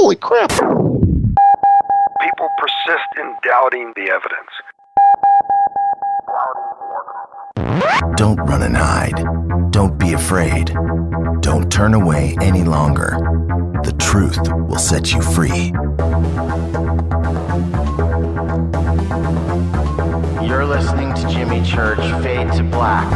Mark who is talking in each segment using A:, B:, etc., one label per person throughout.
A: Holy crap.
B: People persist in doubting the evidence.
C: Don't run and hide. Don't be afraid. Don't turn away any longer. The truth will set you free.
D: You're listening to Jimmy Church Fade to Black.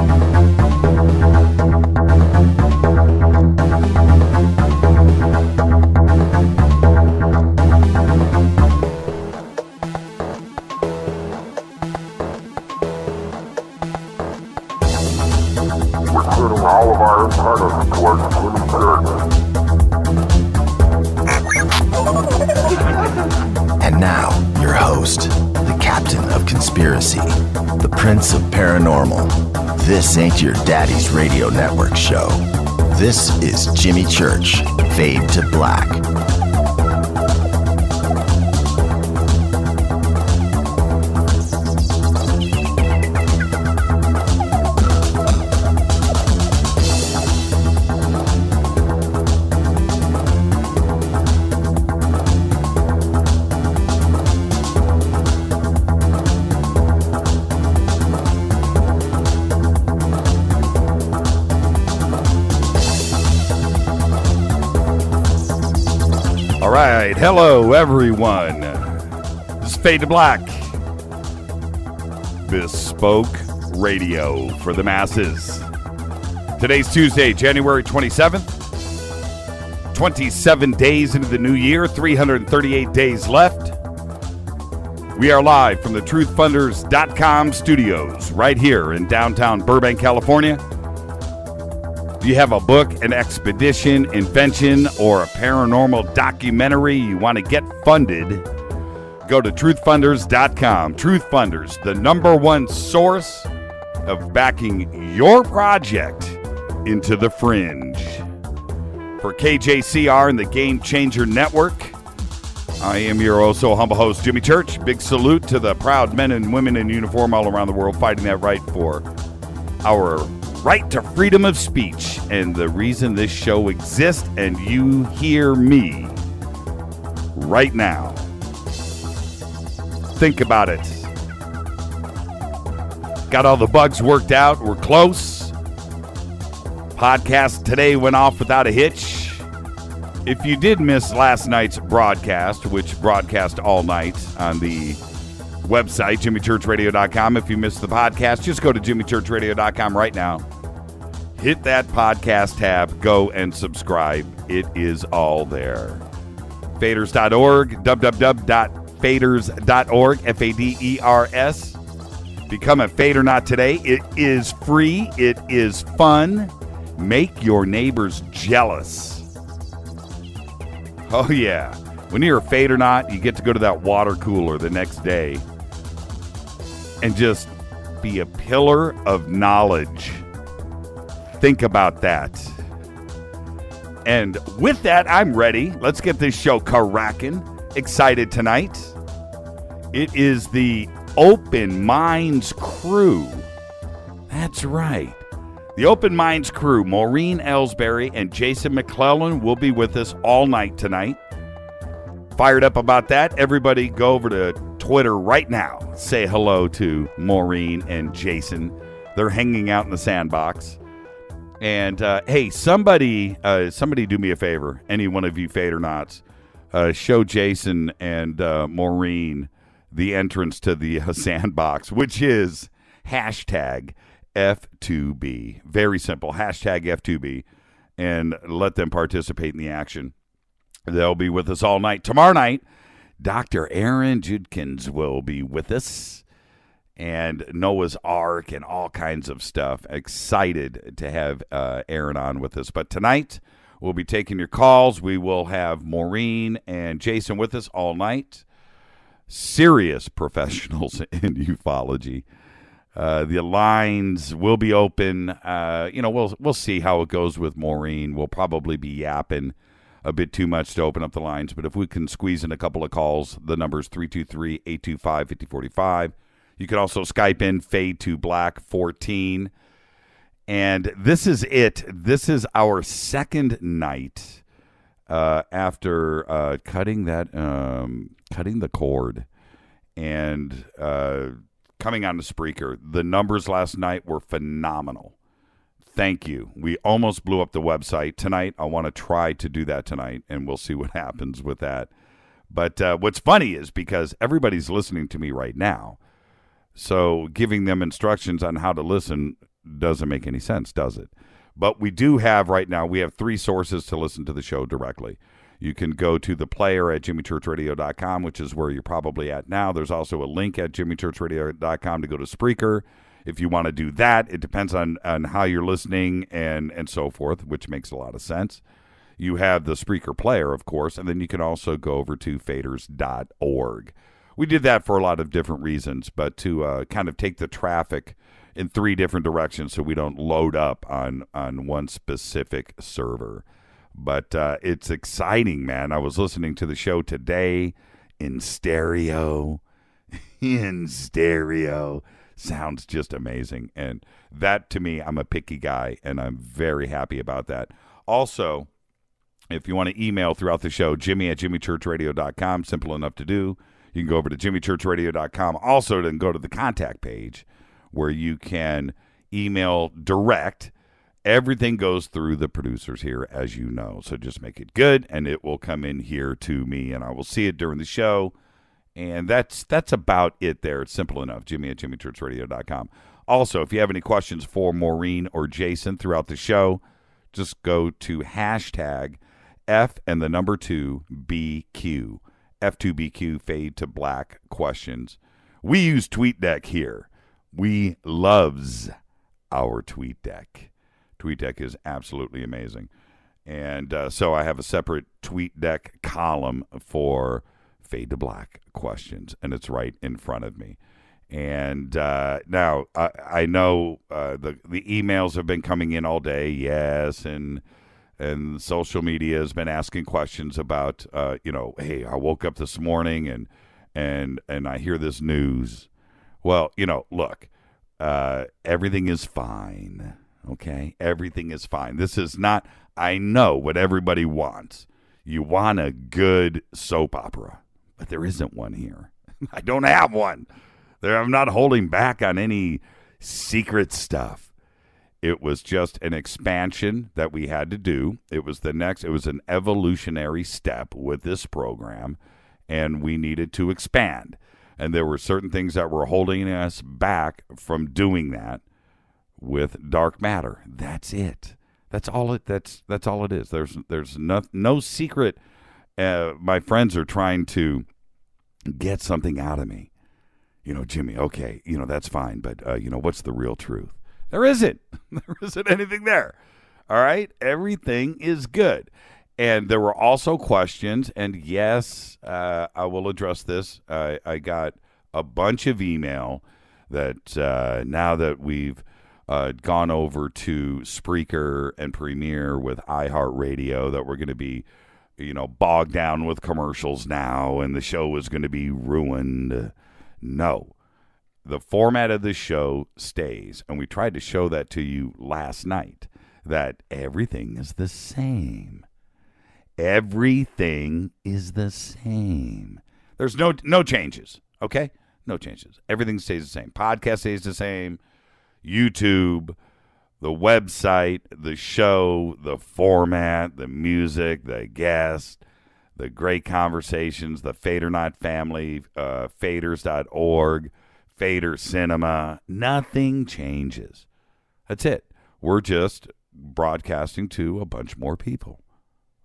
E: We're turning all of our antennas towards Jimmy Church.
C: And now, your host, the captain of conspiracy, the prince of paranormal. This ain't your daddy's radio network show. This is Jimmy Church, Fade to Black.
F: All right, hello everyone. This is Fade to Black. Bespoke radio for the masses. Today's Tuesday, January 27th. 27 days into the new year, 338 days left. We are live from the truthfunders.com studios right here in downtown Burbank, California. Do you have a book, an expedition, invention, or a paranormal documentary you want to get funded? Go to truthfunders.com. Truthfunders, the #1 source of backing your project into the fringe. For KJCR and the Game Changer Network, I am your oh-so humble host, Jimmy Church. Big salute to the proud men and women in uniform all around the world fighting that right for our right to freedom of speech and the reason this show exists, and you hear me right now. Think about it. Got all the bugs worked out. We're close. Podcast today went off without a hitch. If you did miss last night's broadcast, which broadcast all night on the website, jimmychurchradio.com. If you missed the podcast, just go to jimmychurchradio.com right now. Hit that podcast tab, go and subscribe. It is all there. Faders.org, www.faders.org, Faders. Become a Fader Not today. It is free. It is fun. Make your neighbors jealous. Oh, yeah. When you're a Fader Not, you get to go to that water cooler the next day and just be a pillar of knowledge. Think about that. And with that, I'm ready. Let's get this show cracking. Excited tonight. It is the Open Minds crew. That's right. The Open Minds crew, Maureen, Elsberry, and Jason McClellan will be with us all night tonight. Fired up about that. Everybody go over to Twitter right now. Say hello to Maureen and Jason. They're hanging out in the sandbox. And, hey, somebody do me a favor. Any one of you Fader-Nots, show Jason and Maureen the entrance to the sandbox, which is hashtag F2B. Very simple. Hashtag F2B. And let them participate in the action. They'll be with us all night. Tomorrow night, Dr. Aaron Judkins will be with us. And Noah's Ark and all kinds of stuff. Excited to have Aaron on with us. But tonight, we'll be taking your calls. We will have Maureen and Jason with us all night. Serious professionals in ufology. The lines will be open. We'll see how it goes with Maureen. We'll probably be yapping a bit too much to open up the lines. But if we can squeeze in a couple of calls, the number is 323-825-5045. You can also Skype in Fade to Black 14. And this is it. This is our second night after cutting the cord and coming on to Spreaker. The numbers last night were phenomenal. Thank you. We almost blew up the website tonight. I want to try to do that tonight, and we'll see what happens with that. But what's funny is because everybody's listening to me right now, so giving them instructions on how to listen doesn't make any sense, does it? But we do have right now, we have 3 sources to listen to the show directly. You can go to the player at jimmychurchradio.com, which is where you're probably at now. There's also a link at jimmychurchradio.com to go to Spreaker. If you want to do that, it depends on how you're listening and so forth, which makes a lot of sense. You have the Spreaker player, of course, and then you can also go over to faders.org. We did that for a lot of different reasons, but to kind of take the traffic in 3 different directions so we don't load up on one specific server. But it's exciting, man. I was listening to the show today in stereo. In stereo. Sounds just amazing. And that, to me, I'm a picky guy, and I'm very happy about that. Also, if you want to email throughout the show, Jimmy at jimmychurchradio.com. Simple enough to do. You can go over to jimmychurchradio.com. Also, then go to the contact page where you can email direct. Everything goes through the producers here, as you know. So just make it good, and it will come in here to me, and I will see it during the show. And that's about it there. It's simple enough. Jimmy at jimmychurchradio.com. Also, if you have any questions for Maureen or Jason throughout the show, just go to hashtag F and the number 2 BQ. F2BQ, fade to black questions. We use TweetDeck here. We loves our TweetDeck. TweetDeck is absolutely amazing. And so I have a separate TweetDeck column for fade to black questions, and it's right in front of me. And now I know the emails have been coming in all day, yes, and social media has been asking questions about, hey, I woke up this morning and I hear this news. Well, look, everything is fine, okay? Everything is fine. This is not, I know what everybody wants. You want a good soap opera, but there isn't one here. I don't have one. I'm not holding back on any secret stuff. It was just an expansion that we had to do. It was an evolutionary step with this program, and we needed to expand. And there were certain things that were holding us back from doing that with dark matter. That's it. That's all it is. There's no secret. My friends are trying to get something out of me. Jimmy, okay, that's fine, but what's the real truth? There isn't. There isn't anything there. All right? Everything is good. And there were also questions, and yes, I will address this. I got a bunch of email that now that we've gone over to Spreaker and Premiere with iHeartRadio, that we're going to be, bogged down with commercials now, and the show is going to be ruined. No. The format of the show stays, and we tried to show that to you last night, that everything is the same. Everything is the same. There's no changes, okay? No changes. Everything stays the same. Podcast stays the same. YouTube, the website, the show, the format, the music, the guest, the great conversations, the Fade or Not family, faders.org, Fader Cinema. Nothing changes. That's it. We're just broadcasting to a bunch more people.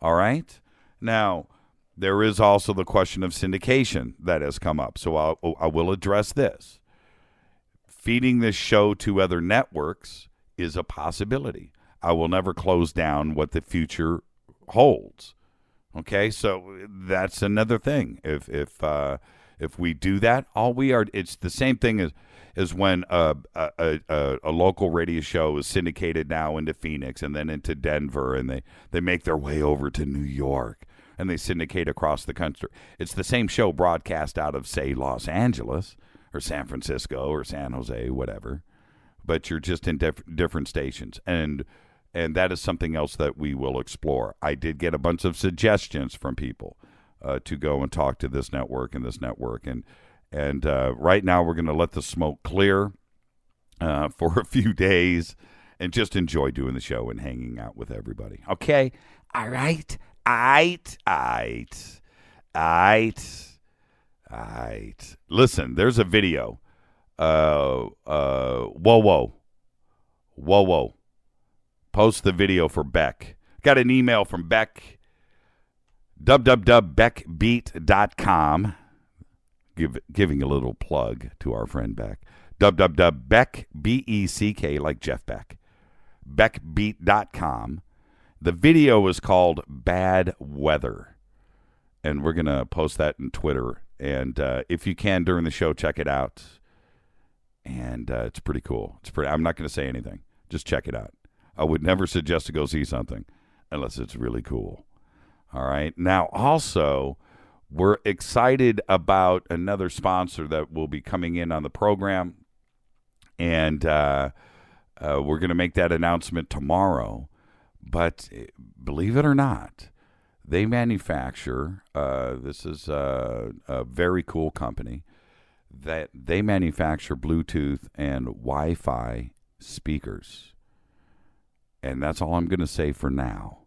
F: All right? Now, there is also the question of syndication that has come up, so I will address this. Feeding this show to other networks is a possibility. I will never close down what the future holds. Okay, so that's another thing. If we do that, it's the same thing as when a local radio show is syndicated now into Phoenix and then into Denver, and they make their way over to New York and they syndicate across the country. It's the same show broadcast out of, say, Los Angeles or San Francisco or San Jose, whatever, but you're just in different stations. And And that is something else that we will explore. I did get a bunch of suggestions from people to go and talk to this network and this network. And right now we're going to let the smoke clear for a few days and just enjoy doing the show and hanging out with everybody. Okay? All right? Listen, there's a video. Whoa. Post the video for Beck. Got an email from Beck. www.beckbeat.com. Giving a little plug to our friend Beck. www.beck, B-E-C-K, like Jeff Beck. Beckbeat.com. The video is called Bad Weather. And we're going to post that in Twitter. And if you can, during the show, check it out. And it's pretty cool. I'm not going to say anything. Just check it out. I would never suggest to go see something unless it's really cool. All right. Now, also, we're excited about another sponsor that will be coming in on the program. And we're going to make that announcement tomorrow. But believe it or not, they manufacture, this is a very cool company, that they manufacture Bluetooth and Wi-Fi speakers. And that's all I'm going to say for now.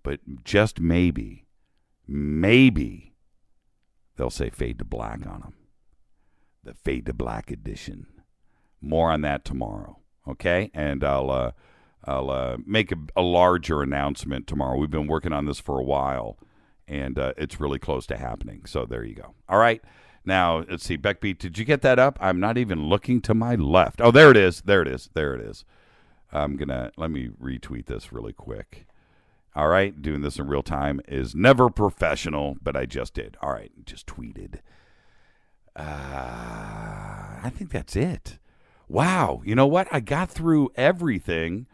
F: But just maybe they'll say Fade to Black on them. The Fade to Black edition. More on that tomorrow. Okay? And I'll make a larger announcement tomorrow. We've been working on this for a while, and it's really close to happening. So there you go. All right. Now, let's see. Beckbeat, did you get that up? I'm not even looking to my left. Oh, there it is. There it is. Let me retweet this really quick. All right. Doing this in real time is never professional, but I just did. All right. Just tweeted. I think that's it. Wow. You know what? I got through everything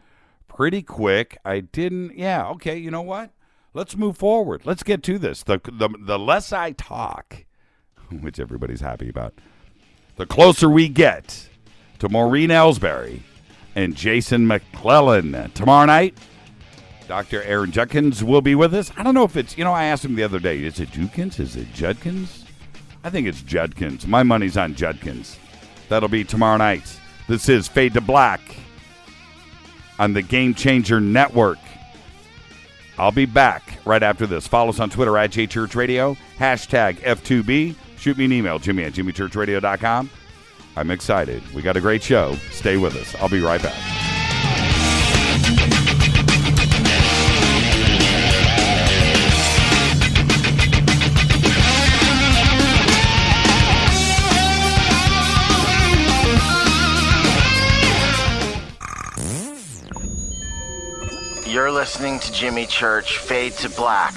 F: pretty quick. I didn't. Yeah. Okay. You know what? Let's move forward. Let's get to this. The less I talk, which everybody's happy about, the closer we get to Maureen Elsberry and Jason McClellan. Tomorrow night, Dr. Aaron Judkins will be with us. I don't know if it's, I asked him the other day, is it Judkins? Is it Judkins? I think it's Judkins. My money's on Judkins. That'll be tomorrow night. This is Fade to Black on the Game Changer Network. I'll be back right after this. Follow us on Twitter at JChurchRadio, hashtag F2B. Shoot me an email, Jimmy@jimmychurchradio.com. I'm excited. We got a great show. Stay with us. I'll be right back.
D: You're listening to Jimmy Church, Fade to Black.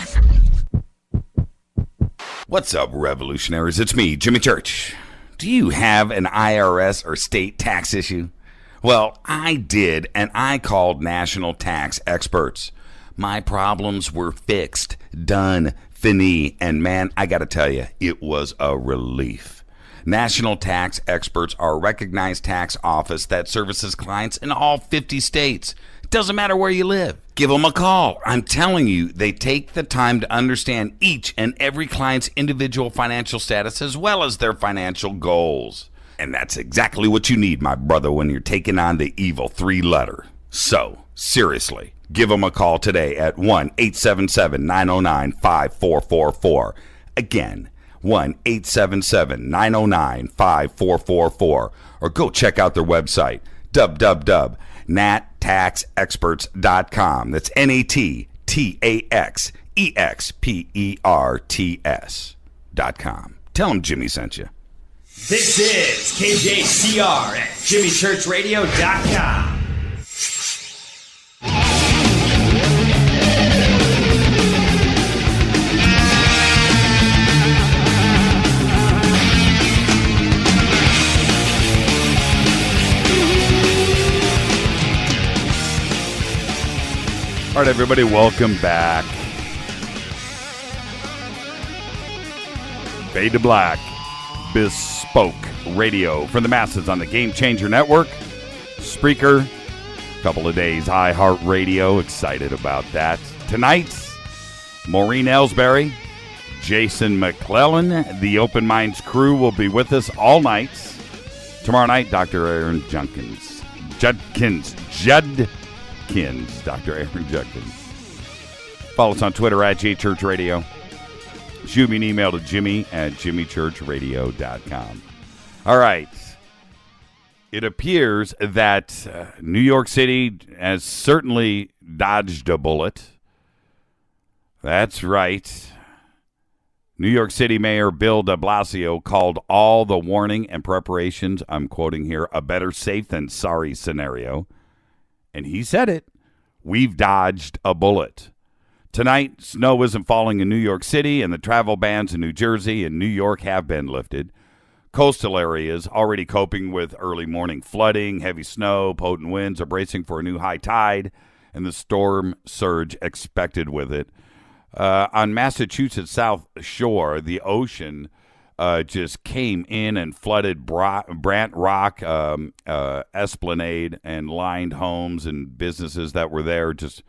F: What's up, revolutionaries? It's me, Jimmy Church. Do you have an IRS or state tax issue? Well, I did, and I called national tax experts. My problems were fixed, done, fini, and man, I gotta tell you, it was a relief. National tax experts are a recognized tax office that services clients in all 50 states. It doesn't matter where you live. Give them a call. I'm telling you, they take the time to understand each and every client's individual financial status as well as their financial goals. And that's exactly what you need, my brother, when you're taking on the evil 3-letter. So, seriously, give them a call today at 1-877-909-5444. Again, 1-877-909-5444. Or go check out their website, www.nattaxexperts.com. That's NATTAXEXPERTS.com. Tell them Jimmy sent you.
A: This is KJCR at JimmyChurchRadio.com.
F: All right, everybody, welcome back. Fade to Black, bespoke radio for the masses on the Game Changer Network, Spreaker, Couple of days, iHeartRadio, excited about that. Tonight, Maureen Elsberry, Jason McClellan, the Open Minds crew will be with us all night. Tomorrow night, Dr. Aaron Judkins, Dr. Aaron Judkins. Follow us on Twitter at JChurchRadio. Shoot me an email to jimmy@jimmychurchradio.com. All right. It appears that New York City has certainly dodged a bullet. That's right. New York City Mayor Bill de Blasio called all the warning and preparations, I'm quoting here, a better safe than sorry scenario. And he said it. We've dodged a bullet. Tonight, snow isn't falling in New York City, and the travel bans in New Jersey and New York have been lifted. Coastal areas already coping with early morning flooding, heavy snow, potent winds are bracing for a new high tide, and the storm surge expected with it. On Massachusetts South Shore, the ocean just came in and flooded Brant Rock, Esplanade, and lined homes and businesses that were there. Just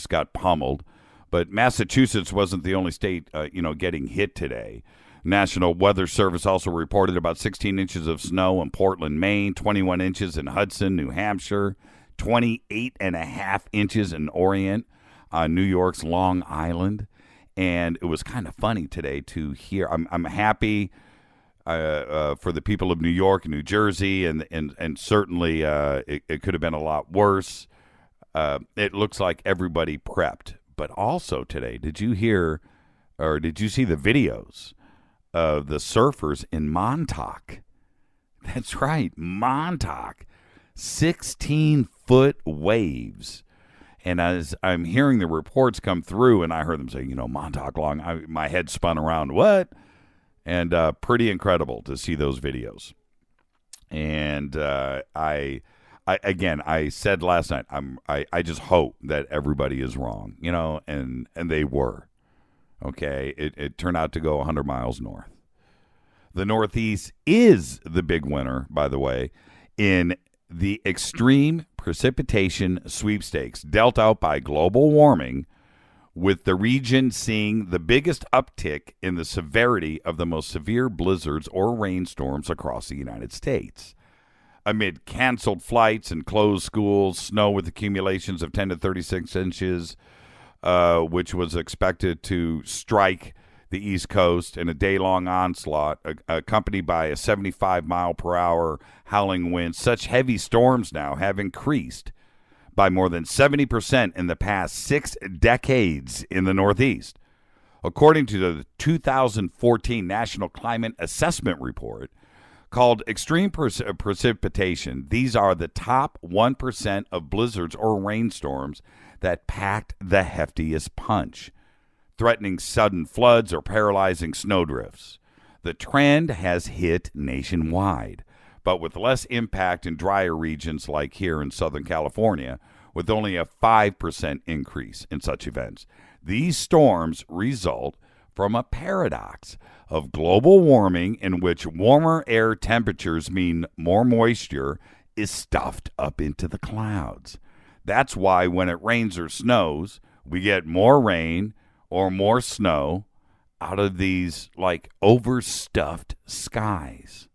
F: got pummeled. But Massachusetts wasn't the only state, getting hit today. National Weather Service also reported about 16 inches of snow in Portland, Maine, 21 inches in Hudson, New Hampshire, 28.5 inches in Orient on New York's Long Island. And it was kind of funny today to hear. I'm happy for the people of New York and New Jersey, and certainly it could have been a lot worse. It looks like everybody prepped. But also today, did you hear or did you see the videos of the surfers in Montauk? That's right, Montauk. 16-foot waves. And as I'm hearing the reports come through, and I heard them say, Montauk Long, my head spun around. What? And pretty incredible to see those videos. And I said last night, I just hope that everybody is wrong, and they were. Okay, it turned out to go 100 miles north. The Northeast is the big winner, by the way, in the extreme precipitation sweepstakes dealt out by global warming, with the region seeing the biggest uptick in the severity of the most severe blizzards or rainstorms across the United States. Amid canceled flights and closed schools, snow with accumulations of 10 to 36 inches, which was expected to strike the East Coast in a day-long onslaught, accompanied by a 75-mile-per-hour howling wind. Such heavy storms now have increased by more than 70% in the past 6 decades in the Northeast. According to the 2014 National Climate Assessment Report, called Extreme Precipitation, these are the top 1% of blizzards or rainstorms that packed the heftiest punch, threatening sudden floods or paralyzing snowdrifts. The trend has hit nationwide, but with less impact in drier regions like here in Southern California, with only a 5% increase in such events. These storms result from a paradox of global warming, in which warmer air temperatures mean more moisture is stuffed up into the clouds. That's why when it rains or snows, we get more rain or more snow out of these overstuffed skies.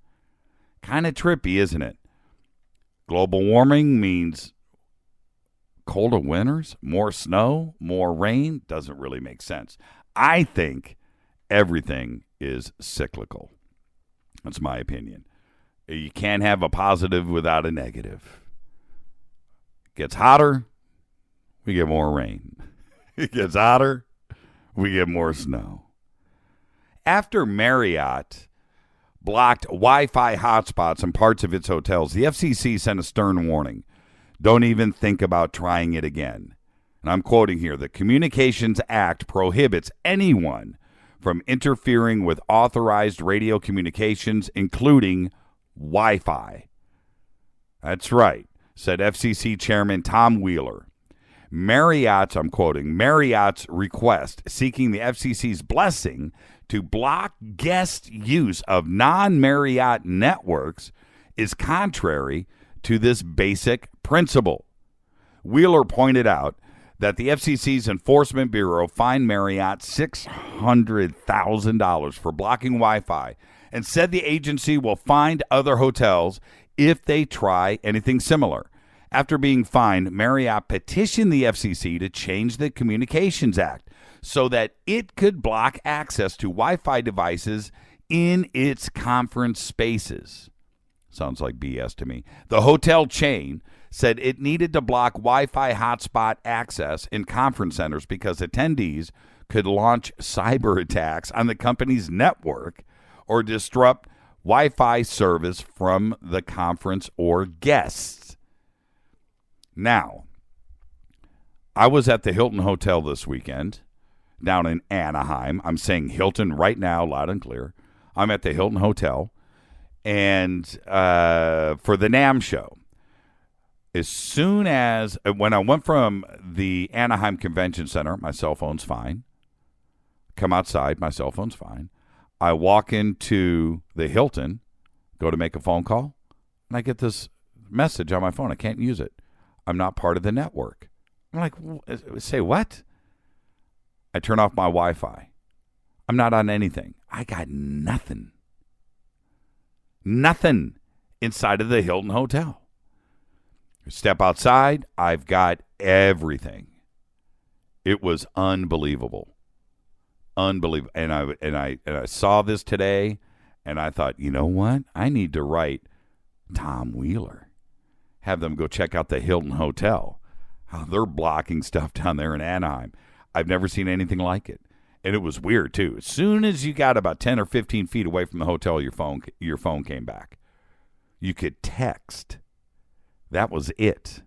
F: Kind of trippy, isn't it? Global warming means colder winters, more snow, more rain. Doesn't really make sense. I think everything is cyclical. That's my opinion. You can't have a positive without a negative. It gets hotter, we get more rain. It gets hotter, we get more snow. After Marriott blocked Wi-Fi hotspots in parts of its hotels, the FCC sent a stern warning. Don't even think about trying it again. And I'm quoting here, the Communications Act prohibits anyone from interfering with authorized radio communications, including Wi-Fi. That's right, said FCC Chairman Tom Wheeler. Marriott's, I'm quoting, Marriott's request seeking the FCC's blessing to block guest use of non-Marriott networks is contrary to this basic principle. Wheeler pointed out that the FCC's Enforcement Bureau fined Marriott $600,000 for blocking Wi-Fi and said the agency will find other hotels if they try anything similar. After being fined, Marriott petitioned the FCC to change the Communications Act so that it could block access to Wi-Fi devices in its conference spaces. Sounds like BS to me. The hotel chain said it needed to block Wi-Fi hotspot access in conference centers because attendees could launch cyber attacks on the company's network or disrupt Wi-Fi service from the conference or guests. Now, I was at the Hilton Hotel this weekend down in Anaheim. I'm saying Hilton right now, loud and clear. I'm at the Hilton Hotel, and for the NAMM show. As soon as, when I went from the Anaheim Convention Center, my cell phone's fine. Come outside, my cell phone's fine. I walk into the Hilton, go to make a phone call, and I get this message on my phone. I can't use it. I'm not part of the network. I'm like, say what? I turn off my Wi-Fi. I'm not on anything. I got nothing. Nothing inside of the Hilton Hotel. Step outside, I've got everything. It was unbelievable. Unbelievable. And I saw this today, and I thought, you know what? I need to write Tom Wheeler. Have them go check out the Hilton Hotel. How they're blocking stuff down there in Anaheim. I've never seen anything like it. And it was weird, too. As soon as you got about 10 or 15 feet away from the hotel, your phone came back. You could text. That was it.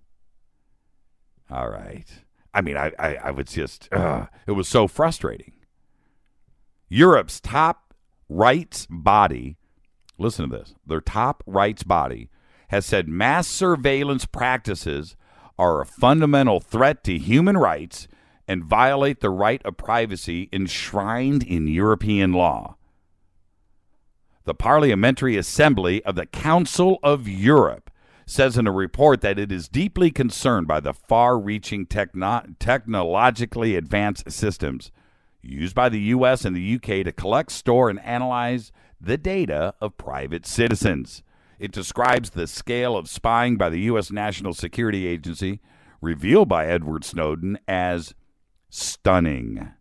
F: All right. I mean, I was just, it was so frustrating. Europe's top rights body, listen to this, their top rights body has said mass surveillance practices are a fundamental threat to human rights and violate the right of privacy enshrined in European law. The Parliamentary Assembly of the Council of Europe says in a report that it is deeply concerned by the far-reaching technologically advanced systems used by the U.S. and the U.K. to collect, store, and analyze the data of private citizens. It describes the scale of spying by the U.S. National Security Agency, revealed by Edward Snowden, as stunning.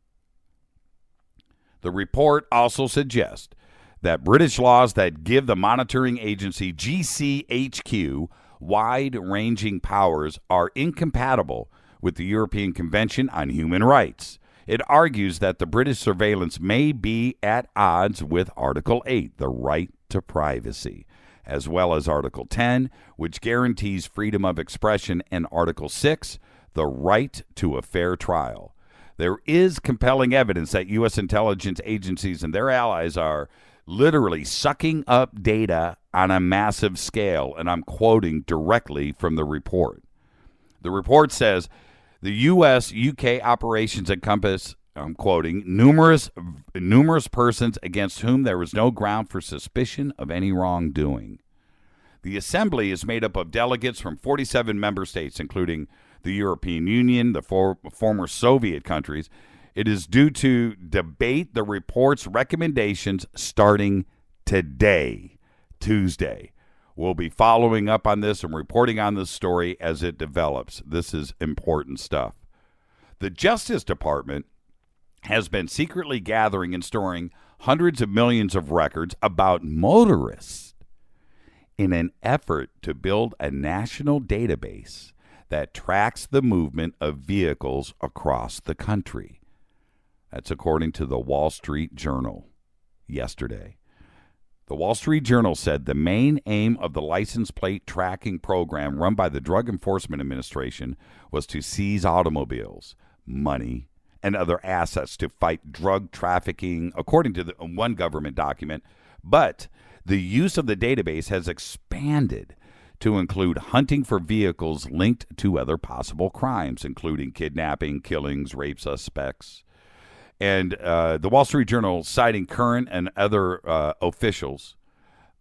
F: The report also suggests that British laws that give the monitoring agency GCHQ wide-ranging powers are incompatible with the European Convention on Human Rights. It argues that the British surveillance may be at odds with Article 8, the right to privacy, as well as Article 10, which guarantees freedom of expression, and Article 6, the right to a fair trial. There is compelling evidence that U.S. intelligence agencies and their allies are literally sucking up data on a massive scale, and I'm quoting directly from the report. The report says the U.S.-UK operations encompass, I'm quoting, numerous persons against whom there is no ground for suspicion of any wrongdoing. The assembly is made up of delegates from 47 member states, including the European Union, the former Soviet countries. It is due to debate the report's recommendations starting today, Tuesday. We'll be following up on this and reporting on this story as it develops. This is important stuff. The Justice Department has been secretly gathering and storing hundreds of millions of records about motorists in an effort to build a national database that tracks the movement of vehicles across the country. That's according to the Wall Street Journal yesterday. The Wall Street Journal said the main aim of the license plate tracking program run by the Drug Enforcement Administration was to seize automobiles, money, and other assets to fight drug trafficking, according to one government document. But the use of the database has expanded to include hunting for vehicles linked to other possible crimes, including kidnapping, killings, rape suspects. And the Wall Street Journal citing current and other officials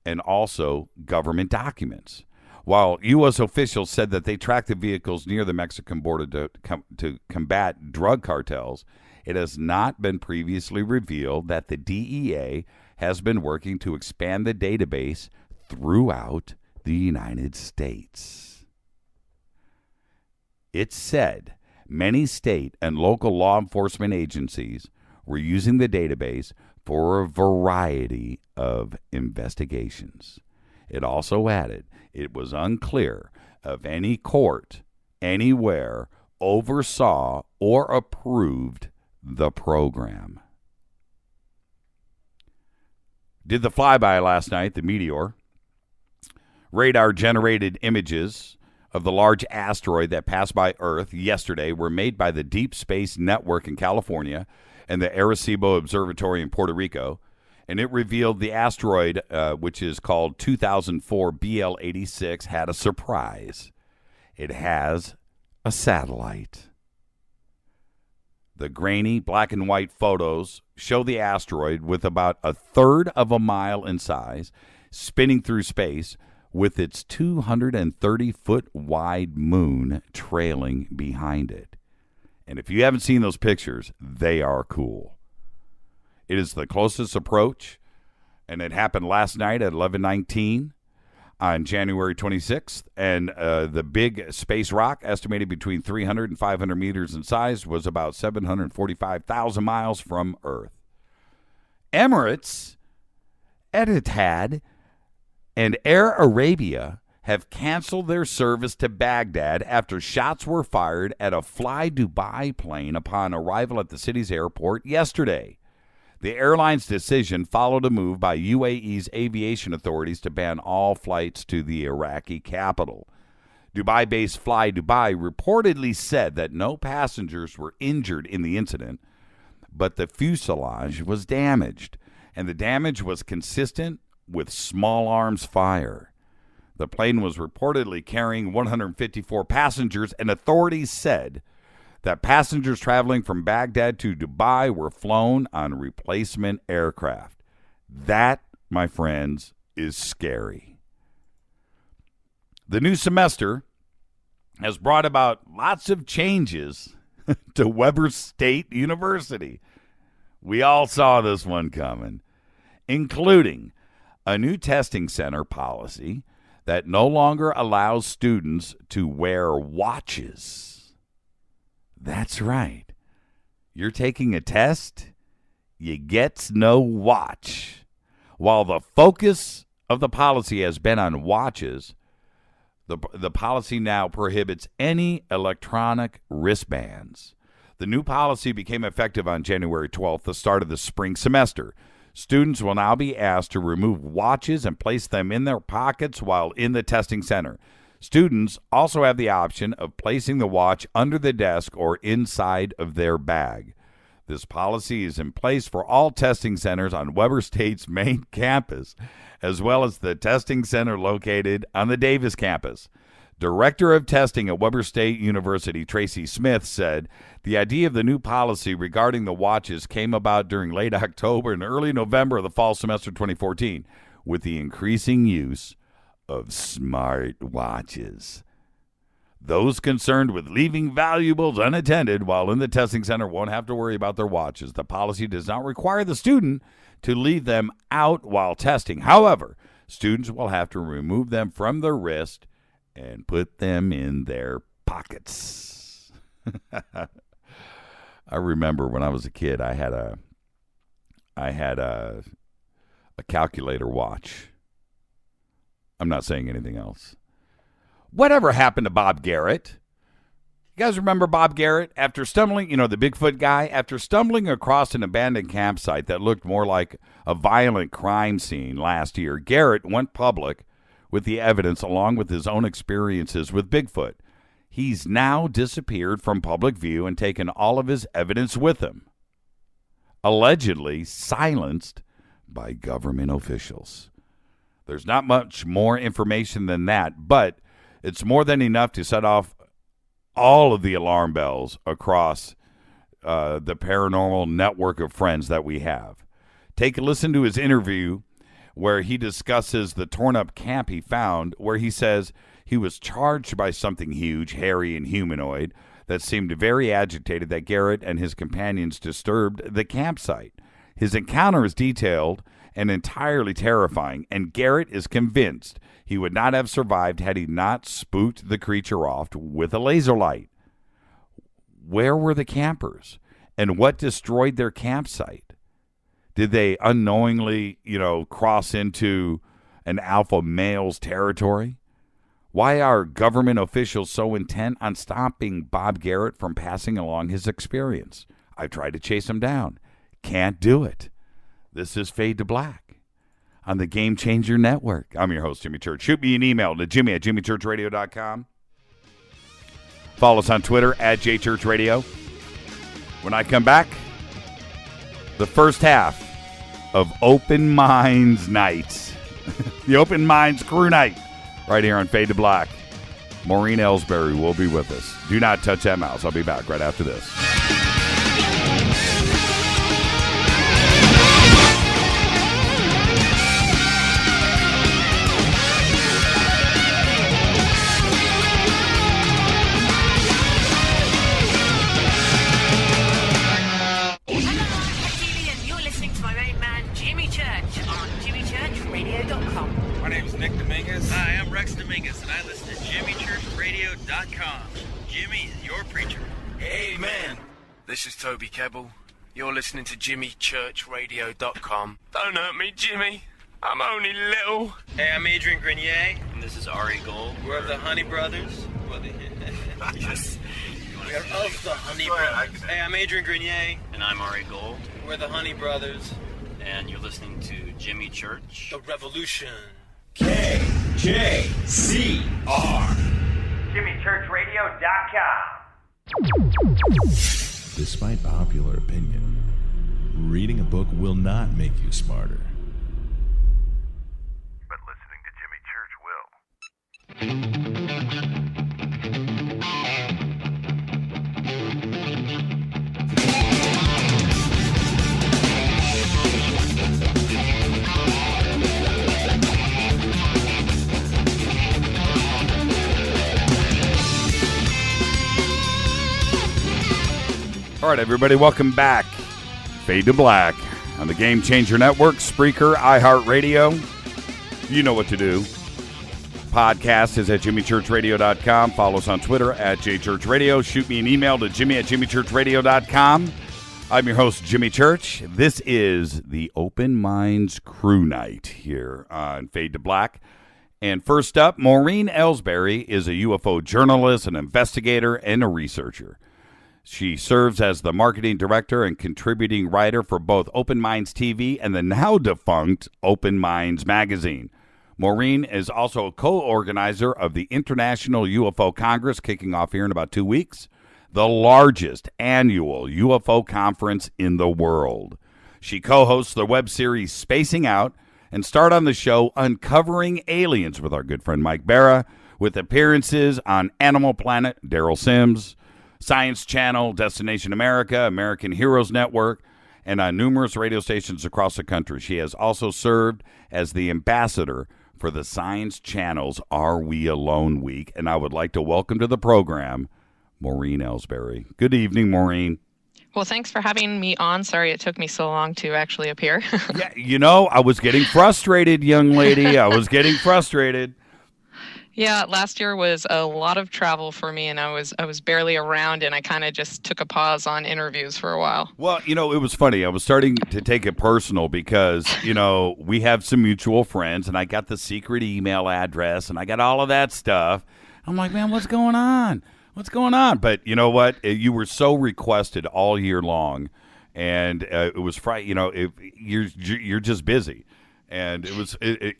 F: and also government documents. While U.S. officials said that they tracked the vehicles near the Mexican border to combat drug cartels, it has not been previously revealed that the DEA has been working to expand the database throughout the United States. It said many state and local law enforcement agencies were using the database for a variety of investigations. It also added it was unclear if any court anywhere oversaw or approved the program. Did the flyby last night, the meteor. Radar-generated images of the large asteroid that passed by Earth yesterday were made by the Deep Space Network in California and the Arecibo Observatory in Puerto Rico, and it revealed the asteroid, which is called 2004 BL86, had a surprise. It has a satellite. The grainy black and white photos show the asteroid with about a third of a mile in size, spinning through space with its 230-foot wide moon trailing behind it. And if you haven't seen those pictures, they are cool. It is the closest approach, and it happened last night at 11:19 on January 26th. And the big space rock, estimated between 300 and 500 meters in size, was about 745,000 miles from Earth. Emirates, Etihad, and Air Arabia have canceled their service to Baghdad after shots were fired at a Fly Dubai plane upon arrival at the city's airport yesterday. The airline's decision followed a move by UAE's aviation authorities to ban all flights to the Iraqi capital. Dubai-based Fly Dubai reportedly said that no passengers were injured in the incident, but the fuselage was damaged, and the damage was consistent with small arms fire. The plane was reportedly carrying 154 passengers, and authorities said that passengers traveling from Baghdad to Dubai were flown on replacement aircraft. That, my friends, is scary. The new semester has brought about lots of changes to Weber State University. We all saw this one coming, including a new testing center policy that no longer allows students to wear watches. That's right. You're taking a test, you get no watch. While the focus of the policy has been on watches, the policy now prohibits any electronic wristbands. The new policy became effective on January 12th, the start of the spring semester. Students will now be asked to remove watches and place them in their pockets while in the testing center. Students also have the option of placing the watch under the desk or inside of their bag. This policy is in place for all testing centers on Weber State's main campus, as well as the testing center located on the Davis campus. Director of Testing at Weber State University, Tracy Smith, said the idea of the new policy regarding the watches came about during late October and early November of the fall semester 2014, with the increasing use of smart watches. Those concerned with leaving valuables unattended while in the testing center won't have to worry about their watches. The policy does not require the student to leave them out while testing. However, students will have to remove them from their wrist and put them in their pockets. I remember when I was a kid, I had a calculator watch. I'm not saying anything else. Whatever happened to Bob Garrett? You guys remember Bob Garrett? After stumbling, the Bigfoot guy, after stumbling across an abandoned campsite that looked more like a violent crime scene last year, Garrett went public with the evidence along with his own experiences with Bigfoot. He's now disappeared from public view and taken all of his evidence with him, allegedly silenced by government officials. There's not much more information than that, but it's more than enough to set off all of the alarm bells across the paranormal network of friends that we have. Take a listen to his interview where he discusses the torn-up camp he found, where he says He was charged by something huge, hairy, and humanoid that seemed very agitated that Garrett and his companions disturbed the campsite. His encounter is detailed and entirely terrifying, and Garrett is convinced he would not have survived had he not spooked the creature off with a laser light. Where were the campers, and what destroyed their campsite? Did they unknowingly, cross into an alpha male's territory? Why are government officials so intent on stopping Bob Garrett from passing along his experience? I've tried to chase him down. Can't do it. This is Fade to Black on the Game Changer Network. I'm your host, Jimmy Church. Shoot me an email to jimmy@jimmychurchradio.com. Follow us on Twitter @JChurchRadio. When I come back, the first half of Open Minds Night. The Open Minds Crew Night right here on Fade to Black. Maureen Elsberry will be with us. Do not touch that mouse. I'll be back right after this.
G: Hi, I'm Rex Dominguez, and I listen to JimmyChurchRadio.com. Jimmy is your preacher.
H: Amen. This is Toby Kebbell. You're listening to JimmyChurchRadio.com. Don't hurt me, Jimmy. I'm only little.
G: Hey, I'm Adrian Grenier.
I: And this is Ari Gold.
G: We're of the Honey Brothers.
H: Yes.
G: We're of the Honey Brothers. Hey, I'm Adrian Grenier.
I: And I'm Ari Gold.
G: We're the Honey Brothers.
I: And you're listening to Jimmy Church.
G: The Revolution.
A: KJCR. JimmyChurchRadio.com.
J: Despite popular opinion, reading a book will not make you smarter.
E: But listening to Jimmy Church will.
F: All right, everybody, welcome back. Fade to Black on the Game Changer Network, Spreaker, iHeartRadio. You know what to do. Podcast is at jimmychurchradio.com. Follow us on Twitter @JChurchRadio. Shoot me an email to jimmy@jimmychurchradio.com. I'm your host, Jimmy Church. This is the Open Minds Crew Night here on Fade to Black. And first up, Maureen Elsberry is a UFO journalist, an investigator, and a researcher. She serves as the marketing director and contributing writer for both Open Minds TV and the now-defunct Open Minds magazine. Maureen is also a co-organizer of the International UFO Congress, kicking off here in about 2 weeks, the largest annual UFO conference in the world. She co-hosts the web series Spacing Out and starred on the show Uncovering Aliens with our good friend Mike Barra, with appearances on Animal Planet, Daryl Sims, Science Channel, Destination America, American Heroes Network, and on numerous radio stations across the country. She has also served as the ambassador for the Science Channel's Are We Alone Week. And I would like to welcome to the program Maureen Elsberry. Good evening, Maureen.
K: Well, thanks for having me on. Sorry it took me so long to actually appear.
F: Yeah, I was getting frustrated, young lady. I was getting frustrated.
K: Yeah, last year was a lot of travel for me, and I was barely around, and I kind of just took a pause on interviews for a while.
F: Well, it was funny. I was starting to take it personal because, we have some mutual friends, and I got the secret email address, and I got all of that stuff. I'm like, man, what's going on? What's going on? But you know what? You were so requested all year long, and it was Friday. You're just busy. And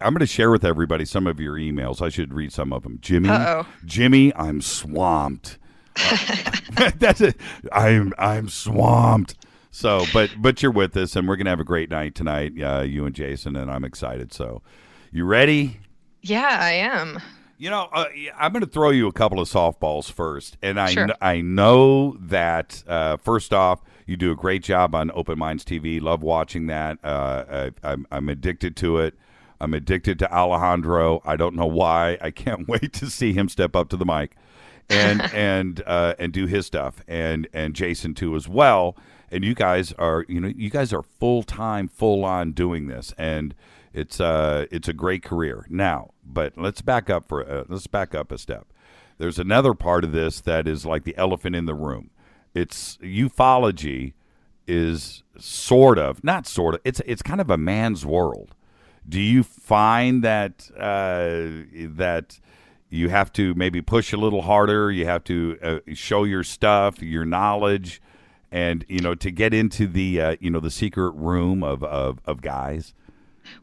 F: I'm going to share with everybody some of your emails. I should read some of them. Jimmy, I'm swamped. That's it. I'm swamped. So, but you're with us, and we're going to have a great night tonight, you and Jason, and I'm excited. So, you ready?
K: Yeah, I am.
F: I'm going to throw you a couple of softballs first. And I know that, first off, you do a great job on Open Minds TV. Love watching that. I'm addicted to it. I'm addicted to Alejandro. I don't know why. I can't wait to see him step up to the mic and do his stuff, and Jason too as well. And you guys are full-time, full-on doing this, and it's a great career. Now, but let's back up a step. There's another part of this that is like the elephant in the room. It's ufology is it's kind of a man's world. Do you find that that you have to maybe push a little harder? You have to show your stuff, your knowledge, and to get into the the secret room of guys.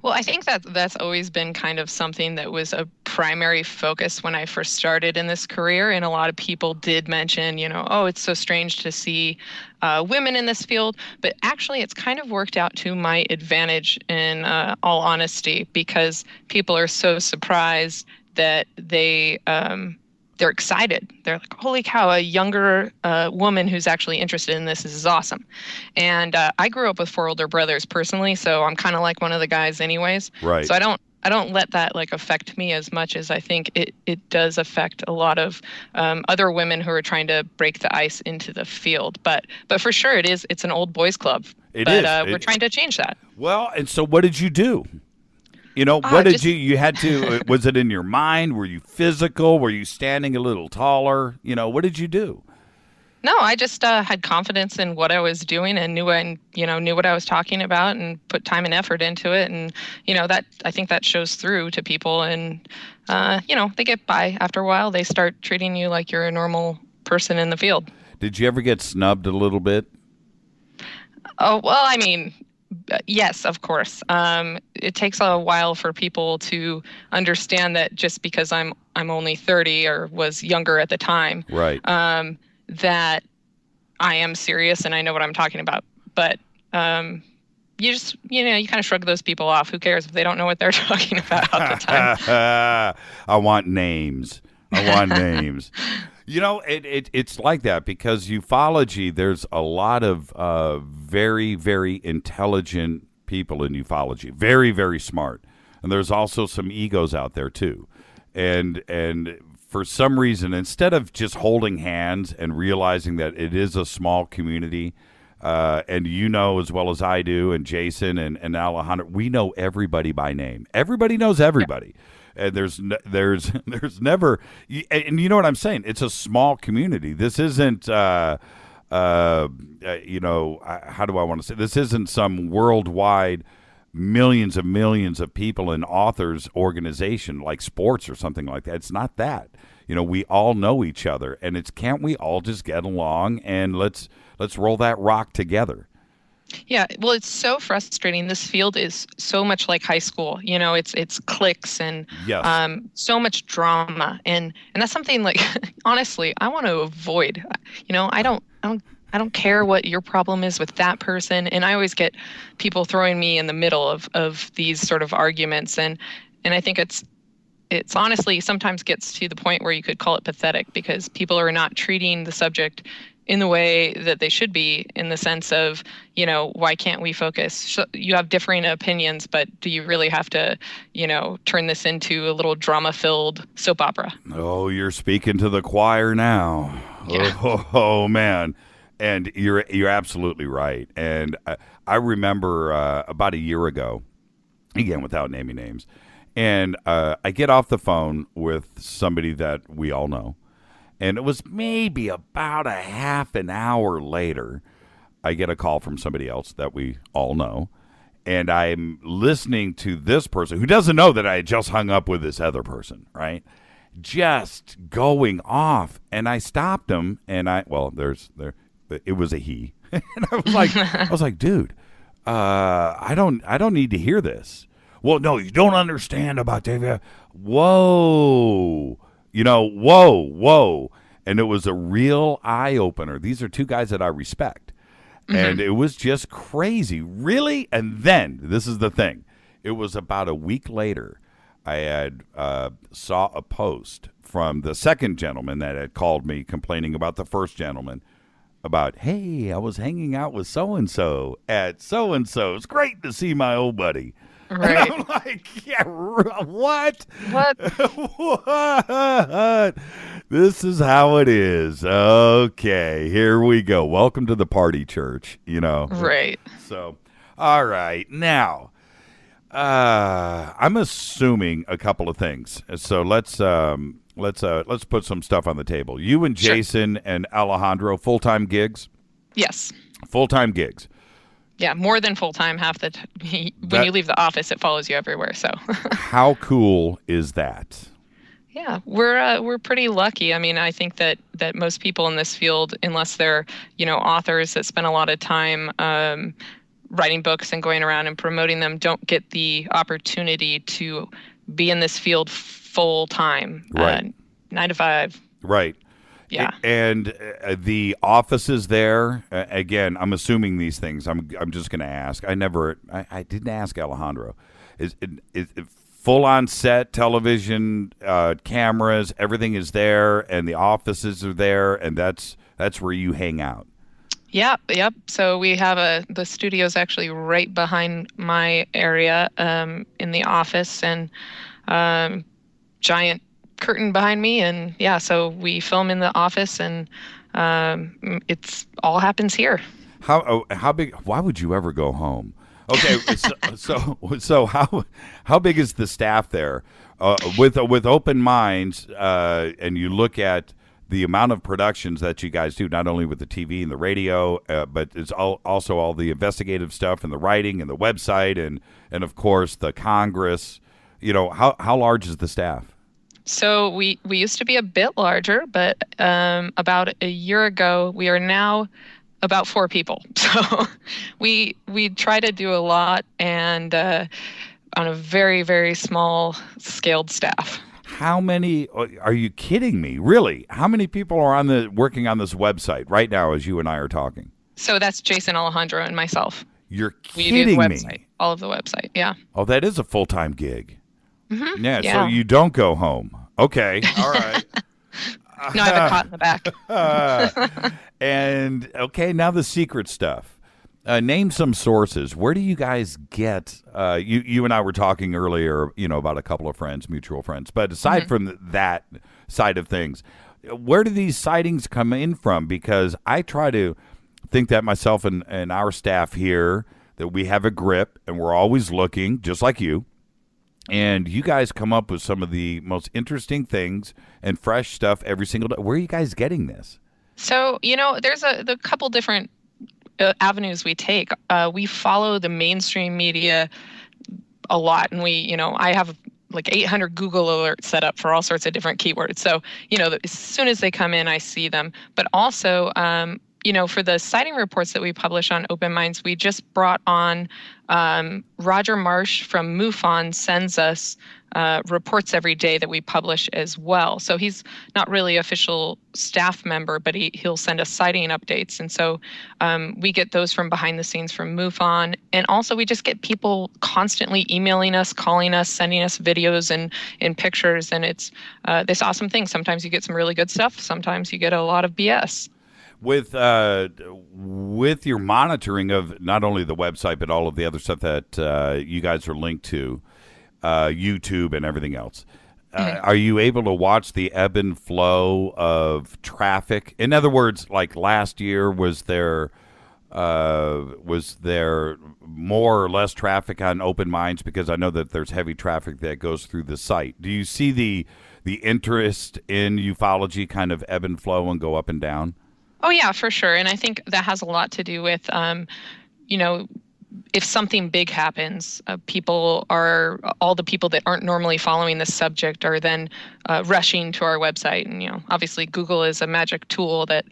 K: Well, I think that's always been kind of something that was a primary focus when I first started in this career. And a lot of people did mention, oh, it's so strange to see women in this field. But actually, it's kind of worked out to my advantage in all honesty, because people are so surprised that they're excited. They're like, holy cow, a younger woman who's actually interested in this is awesome. And I grew up with 4 older brothers personally, so I'm kind of like one of the guys anyways.
F: Right.
K: So I don't let that affect me as much as I think it does affect a lot of other women who are trying to break the ice into the field. But for sure it's an old boys club. We're trying to change that.
F: Well, and so what did you do? What did you had to, was it in your mind? Were you physical? Were you standing a little taller? What did you do?
K: No, I just had confidence in what I was doing and knew what I was talking about and put time and effort into it. And, that I think that shows through to people, and, they get by after a while. They start treating you like you're a normal person in the field.
F: Did you ever get snubbed a little bit?
K: Oh, well, I mean, yes, of course. It takes a while for people to understand that just because I'm only 30 or was younger at the time,
F: right?
K: That I am serious and I know what I'm talking about. But you just you kind of shrug those people off. Who cares if they don't know what they're talking about at the time?
F: I want names. It's like that because ufology, there's a lot of very, very intelligent people in ufology, very, very smart. And there's also some egos out there too. And for some reason, instead of just holding hands and realizing that it is a small community, and as well as I do, and Jason and Alejandro, we know everybody by name. Everybody knows everybody. Yeah. And there's never, and you know what I'm saying? It's a small community. This isn't, how do I want to say? This isn't some worldwide millions of people and authors organization like sports or something like that. It's not that. We all know each other, and can't we all just get along and let's roll that rock together?
K: Yeah, well, it's so frustrating. This field is so much like high school. It's cliques and
F: yes.
K: So much drama, and that's something like honestly I want to avoid. I don't care what your problem is with that person, and I always get people throwing me in the middle of these sort of arguments, and I think it's honestly sometimes gets to the point where you could call it pathetic because people are not treating the subject in the way that they should be, in the sense of, why can't we focus? So you have differing opinions, but do you really have to, turn this into a little drama-filled soap opera?
F: Oh, you're speaking to the choir now.
K: Yeah.
F: Oh man. And you're absolutely right. And I remember about a year ago, again, without naming names, and I get off the phone with somebody that we all know. And it was maybe about a half an hour later, I get a call from somebody else that we all know. And I'm listening to this person who doesn't know that I had just hung up with this other person, right? Just going off. And I stopped him, and it was a he. And I was like, dude, I don't need to hear this. Well, no, you don't understand about David. Whoa. Whoa. And it was a real eye-opener. These are two guys that I respect. Mm-hmm. And it was just crazy. Really? And then, this is the thing. It was about a week later, I had saw a post from the second gentleman that had called me complaining about the first gentleman about, hey, I was hanging out with so-and-so at so-and-so. It's great to see my old buddy.
K: Right.
F: And I'm like, yeah, what?
K: What?
F: What? This is how it is. Okay, here we go. Welcome to the party, church.
K: Right.
F: So, all right, now, I'm assuming a couple of things. So let's put some stuff on the table. You and Jason and Alejandro, full-time gigs.
K: Yes.
F: Full-time gigs.
K: Yeah, more than full time. When you leave the office, it follows you everywhere. So.
F: How cool is that?
K: Yeah, we're pretty lucky. I mean, I think that most people in this field, unless they're authors that spend a lot of time writing books and going around and promoting them, don't get the opportunity to be in this field full time,
F: right?
K: 9 to 5.
F: Right.
K: Yeah.
F: And the offices there, again, I'm assuming these things. I'm just going to ask. I didn't ask Alejandro. Is it full on set, television, cameras, everything is there, and the offices are there, and that's where you hang out?
K: Yep. So we have the studio's actually right behind my area in the office, and giant curtain behind me, and so we film in the office, and it's all happens here.
F: How big? Why would you ever go home? Okay, so how big is the staff there? With open minds, and you look at the amount of productions that you guys do, not only with the TV and the radio, but it's also all the investigative stuff and the writing and the website and of course the Congress. How large is the staff?
K: So we used to be a bit larger, but about a year ago, we are now about 4 people. So we try to do a lot and on a very, very small scaled staff.
F: How many? Are you kidding me? Really? How many people are working on this website right now as you and I are talking?
K: So that's Jason, Alejandro, and myself.
F: You're kidding
K: we do the
F: me?
K: website, all of the website. Yeah.
F: Oh, that is a full-time gig.
K: Mm-hmm.
F: Yeah. So you don't go home. Okay. All right.
K: No, I have a cot in the back.
F: And okay, now the secret stuff. Name some sources. Where do you guys get? You and I were talking earlier, about a couple of friends, mutual friends. But aside from that side of things, where do these sightings come in from? Because I try to think that myself and our staff here, that we have a grip and we're always looking, just like you. And you guys come up with some of the most interesting things and fresh stuff every single day. Where are you guys getting this?
K: So, there's a couple different avenues we take. We follow the mainstream media a lot. And I have like 800 Google alerts set up for all sorts of different keywords. So, as soon as they come in, I see them. But also, for the sighting reports that we publish on Open Minds, we just brought on Roger Marsh from MUFON sends us reports every day that we publish as well. So he's not really official staff member, but he'll send us sighting updates. And so we get those from behind the scenes from MUFON. And also we just get people constantly emailing us, calling us, sending us videos and pictures. And it's this awesome thing. Sometimes you get some really good stuff. Sometimes you get a lot of BS.
F: With your monitoring of not only the website but all of the other stuff that you guys are linked to, YouTube and everything else, are you able to watch the ebb and flow of traffic? In other words, like last year, was there more or less traffic on Open Minds? Because I know that there's heavy traffic that goes through the site. Do you see the interest in ufology kind of ebb and flow and go up and down?
K: Oh, yeah, for sure. And I think that has a lot to do with, if something big happens, all the people that aren't normally following the subject are then rushing to our website. And, obviously Google is a magic tool that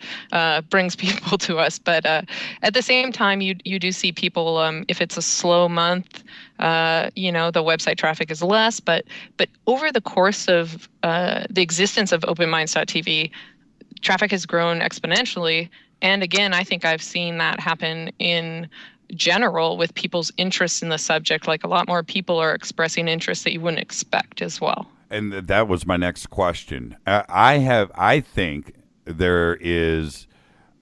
K: brings people to us. But at the same time, you do see people, if it's a slow month, the website traffic is less. But over the course of the existence of OpenMinds.tv, traffic has grown exponentially. And again, I think I've seen that happen in general with people's interest in the subject. Like a lot more people are expressing interest that you wouldn't expect as well.
F: And that was my next question. I think there is,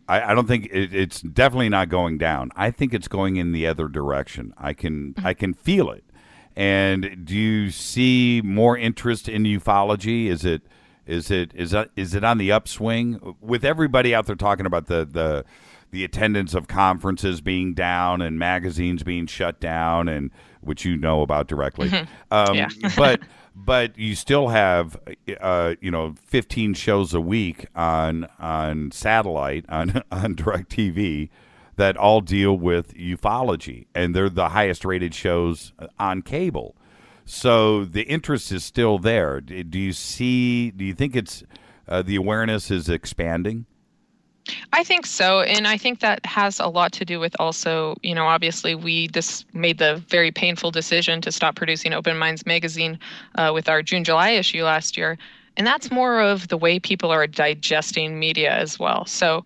F: I don't think it's definitely not going down. I think it's going in the other direction. I can feel it. And do you see more interest in ufology? Is it on the upswing with everybody out there talking about the attendance of conferences being down and magazines being shut down, and which you know about directly?
K: Yeah.
F: but you still have 15 shows a week on satellite on DirecTV that all deal with ufology, and they're the highest rated shows on cable. So the interest is still there. Do you think it's the awareness is expanding?
K: I think so. And I think that has a lot to do with also, obviously we made the very painful decision to stop producing Open Minds magazine with our June-July issue last year. And that's more of the way people are digesting media as well. So,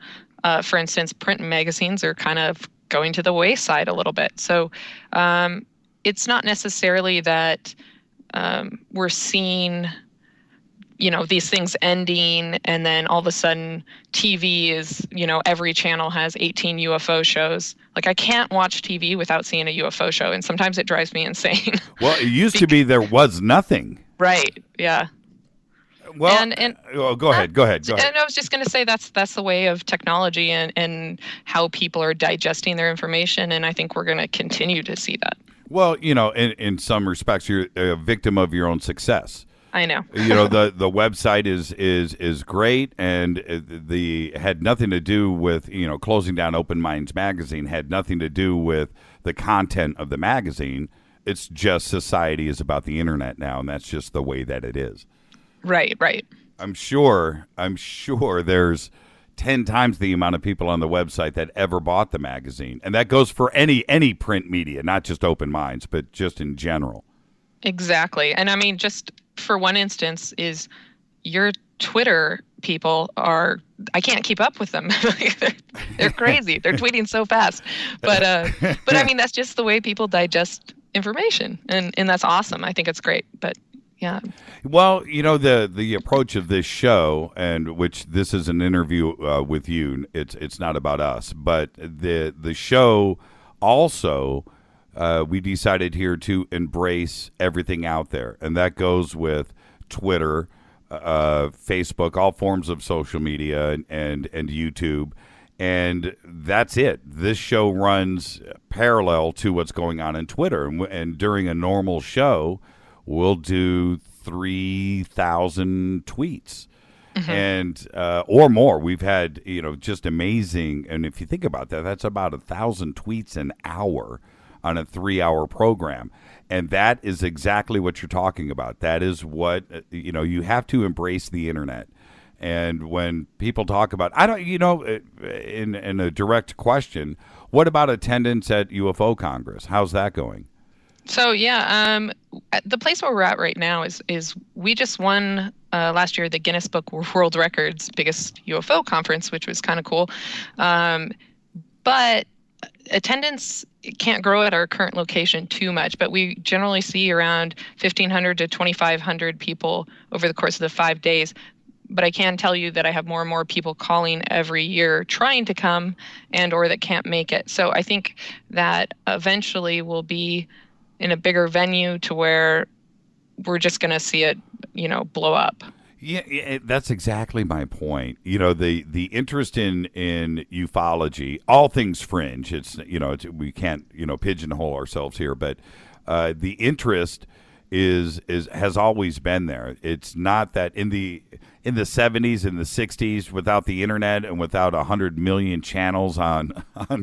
K: for instance, print magazines are kind of going to the wayside a little bit. So it's not necessarily that we're seeing these things ending, and then all of a sudden TV is, every channel has 18 UFO shows. Like, I can't watch TV without seeing a UFO show, and sometimes it drives me insane.
F: Well, it used to be there was nothing.
K: Right, yeah.
F: Well,
K: and
F: go ahead.
K: And I was just going to say that's the way of technology and how people are digesting their information, and I think we're going to continue to see that.
F: Well, in some respects, you're a victim of your own success.
K: I know.
F: The website is great, and had nothing to do with closing down Open Minds magazine. Had nothing to do with the content of the magazine. It's just society is about the internet now, and that's just the way that it is. Right. I'm sure there's 10 times the amount of people on the website that ever bought the magazine, and that goes for any print media, not just Open Minds, but just in general.
K: Exactly. And I mean, just for one instance, is your Twitter people I can't keep up with them. They're crazy. They're tweeting so fast. But I mean, that's just the way people digest information, and that's awesome. I think it's great. But yeah.
F: Well, the approach of this show, and which this is an interview with you. It's not about us, but the show also. We decided here to embrace everything out there, and that goes with Twitter, Facebook, all forms of social media, and YouTube, and that's it. This show runs parallel to what's going on in Twitter, and during a normal show, we'll do 3,000 tweets. Mm-hmm. And or more. We've had just amazing, and if you think about that, that's about 1,000 tweets an hour on a 3-hour program. And that is exactly what you're talking about. That is what, you have to embrace the internet. And when people talk about, in a direct question, what about attendance at UFO Congress? How's that going?
K: So, yeah, the place where we're at right now is we just won last year the Guinness Book of World Records biggest UFO conference, which was kind of cool. But attendance can't grow at our current location too much, but we generally see around 1,500 to 2,500 people over the course of the 5 days. But I can tell you that I have more and more people calling every year trying to come and or that can't make it. So I think that eventually we'll be in a bigger venue to where we're just going to see it, blow up.
F: Yeah, that's exactly my point. The interest in ufology, all things fringe. We can't pigeonhole ourselves here, but the interest has always been there. It's not that in the 70s and the 60s, without the internet and without 100 million channels on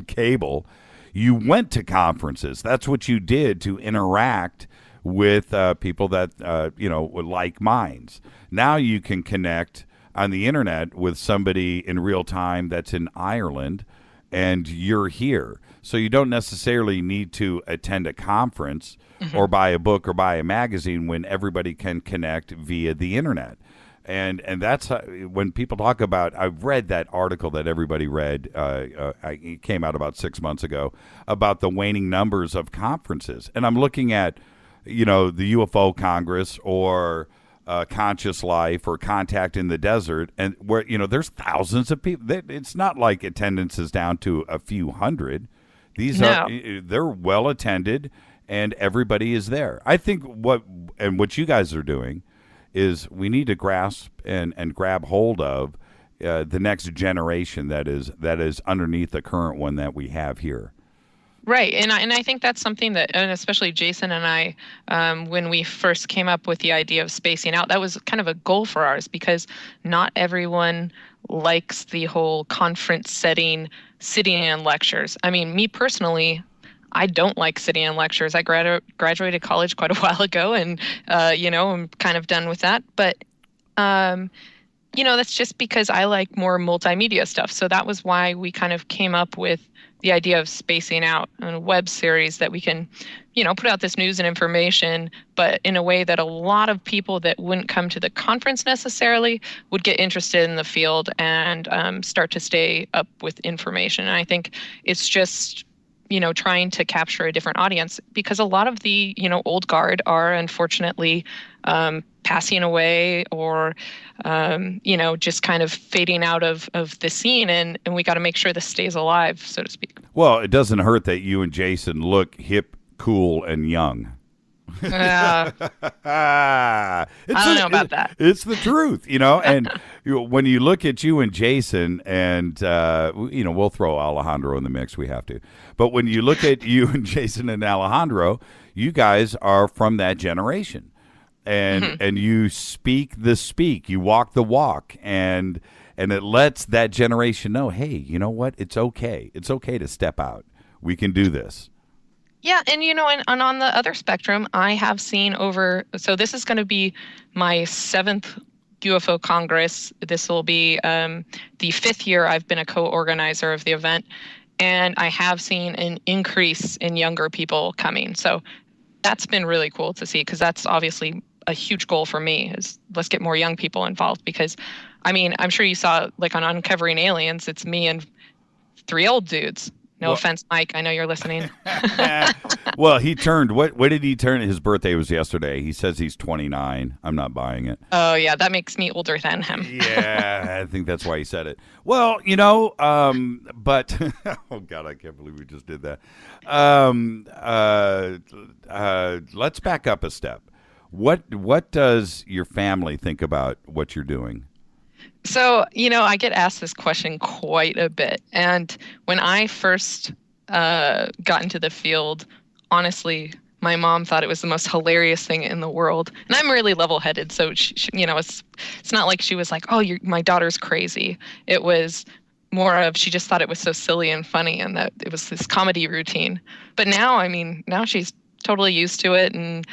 F: cable, you went to conferences. That's what you did to interact with people that with like minds. Now you can connect on the internet with somebody in real time that's in Ireland, and you're here. So you don't necessarily need to attend a conference or buy a book or buy a magazine when everybody can connect via the internet. And that's when people talk about, I've read that article that everybody read, it came out about 6 months ago, about the waning numbers of conferences. And I'm looking at, the UFO Congress or Conscious Life or Contact in the Desert, and where, there's thousands of people. It's not like attendance is down to a few hundred. They're well attended, and everybody is there. I think what you guys are doing is we need to grasp and grab hold of the next generation that is underneath the current one that we have here.
K: Right, and I think that's something that, and especially Jason and I, when we first came up with the idea of spacing out, that was kind of a goal for ours, because not everyone likes the whole conference setting, sitting in lectures. I mean, me personally, I don't like sitting in lectures. I graduated college quite a while ago, and I'm kind of done with that. But that's just because I like more multimedia stuff. So that was why we kind of came up with the idea of spacing out a web series that we can, put out this news and information, but in a way that a lot of people that wouldn't come to the conference necessarily would get interested in the field and start to stay up with information. And I think it's just, trying to capture a different audience, because a lot of the, old guard are unfortunately passing away or, just kind of fading out of the scene. And we got to make sure this stays alive, so to speak.
F: Well, it doesn't hurt that you and Jason look hip, cool, and young.
K: I don't know about that.
F: It's the truth, and when you look at you and Jason, and we'll throw Alejandro in the mix, we have to. But when you look at you and Jason and Alejandro, you guys are from that generation, and you speak the speak, you walk the walk, and it lets that generation know, hey, you know what? It's okay. It's okay to step out. We can do this.
K: Yeah, and and on the other spectrum, I have seen so this is going to be my 7th UFO Congress. This will be the 5th year I've been a co-organizer of the event, and I have seen an increase in younger people coming. So that's been really cool to see, because that's obviously a huge goal for me, is let's get more young people involved, because, I'm sure you saw, like on Uncovering Aliens, it's me and 3 old dudes. No offense, Mike. I know you're listening.
F: Well, he turned. What did he turn? His birthday was yesterday. He says he's 29. I'm not buying it.
K: Oh, yeah. That makes me older than him.
F: Yeah, I think that's why he said it. Well, but oh God, I can't believe we just did that. Let's back up a step. What does your family think about what you're doing?
K: So, I get asked this question quite a bit. And when I first got into the field, honestly, my mom thought it was the most hilarious thing in the world. And I'm really level-headed, so she, it's not like she was like, "Oh, my daughter's crazy." It was more of, she just thought it was so silly and funny, and that it was this comedy routine. But now, now she's totally used to it, and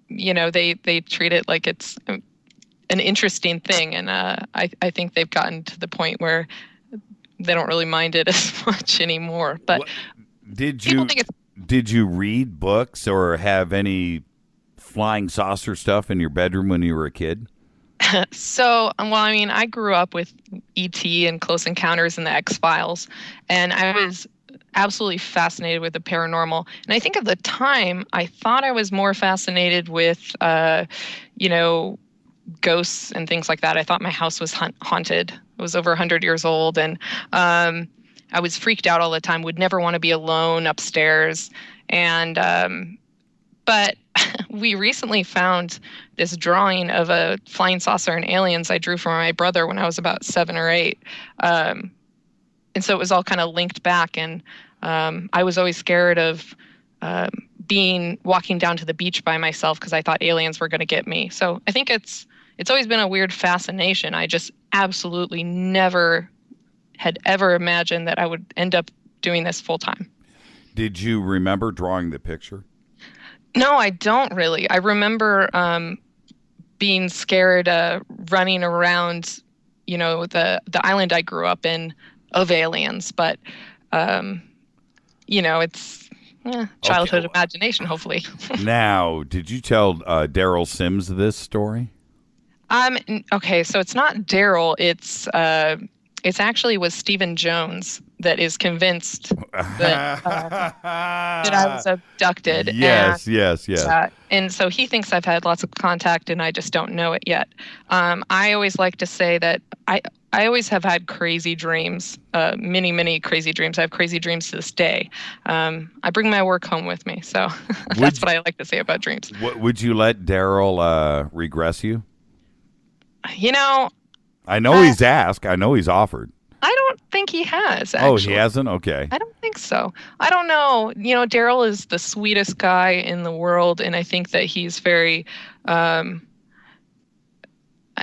K: they treat it like it's an interesting thing, and I think they've gotten to the point where they don't really mind it as much anymore. But
F: did you read books or have any flying saucer stuff in your bedroom when you were a kid?
K: So, I grew up with E.T. and Close Encounters and the X-Files, and I was absolutely fascinated with the paranormal. And I think at the time, I thought I was more fascinated with, ghosts and things like that. I thought my house was haunted. It was over 100 years old, and I was freaked out all the time, would never want to be alone upstairs. And but we recently found this drawing of a flying saucer and aliens I drew for my brother when I was about 7 or 8. And so it was all kind of linked back, and I was always scared of walking down to the beach by myself, because I thought aliens were going to get me. So I think it's always been a weird fascination. I just absolutely never had ever imagined that I would end up doing this full time.
F: Did you remember drawing the picture?
K: No, I don't really. I remember being scared, running around, the island I grew up in of aliens. But, it's childhood imagination, hopefully.
F: Now, did you tell Daryl Sims this story?
K: Okay, so it's not Daryl. It's actually was Stephen Jones that is convinced that I was abducted.
F: Yes.
K: And so he thinks I've had lots of contact, and I just don't know it yet. I always like to say that I I always have had crazy dreams, many crazy dreams. I have crazy dreams to this day. I bring my work home with me, so that's what I like to say about dreams.
F: Would you let Daryl regress you?
K: You know,
F: I know he's asked. I know he's offered.
K: I don't think he has, actually.
F: Oh, he hasn't? Okay.
K: I don't think so. I don't know. You know, Daryl is the sweetest guy in the world, and I think that he's very...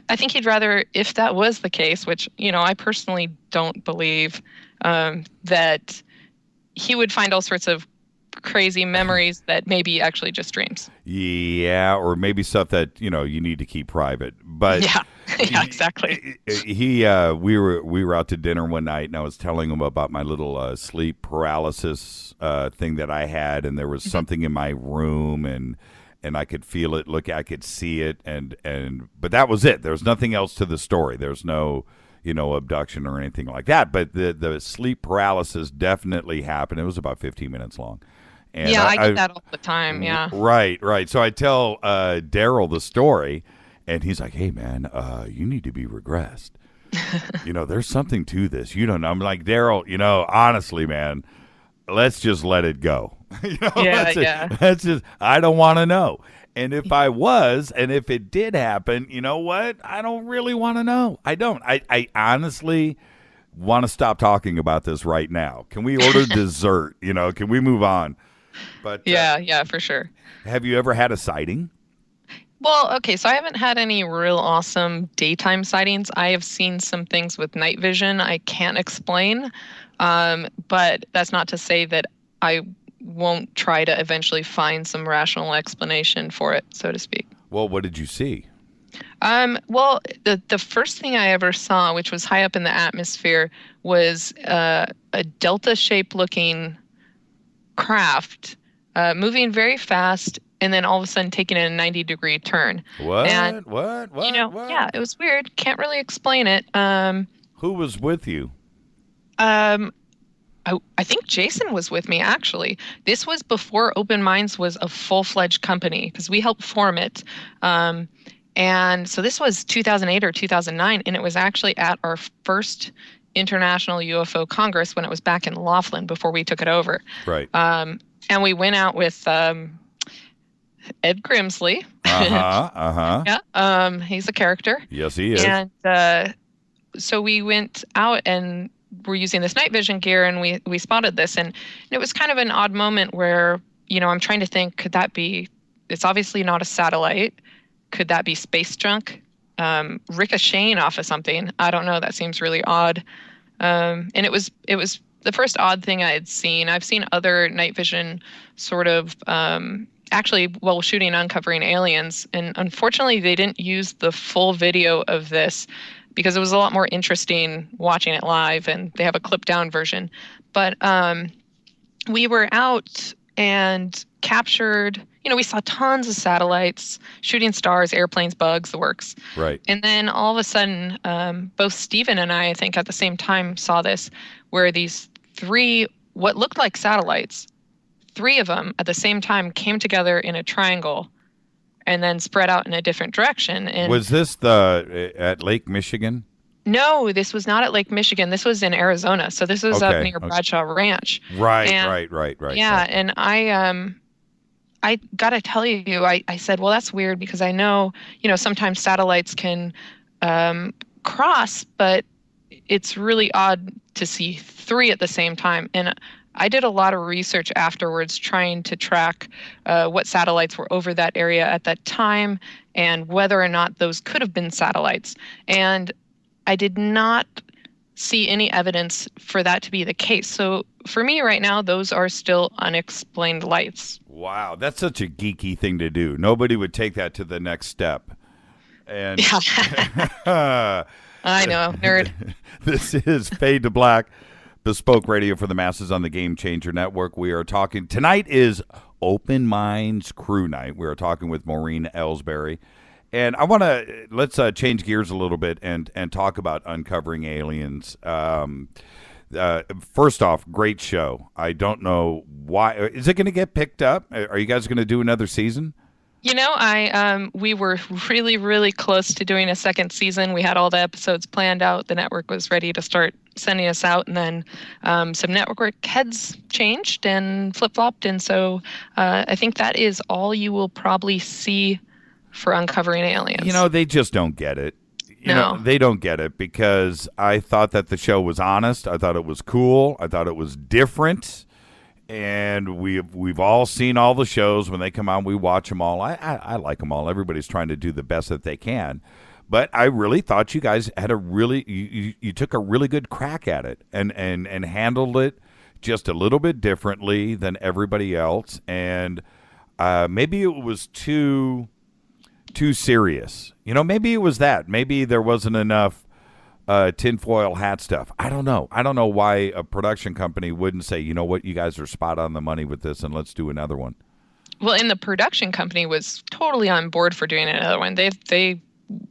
K: I think he'd rather, if that was the case, which, you know, I personally don't believe, that he would find all sorts of crazy memories that may be actually just dreams.
F: Yeah, or maybe stuff that, you know, you need to keep private. But
K: yeah, exactly.
F: We were out to dinner one night, and I was telling him about my little sleep paralysis thing that I had, and there was something in my room, and I could feel it, I could see it, but that was it. There's nothing else to the story. There's no, you know, abduction or anything like that. But the sleep paralysis definitely happened. It was about 15 minutes long. And
K: yeah, I get that all the time. Yeah.
F: Right. So I tell Daryl the story, and he's like, "Hey, man, you need to be regressed. You know, there's something to this. You don't know." I'm like, Daryl, you know, honestly, man, let's just let it go. You know, that's just, I don't want to know. And if I was, and if it did happen, you know what? I don't really want to know. I don't. I honestly want to stop talking about this right now. Can we order dessert? You know, can we move on? But
K: yeah, for sure.
F: Have you ever had a sighting?
K: Well, okay, so I haven't had any real awesome daytime sightings. I have seen some things with night vision I can't explain, but that's not to say that I won't try to eventually find some rational explanation for it, so to speak.
F: Well, what did you see?
K: Well, the first thing I ever saw, which was high up in the atmosphere, was a delta-shaped looking craft moving very fast, and then all of a sudden taking a 90-degree turn.
F: What?
K: And,
F: what?
K: You know,
F: what?
K: Yeah, it was weird. Can't really explain it.
F: Who was with you?
K: I think Jason was with me, actually. This was before Open Minds was a full-fledged company, because we helped form it. And so this was 2008 or 2009, and it was actually at our first International UFO Congress when it was back in Laughlin before we took it over.
F: Right.
K: And we went out with Ed Grimsley. Yeah. He's a character.
F: Yes, he is.
K: And so we went out and we're using this night vision gear, and we spotted this, and it was kind of an odd moment where, you know, I'm trying to think, could that be, it's obviously not a satellite. Could that be space junk? Ricocheting off of something? I don't know. That seems really odd. And it was the first odd thing I had seen. I've seen other night vision sort of, actually, while shooting Uncovering Aliens, and unfortunately they didn't use the full video of this because it was a lot more interesting watching it live, and they have a clipped down version. But we were out and captured, you know, we saw tons of satellites, shooting stars, airplanes, bugs, the works.
F: Right.
K: And then all of a sudden, both Stephen and I think at the same time saw this, where these three, what looked like satellites, three of them at the same time came together in a triangle and then spread out in a different direction. And
F: was this at Lake Michigan?
K: No, this was not at Lake Michigan. This was in Arizona. So this was up near Bradshaw Ranch.
F: Right.
K: Yeah, and I got to tell you, I said, well, that's weird because I know, you know, sometimes satellites can cross, but it's really odd to see three at the same time. And I did a lot of research afterwards trying to track what satellites were over that area at that time and whether or not those could have been satellites. And I did not see any evidence for that to be the case. So for me right now, those are still unexplained lights.
F: Wow, that's such a geeky thing to do. Nobody would take that to the next step. And
K: yeah. I know, nerd.
F: This is Fade to Black, bespoke radio for the masses on the Game Changer Network. We are talking, tonight is Open Minds Crew Night. We are talking with Maureen Elsberry. And I want to, let's change gears a little bit and talk about Uncovering Aliens. First off, great show. I don't know why. Is it going to get picked up? Are you guys going to do another season?
K: We were really, really close to doing a second season. We had all the episodes planned out. The network was ready to start sending us out, and then some network heads changed and flip-flopped, and so I think that is all you will probably see for Uncovering Aliens.
F: They just don't get it.
K: No.
F: They don't get it, because I thought that the show was honest. I thought it was cool. I thought it was different. And we've all seen all the shows. When they come on, we watch them all. I like them all. Everybody's trying to do the best that they can. But I really thought you guys had you took a really good crack at it and handled it just a little bit differently than everybody else. And maybe it was too serious. Maybe it was that. Maybe there wasn't enough tinfoil hat stuff. I don't know. I don't know why a production company wouldn't say, you know what, you guys are spot on the money with this, and let's do another one.
K: Well, and the production company was totally on board for doing another one. They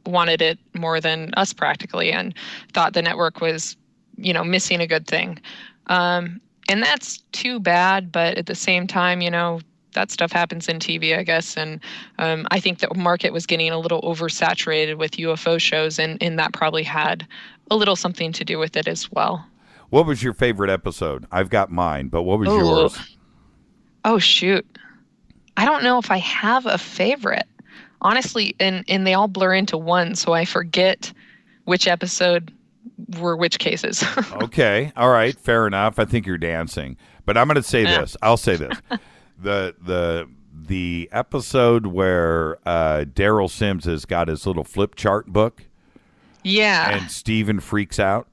K: wanted it more than us practically, and thought the network was, missing a good thing. And that's too bad, but at the same time, that stuff happens in TV, I guess. And I think the market was getting a little oversaturated with UFO shows, and that probably had a little something to do with it as well.
F: What was your favorite episode? I've got mine, but what was yours?
K: Oh, shoot. I don't know if I have a favorite. Honestly, and they all blur into one, so I forget which episode were which cases.
F: Okay. All right. Fair enough. I think you're dancing. But I'm going to say this. I'll say this. The episode where Daryl Sims has got his little flip chart book.
K: Yeah.
F: And Steven freaks out.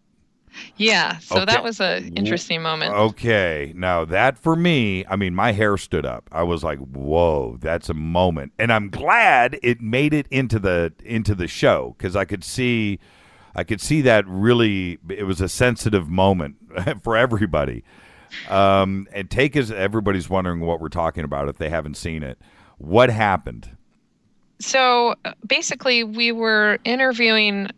K: Yeah. So
F: okay.
K: That was an interesting moment.
F: Okay. Now that for me, my hair stood up. I was like, whoa, that's a moment. And I'm glad it made it into the show, because I could see that really, it was a sensitive moment for everybody. And everybody's wondering what we're talking about if they haven't seen it. What happened?
K: So basically, we were interviewing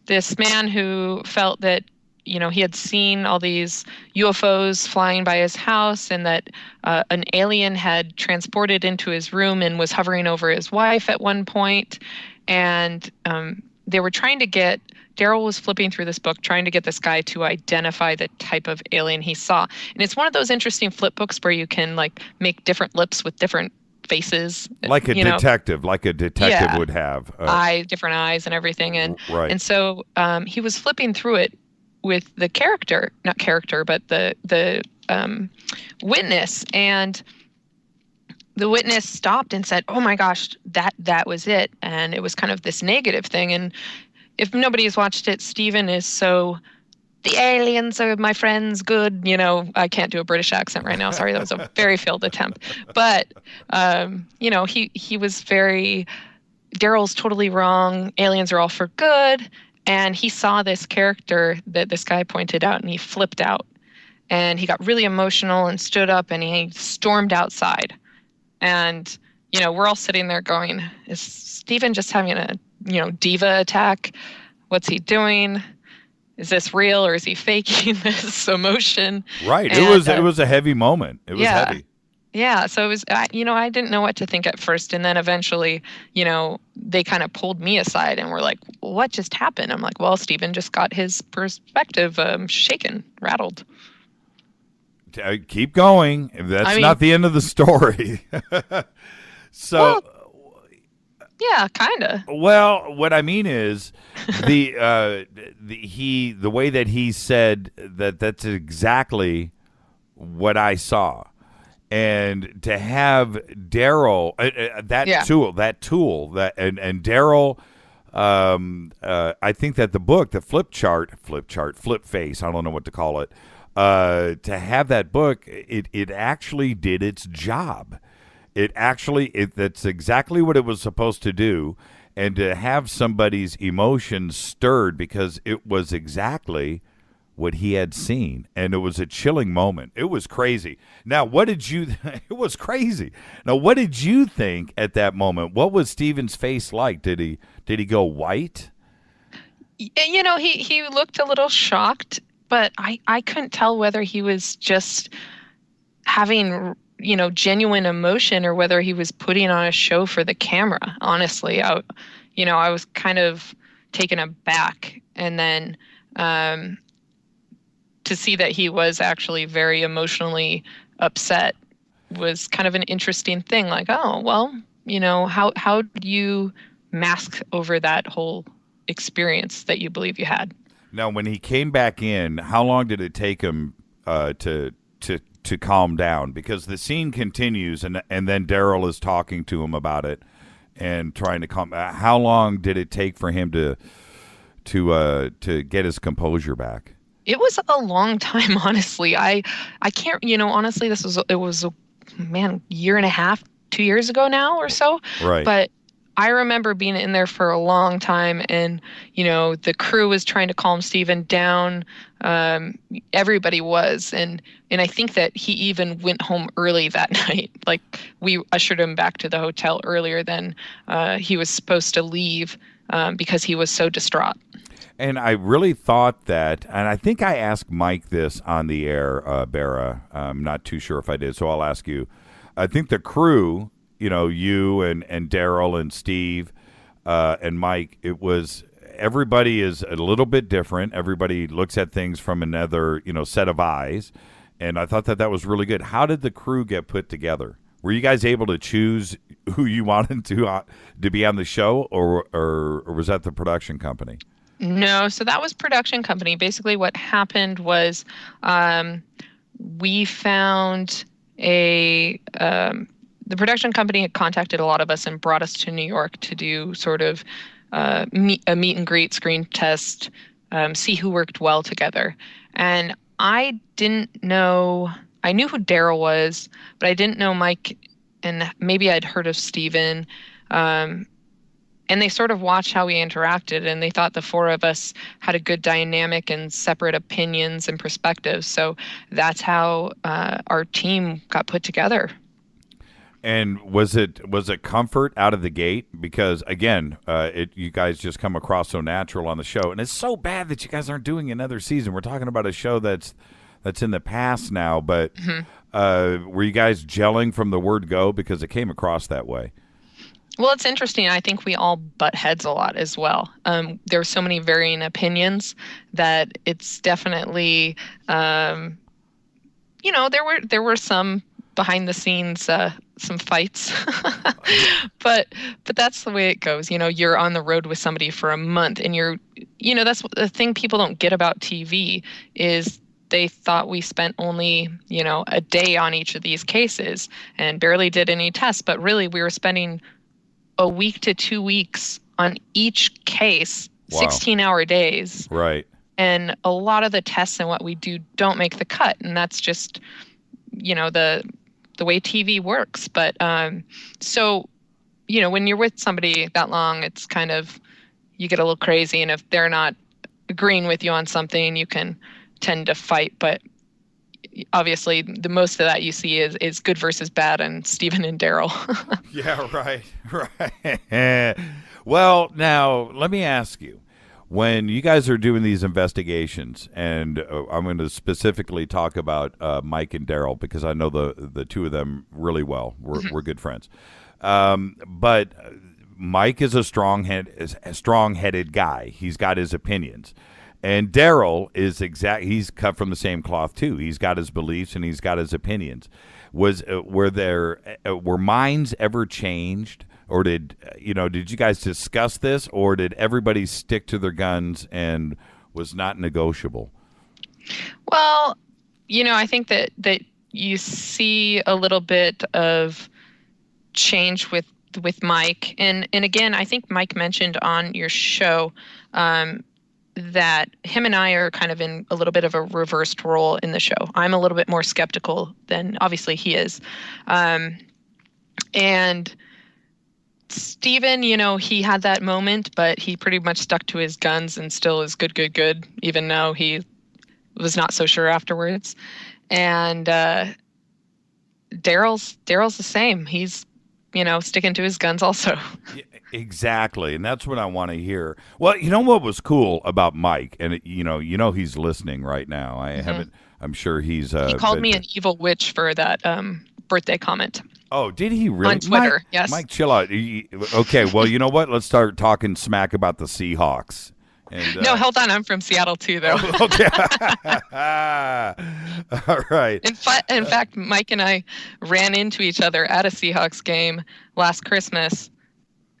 K: this man who felt that, he had seen all these UFOs flying by his house, and that an alien had transported into his room and was hovering over his wife at one point. And they were trying to Daryl was flipping through this book, trying to get this guy to identify the type of alien he saw. And it's one of those interesting flip books where you can make different lips with different faces.
F: Like a detective would have.
K: Different eyes and everything. And
F: right.
K: And so he was flipping through it with the witness. And the witness stopped and said, "Oh my gosh, that was it." And it was kind of this negative thing. And if nobody has watched it, Steven is so, the aliens are my friends, good. I can't do a British accent right now. Sorry, that was a very failed attempt. But, he was very, Daryl's totally wrong. Aliens are all for good. And he saw this character that this guy pointed out, and he flipped out. And he got really emotional and stood up, and he stormed outside. And, we're all sitting there going, is Steven just having a diva attack? What's he doing? Is this real, or is he faking this emotion?
F: Right.
K: And,
F: it was a heavy moment. It was heavy.
K: Yeah. So it was, I didn't know what to think at first. And then eventually, they kind of pulled me aside and were like, what just happened? I'm like, well, Steven just got his perspective shaken, rattled.
F: Keep going. That's not the end of the story. So...
K: Well, yeah, kind of.
F: Well, what I mean is the way that he said that's exactly what I saw, and to have Daryl that tool and Daryl, I think that the book, the flip face, I don't know what to call it, to have that book, it actually did its job. That's exactly what it was supposed to do, and to have somebody's emotions stirred because it was exactly what he had seen, and it was a chilling moment. It was crazy. Now, it was crazy. Now, what did you think at that moment? What was Steven's face like? Did he go white?
K: He looked a little shocked, but I couldn't tell whether he was just having genuine emotion or whether he was putting on a show for the camera. Honestly, I was kind of taken aback. And then to see that he was actually very emotionally upset was kind of an interesting thing. Like, oh, well, how do you mask over that whole experience that you believe you had?
F: Now, when he came back in, how long did it take him to calm down? Because the scene continues, and then Daryl is talking to him about it and trying to calm. How long did it take for him to get his composure back?
K: It was a long time, honestly. I can't, honestly, it was a year and a half, 2 years ago now or so.
F: Right.
K: But I remember being in there for a long time, and the crew was trying to calm Steven down. Everybody was, and I think that he even went home early that night. Like, we ushered him back to the hotel earlier than he was supposed to leave because he was so distraught.
F: And I really thought that, and I think I asked Mike this on the air, Barra. I'm not too sure if I did, so I'll ask you. I think the crew, you and Daryl and Steve and Mike, everybody is a little bit different. Everybody looks at things from another, set of eyes. And I thought that was really good. How did the crew get put together? Were you guys able to choose who you wanted to be on the show, or was that the production company?
K: No, so that was production company. Basically what happened was we found the production company had contacted a lot of us and brought us to New York to do sort of a meet and greet, screen test, see who worked well together. And I didn't know, I knew who Daryl was, but I didn't know Mike, and maybe I'd heard of Steven. And they sort of watched how we interacted, and they thought the four of us had a good dynamic and separate opinions and perspectives. So that's how our team got put together.
F: And was it comfort out of the gate? Because again, you guys just come across so natural on the show, and it's so bad that you guys aren't doing another season. We're talking about a show that's in the past now, but were you guys gelling from the word go? Because it came across that way.
K: Well, it's interesting. I think we all butt heads a lot as well. There were so many varying opinions that it's definitely, there were some behind the scenes, some fights, but that's the way it goes. You're on the road with somebody for a month, and that's the thing people don't get about TV is they thought we spent only, a day on each of these cases and barely did any tests, but really we were spending a week to 2 weeks on each case, wow. 16-hour days.
F: Right.
K: And a lot of the tests and what we do don't make the cut. And that's just, the way TV works. But so, when you're with somebody that long, it's kind of, you get a little crazy. And if they're not agreeing with you on something, you can tend to fight. But obviously, the most of that you see is good versus bad, and Steven and Daryl.
F: Yeah, right. Well, now, let me ask you. When you guys are doing these investigations, and I'm going to specifically talk about Mike and Daryl because I know the two of them really well. We're good friends. But Mike is a strong-headed guy. He's got his opinions. And Daryl is he's cut from the same cloth too. He's got his beliefs and he's got his opinions. Were minds ever changed, or did you guys discuss this, or did everybody stick to their guns and was not negotiable?
K: Well, I think that you see a little bit of change with Mike, and again, I think Mike mentioned on your show that him and I are kind of in a little bit of a reversed role in the show. I'm a little bit more skeptical than obviously he is. And Steven, he had that moment, but he pretty much stuck to his guns and still is good, even though he was not so sure afterwards. And Daryl's the same. He's, sticking to his guns also.
F: Yeah, exactly, and that's what I want to hear. Well, what was cool about Mike, and he's listening right now. I haven't. I'm sure he's.
K: He called me an evil witch for that birthday comment.
F: Oh, did he really?
K: On Twitter,
F: Mike,
K: yes.
F: Mike, chill out. Okay, well, you know what? Let's start talking smack about the Seahawks. And,
K: No, hold on. I'm from Seattle too, though.
F: Okay. All right.
K: In fact, Mike and I ran into each other at a Seahawks game last Christmas,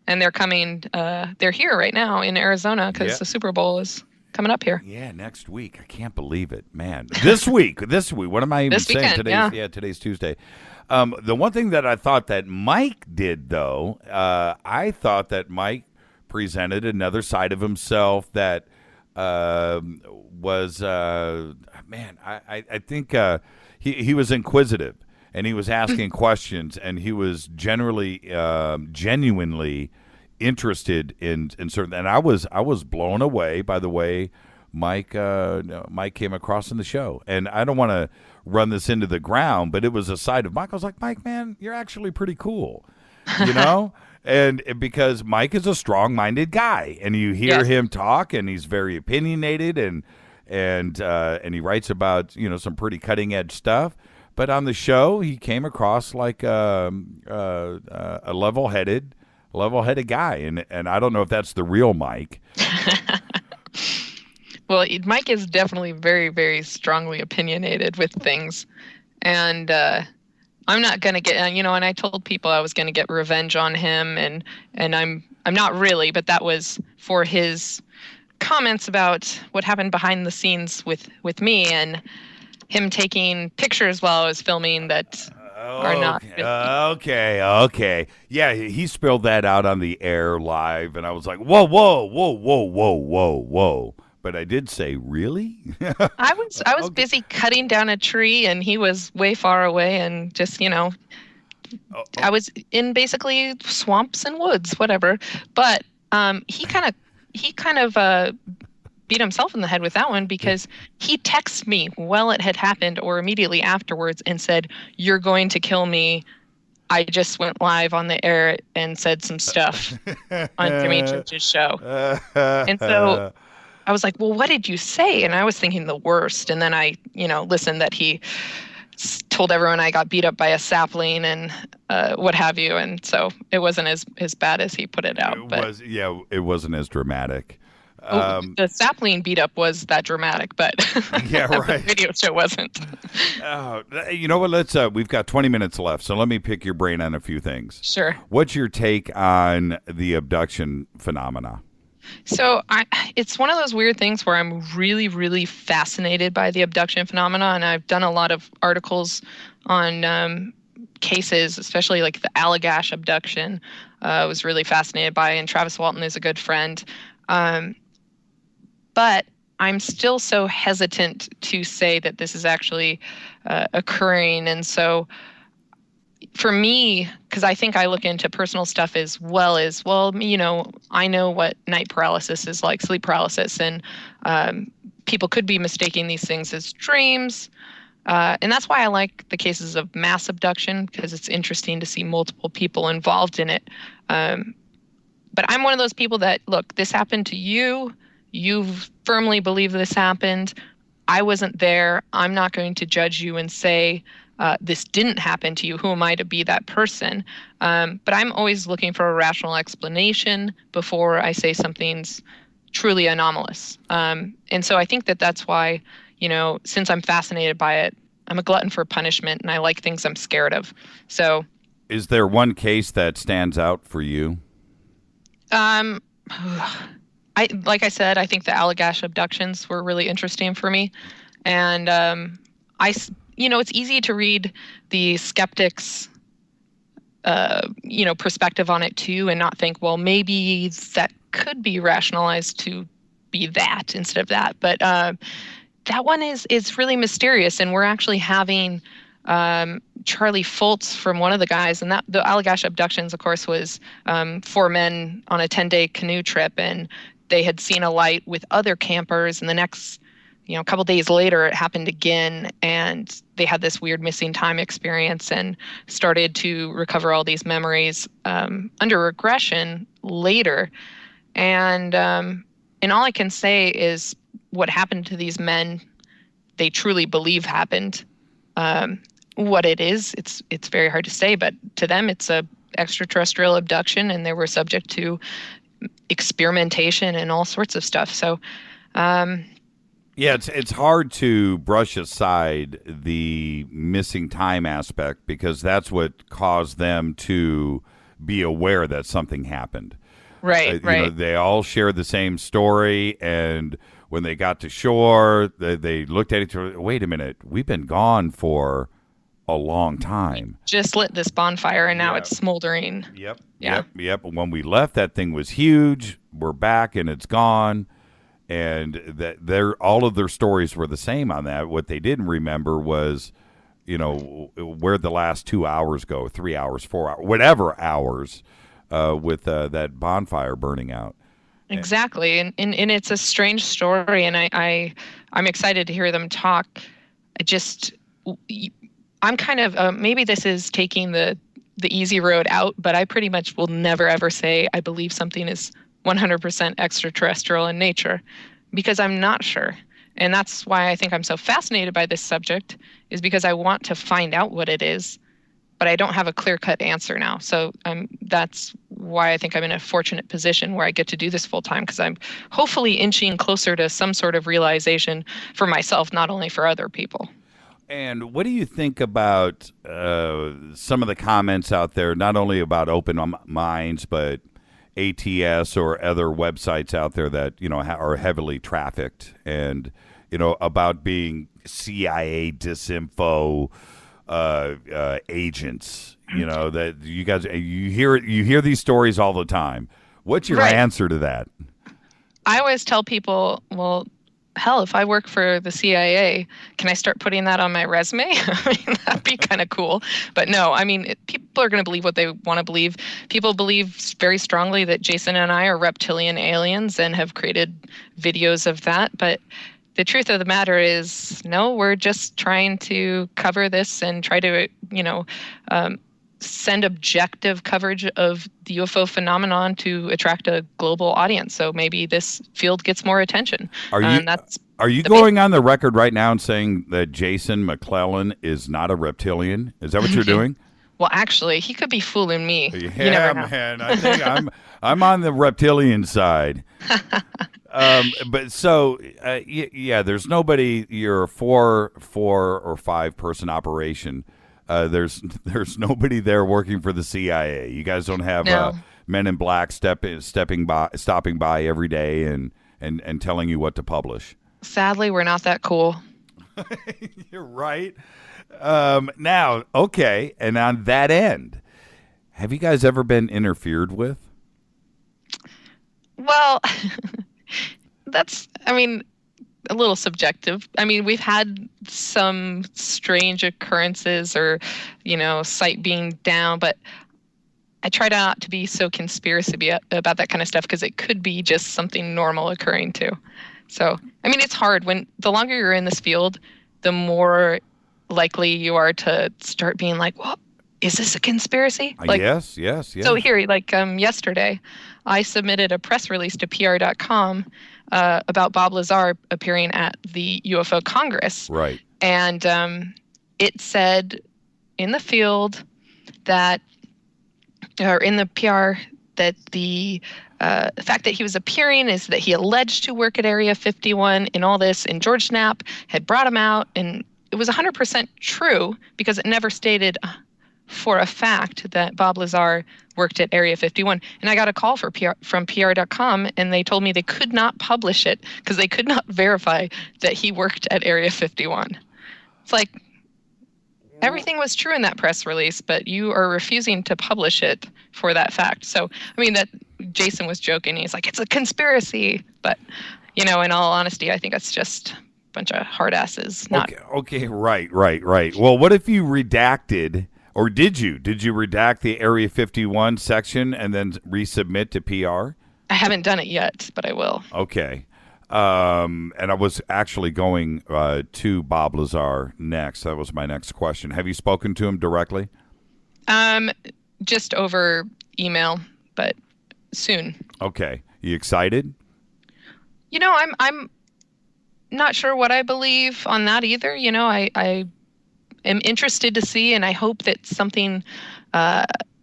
K: and they're coming. They're here right now in Arizona because the Super Bowl is coming up here.
F: Yeah, next week. I can't believe it, man. This week. What am I even saying?
K: Weekend,
F: Today's Tuesday. The one thing that I thought that Mike did, though, I thought that Mike presented another side of himself that was, I think he was inquisitive, and he was asking questions, and he was genuinely interested in certain. And I was blown away by the way Mike came across in the show. And I don't want to run this into the ground, but it was a side of Mike. I was like, Mike, man, you're actually pretty cool, you know. And because Mike is a strong-minded guy, and you hear him talk, and he's very opinionated, and he writes about some pretty cutting-edge stuff. But on the show, he came across like a level-headed guy, and I don't know if that's the real Mike.
K: Well, Mike is definitely very, very strongly opinionated with things, and I'm not going to get, and I told people I was going to get revenge on him, and I'm not really, but that was for his comments about what happened behind the scenes with me, and him taking pictures while I was filming that are not.
F: Okay. Yeah, he spilled that out on the air live, and I was like, whoa. But I did say, really?
K: I was busy cutting down a tree, and he was way far away, and just I was in basically swamps and woods, whatever. But he kind of beat himself in the head with that one, because he texted me while it had happened or immediately afterwards and said, "You're going to kill me. I just went live on the air and said some stuff on Jimmy Church's show." And so I was like, well, what did you say? And I was thinking the worst. And then I, listened that he told everyone I got beat up by a sapling and what have you. And so it wasn't as bad as he put it out.
F: It wasn't as dramatic.
K: The sapling beat up was that dramatic, but the video show wasn't.
F: You know what? We've got 20 minutes left, so let me pick your brain on a few things.
K: Sure.
F: What's your take on the abduction phenomena?
K: So it's one of those weird things where I'm really, really fascinated by the abduction phenomena, and I've done a lot of articles on cases, especially like the Allagash abduction. I was really fascinated by, and Travis Walton is a good friend. But I'm still so hesitant to say that this is actually occurring, and so for me, because I think I look into personal stuff as well, I know what night paralysis is like, sleep paralysis, and people could be mistaking these things as dreams. And that's why I like the cases of mass abduction, because it's interesting to see multiple people involved in it. But I'm one of those people that, look, this happened to you. You firmly believe this happened. I wasn't there. I'm not going to judge you and say, this didn't happen to you. Who am I to be that person? But I'm always looking for a rational explanation before I say something's truly anomalous. And so I think that's why, since I'm fascinated by it, I'm a glutton for punishment, and I like things I'm scared of. So,
F: is there one case that stands out for you?
K: Like I said, I think the Allagash abductions were really interesting for me, and it's easy to read the skeptics' perspective on it too, and not think, well, maybe that could be rationalized to be that instead of that. But that one is really mysterious, and we're actually having Charlie Foltz from one of the guys, and that the Allagash abductions, of course, was 4 men on a 10-day canoe trip, and they had seen a light with other campers, and the next a couple days later, it happened again, and they had this weird missing time experience and started to recover all these memories under regression later. And all I can say is what happened to these men, they truly believe happened. what it is. It's very hard to say, but to them, it's a extraterrestrial abduction, and they were subject to experimentation and all sorts of stuff. So,
F: yeah, it's hard to brush aside the missing time aspect because that's what caused them to be aware that something happened.
K: Right, right.
F: You know, they all shared the same story, and when they got to shore, they looked at each other. Wait a minute, we've been gone for a long time.
K: Just lit this bonfire, and now it's smoldering.
F: Yep.
K: Yeah.
F: Yep. When we left, that thing was huge. We're back, and it's gone. And that all of their stories were the same on that. What they didn't remember was, you know, where'd the last 2 hours go, 3 hours, 4 hours, whatever hours, with that bonfire burning out.
K: Exactly, and it's a strange story, and I'm excited to hear them talk. I'm kind of maybe this is taking the easy road out, but I pretty much will never ever say I believe something is 100% extraterrestrial in nature, because I'm not sure. And that's why I think I'm so fascinated by this subject, is because I want to find out what it is, but I don't have a clear-cut answer now. So that's why I think I'm in a fortunate position where I get to do this full time, because I'm hopefully inching closer to some sort of realization for myself, not only for other people.
F: And what do you think about some of the comments out there, not only about Open Minds, but ATS or other websites out there that, you know, are heavily trafficked, and, you know, about being CIA disinfo agents, you know, that you guys, you hear these stories all the time. What's your answer to that?
K: I always tell people, well, hell, if I work for the CIA, can I start putting that on my resume? I mean, that'd be kind of cool. But no, I mean, people are going to believe what they want to believe. People believe very strongly that Jason and I are reptilian aliens and have created videos of that. But the truth of the matter is, no, we're just trying to cover this and try to, you know, send objective coverage of the UFO phenomenon to attract a global audience. So maybe this field gets more attention. Are
F: you going on the record right now and saying that Jason McClellan is not a reptilian? Is that what you're doing?
K: Well, actually, he could be fooling me.
F: Yeah, man. I think I'm on the reptilian side. But so, yeah, there's nobody. You're a 4 or 5 person operation. There's nobody there working for the CIA. You guys don't have men in black stopping by every day and telling you what to publish.
K: Sadly, we're not that cool.
F: You're right. Now, okay, and on that end, have you guys ever been interfered with?
K: Well, that's, I mean, a little subjective. I mean, we've had some strange occurrences or, you know, sight being down, but I try not to be so conspiracy about that kind of stuff, because it could be just something normal occurring too. So, I mean, it's hard. When the longer you're in this field, the more likely you are to start being like, well, is this a conspiracy? Like,
F: yes.
K: So here, like yesterday, I submitted a press release to PR.com about Bob Lazar appearing at the UFO Congress.
F: Right.
K: And it said in the field that, or in the PR, that the fact that he was appearing is that he alleged to work at Area 51 in all this, and George Knapp had brought him out, and it was 100% true, because it never stated for a fact that Bob Lazar worked at Area 51. And I got a call from PR.com, and they told me they could not publish it because they could not verify that he worked at Area 51. It's like, everything was true in that press release, but you are refusing to publish it for that fact. So, I mean, that Jason was joking. He's like, it's a conspiracy. But, you know, in all honesty, I think that's just a bunch of hard asses.
F: Okay, right. Well, what if you redacted, or did you redact the Area 51 section and then resubmit to PR?
K: I haven't done it yet, but I will.
F: Okay. And I was actually going to Bob Lazar next. That was my next question. Have you spoken to him directly?
K: Just over email, but soon.
F: Okay. You excited?
K: You know, I'm not sure what I believe on that either. You know, am interested to see, and I hope that something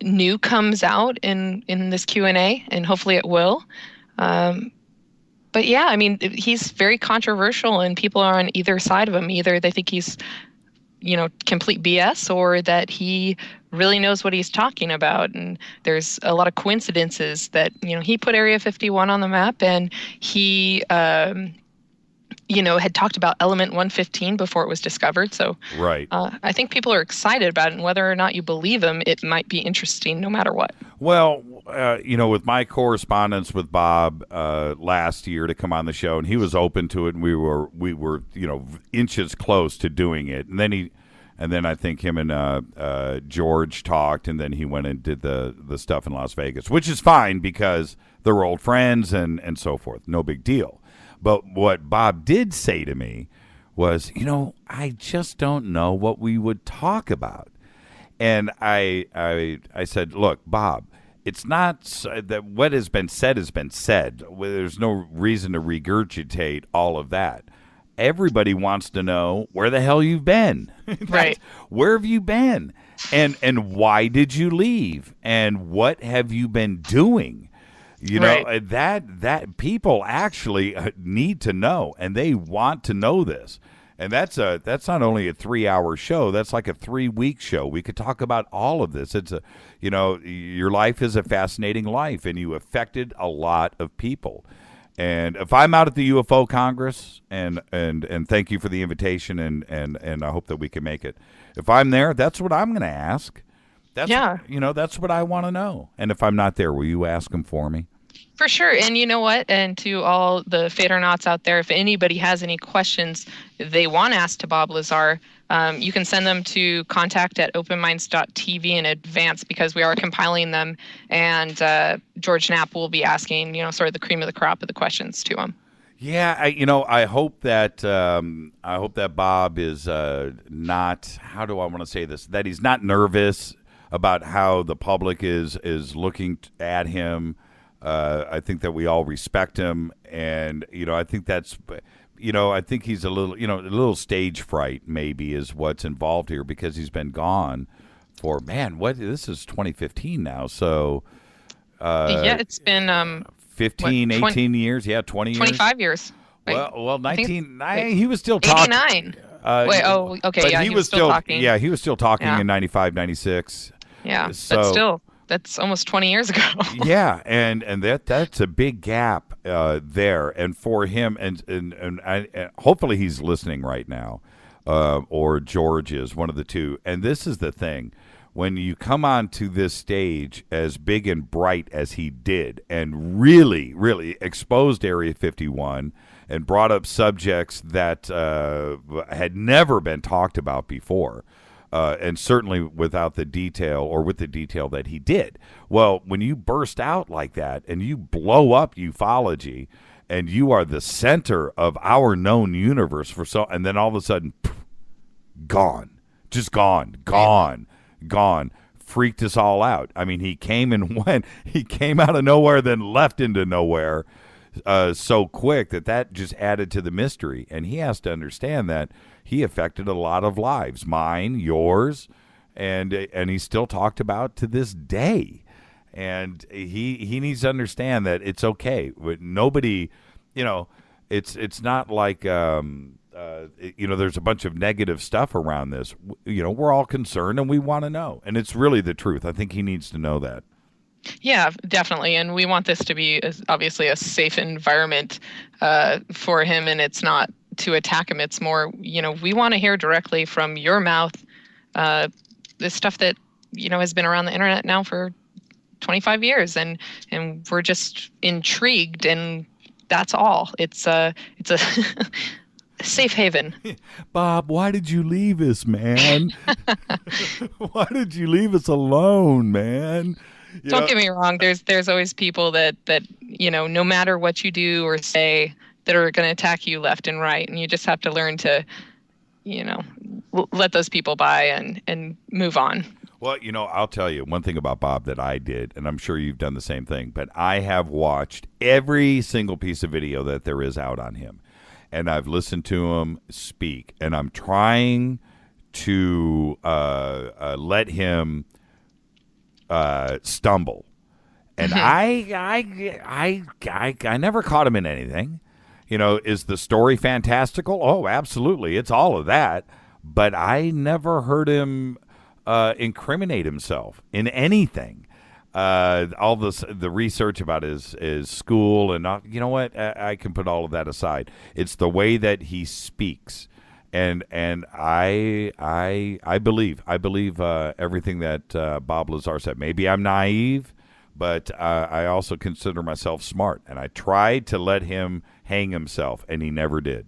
K: new comes out in this Q&A, and hopefully it will. But yeah, I mean, he's very controversial, and people are on either side of him. Either they think he's, complete BS, or that he really knows what he's talking about. And there's a lot of coincidences that, he put Area 51 on the map, and he, had talked about element 115 before it was discovered. So
F: right.
K: I think people are excited about it, and whether or not you believe him, it might be interesting no matter what.
F: Well, with my correspondence with Bob last year to come on the show, and he was open to it, and we were inches close to doing it, and then I think him and George talked, and then he went and did the stuff in Las Vegas, which is fine because they're old friends and so forth, no big deal. But what Bob did say to me was, I just don't know what we would talk about. And I said, look, Bob, it's not that what has been said has been said. There's no reason to regurgitate all of that. Everybody wants to know where the hell you've been.
K: Right.
F: Where have you been? And why did you leave? And what have you been doing?
K: Right.
F: That people actually need to know, and they want to know this. And that's not only a 3-hour show, that's like a 3-week show. We could talk about all of this. It's your life is a fascinating life, and you affected a lot of people. And if I'm out at the UFO Congress, and thank you for the invitation, and I hope that we can make it. If I'm there, that's what I'm going to ask. That's what I want to know. And if I'm not there, will you ask them for me?
K: For sure. And you know what? And to all the Fadernauts out there, if anybody has any questions they want asked to Bob Lazar, you can send them to contact@openminds.tv in advance, because we are compiling them. And George Knapp will be asking, sort of the cream of the crop of the questions to him.
F: Yeah, I hope that Bob is not, how do I want to say this, that he's not nervous about how the public is looking at him. I think that we all respect him, and I think that's, I think he's a little stage fright maybe is what's involved here, because he's been gone for this is 2015 now, so
K: it's been
F: 15, 18 years, 20 years,
K: 25 years.
F: Well, 19. He was still talking.
K: 89. Wait, okay,
F: but
K: yeah, he was still talking.
F: Yeah, he was still talking in 95, 96.
K: Yeah,
F: so,
K: but still, that's almost 20 years ago.
F: Yeah, and that's a big gap there, and for him, and hopefully he's listening right now, or George is, one of the two. And this is the thing. When you come onto this stage as big and bright as he did, and really, really exposed Area 51 and brought up subjects that had never been talked about before, and certainly without the detail, or with the detail that he did. Well, when you burst out like that and you blow up ufology, and you are the center of our known universe and then all of a sudden, gone, just gone. Freaked us all out. I mean, he came and went. He came out of nowhere, then left into nowhere so quick that just added to the mystery. And he has to understand that he affected a lot of lives, mine, yours, and he's still talked about to this day. And he needs to understand that it's okay. Nobody, it's not like there's a bunch of negative stuff around this. We're all concerned, and we want to know, and it's really the truth. I think he needs to know that.
K: Yeah, definitely. And we want this to be obviously a safe environment for him, and it's not to attack him. It's more, we want to hear directly from your mouth this stuff that, has been around the internet now for 25 years, and we're just intrigued, and that's all. It's a safe haven.
F: Bob, why did you leave us, man? Why did you leave us alone, man?
K: Don't get me wrong. There's always people that no matter what you do or say, that are going to attack you left and right, and you just have to learn to, let those people by and move on.
F: Well, I'll tell you one thing about Bob that I did, and I'm sure you've done the same thing, but I have watched every single piece of video that there is out on him, and I've listened to him speak, and I'm trying to let him stumble. And I never caught him in anything. You know, is the story fantastical? Oh, absolutely. It's all of that. But I never heard him incriminate himself in anything. All the research about his school and you know what? I can put all of that aside. It's the way that he speaks. And I believe everything that Bob Lazar said. Maybe I'm naive, but I also consider myself smart. And I tried to let him hang himself, and he never did.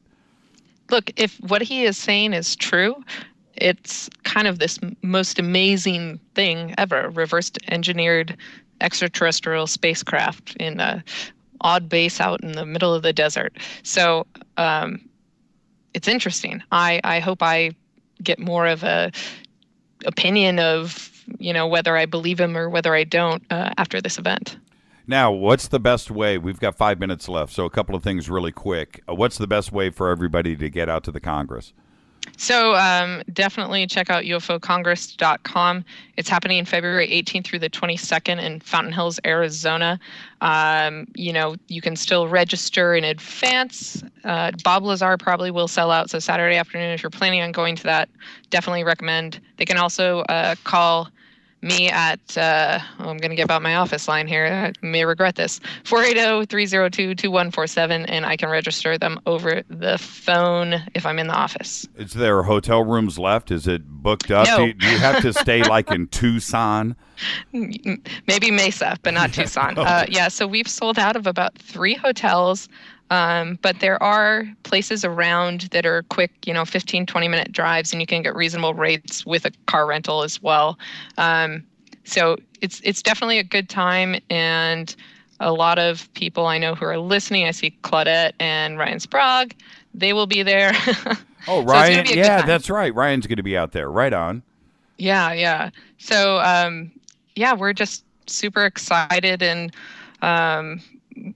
K: Look, if what he is saying is true, it's kind of this most amazing thing ever, reverse engineered extraterrestrial spacecraft in a odd base out in the middle of the desert. So it's interesting. I hope I get more of a opinion of, you know, whether I believe him or whether I don't after this event.
F: Now, what's the best way? We've got 5 minutes left, so a couple of things really quick. What's the best way for everybody to get out to the Congress?
K: So definitely check out UFOcongress.com. It's happening February 18th through the 22nd in Fountain Hills, Arizona. You know, you can still register in advance. Bob Lazar probably will sell out. So Saturday afternoon, if you're planning on going to that, definitely recommend. They can also call me at, I'm going to give out my office line here. I may regret this, 480-302-2147, and I can register them over the phone if I'm in the office.
F: Is there hotel rooms left? Is it booked up?
K: No.
F: Do you have to stay like in Tucson?
K: Maybe Mesa, but not Tucson. Yeah, so we've sold out of about 3 hotels. But there are places around that are quick, 15, 20-minute drives, and you can get reasonable rates with a car rental as well. So it's definitely a good time, and a lot of people I know who are listening, I see Claudette and Ryan Sprague, they will be there.
F: Oh, Ryan, so yeah, that's right. Ryan's going to be out there. Right on.
K: Yeah. So, we're just super excited, and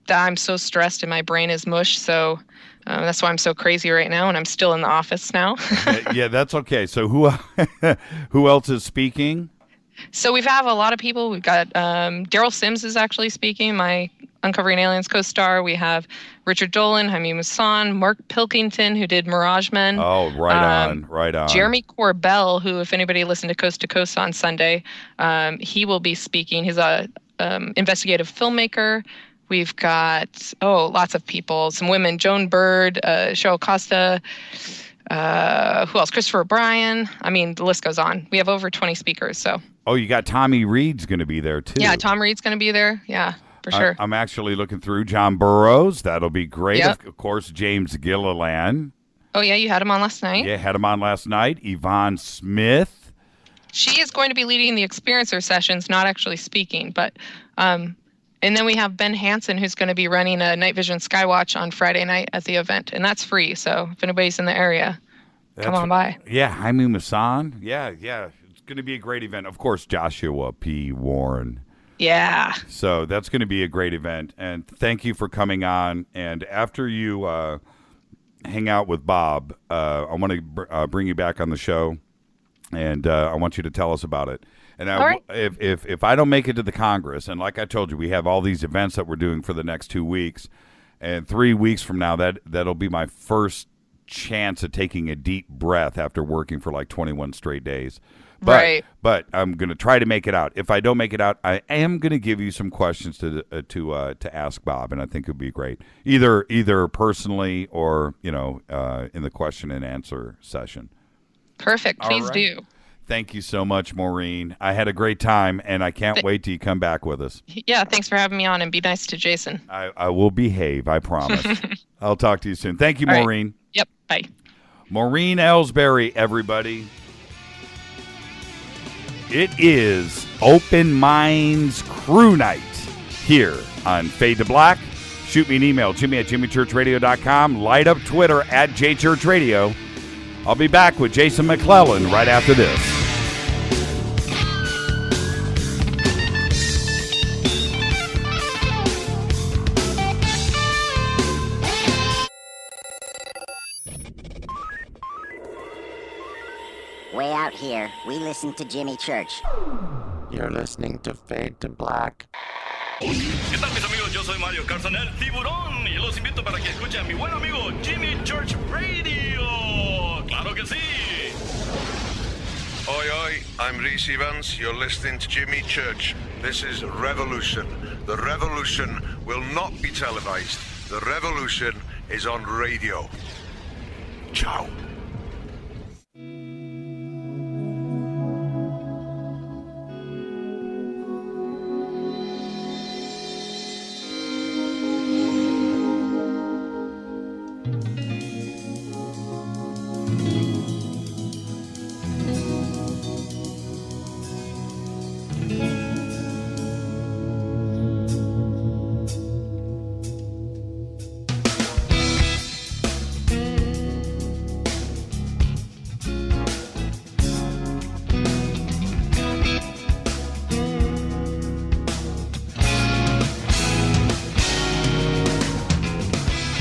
K: I'm so stressed and my brain is mush, so that's why I'm so crazy right now, and I'm still in the office now.
F: Yeah, that's okay. So who else is speaking?
K: So we have a lot of people. We've got Daryl Sims is actually speaking, my Uncovering Aliens co-star. We have Richard Dolan, Jaime Maussan, Mark Pilkington, who did Mirage Men.
F: Oh, right on.
K: Jeremy Corbell, who, if anybody listened to Coast on Sunday, he will be speaking. He's a investigative filmmaker. We've got, lots of people, some women, Joan Bird, Cheryl Costa, who else? Christopher O'Brien. I mean, the list goes on. We have over 20 speakers, so.
F: Oh, you got Tommy Reed's going to be there, too.
K: Yeah, Tom Reed's going to be there. Yeah, for sure.
F: I'm actually looking through John Burroughs. That'll be great.
K: Yep.
F: Of course, James Gilliland.
K: Oh, yeah, you had him on last night?
F: Yeah, had him on last night. Yvonne Smith.
K: She is going to be leading the experiencer sessions, not actually speaking, but... And then we have Ben Hansen, who's going to be running a night vision skywatch on Friday night at the event, and that's free. So if anybody's in the area, come on by.
F: Yeah, Jaime Maussan. Yeah, it's going to be a great event. Of course, Joshua P. Warren.
K: Yeah.
F: So that's going to be a great event, and thank you for coming on. And after you hang out with Bob, I want to bring you back on the show, and I want you to tell us about it. And if I don't make it to the Congress, and like I told you, we have all these events that we're doing for the next 2 weeks, and 3 weeks from now, that'll be my first chance at taking a deep breath after working for like 21 straight days. But I'm going to try to make it out. If I don't make it out, I am going to give you some questions to ask Bob, and I think it would be great, either personally or in the question and answer session.
K: Perfect. Please do.
F: Thank you so much, Maureen. I had a great time, and I can't wait till you come back with us.
K: Yeah, thanks for having me on, and be nice to Jason.
F: I will behave, I promise. I'll talk to you soon. Thank you, Maureen.
K: Right. Yep, bye.
F: Maureen Elsberry, everybody. It is Open Minds Crew Night here on Fade to Black. Shoot me an email, Jimmy@jimmychurchradio.com. Light up Twitter @JChurchRadio. I'll be back with Jason McClellan right after this.
L: Well, here, we listen to Jimmy Church.
D: You're listening to Fade to Black.
G: ¿Qué tal, mis amigos? Yo soy Mario Carson, el tiburón, y los invito para que escuchen a mi buen amigo Jimmy Church Radio. ¡Claro que sí!
M: Oi, oi, I'm Reese Evans. You're listening to Jimmy Church. This is Revolution. The revolution will not be televised. The revolution is on radio. Ciao.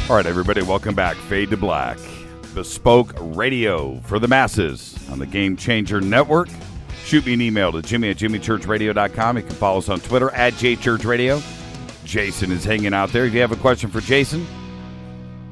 F: All right, everybody, welcome back. Fade to Black, bespoke radio for the masses on the Game Changer Network. Shoot me an email to jimmy@jimmychurchradio.com. You can follow us on Twitter @jchurchradio. Jason is hanging out there. If you have a question for Jason,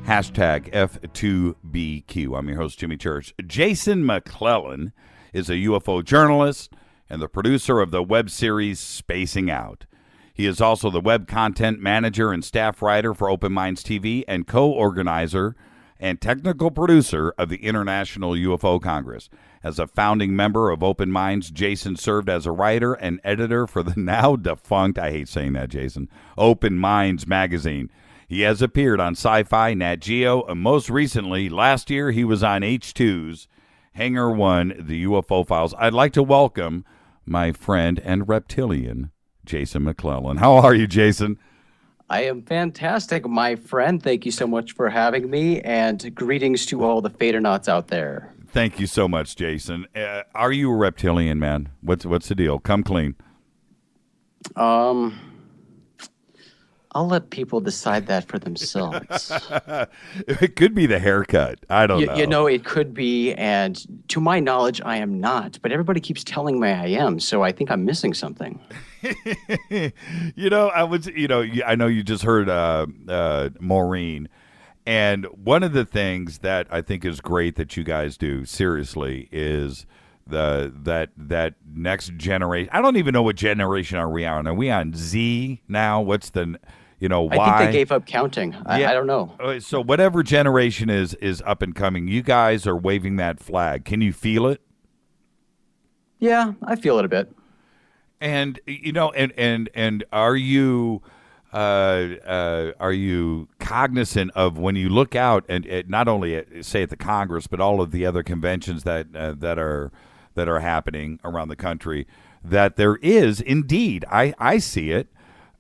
F: hashtag F2BQ. I'm your host, Jimmy Church. Jason McClellan is a UFO journalist and the producer of the web series Spacing Out. He is also the web content manager and staff writer for Open Minds TV and co-organizer and technical producer of the International UFO Congress. As a founding member of Open Minds, Jason served as a writer and editor for the now defunct, I hate saying that, Jason, Open Minds magazine. He has appeared on Sci-Fi, Nat Geo, and most recently, last year, he was on H2's Hangar 1, the UFO Files. I'd like to welcome my friend and reptilian, Jason McClellan. How are you, Jason?
N: I am fantastic, my friend. Thank you so much for having me, and greetings to all the Fadernauts out there.
F: Thank you so much, Jason. Are you a reptilian, man? What's the deal? Come clean.
N: I'll let people decide that for themselves.
F: It could be the haircut. I don't know.
N: You know, it could be, and to my knowledge, I am not. But everybody keeps telling me I am, so I think I'm missing something.
F: I know you just heard Maureen, and one of the things that I think is great that you guys do, seriously, is that next generation. I don't even know what generation are we on. Are we on Z now? What's the Y?
N: I think they gave up counting. I don't know.
F: So whatever generation is up and coming, you guys are waving that flag. Can you feel it?
N: Yeah, I feel it a bit.
F: And and are you cognizant of when you look out and not only at the Congress but all of the other conventions that are happening around the country, that there is indeed, I see it.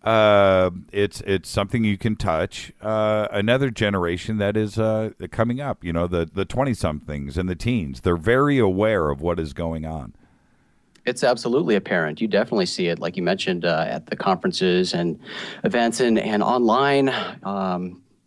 F: It's something you can touch. Another generation that is coming up. The 20-somethings and the teens. They're very aware of what is going on.
N: It's absolutely apparent. You definitely see it, like you mentioned, at the conferences and events and online.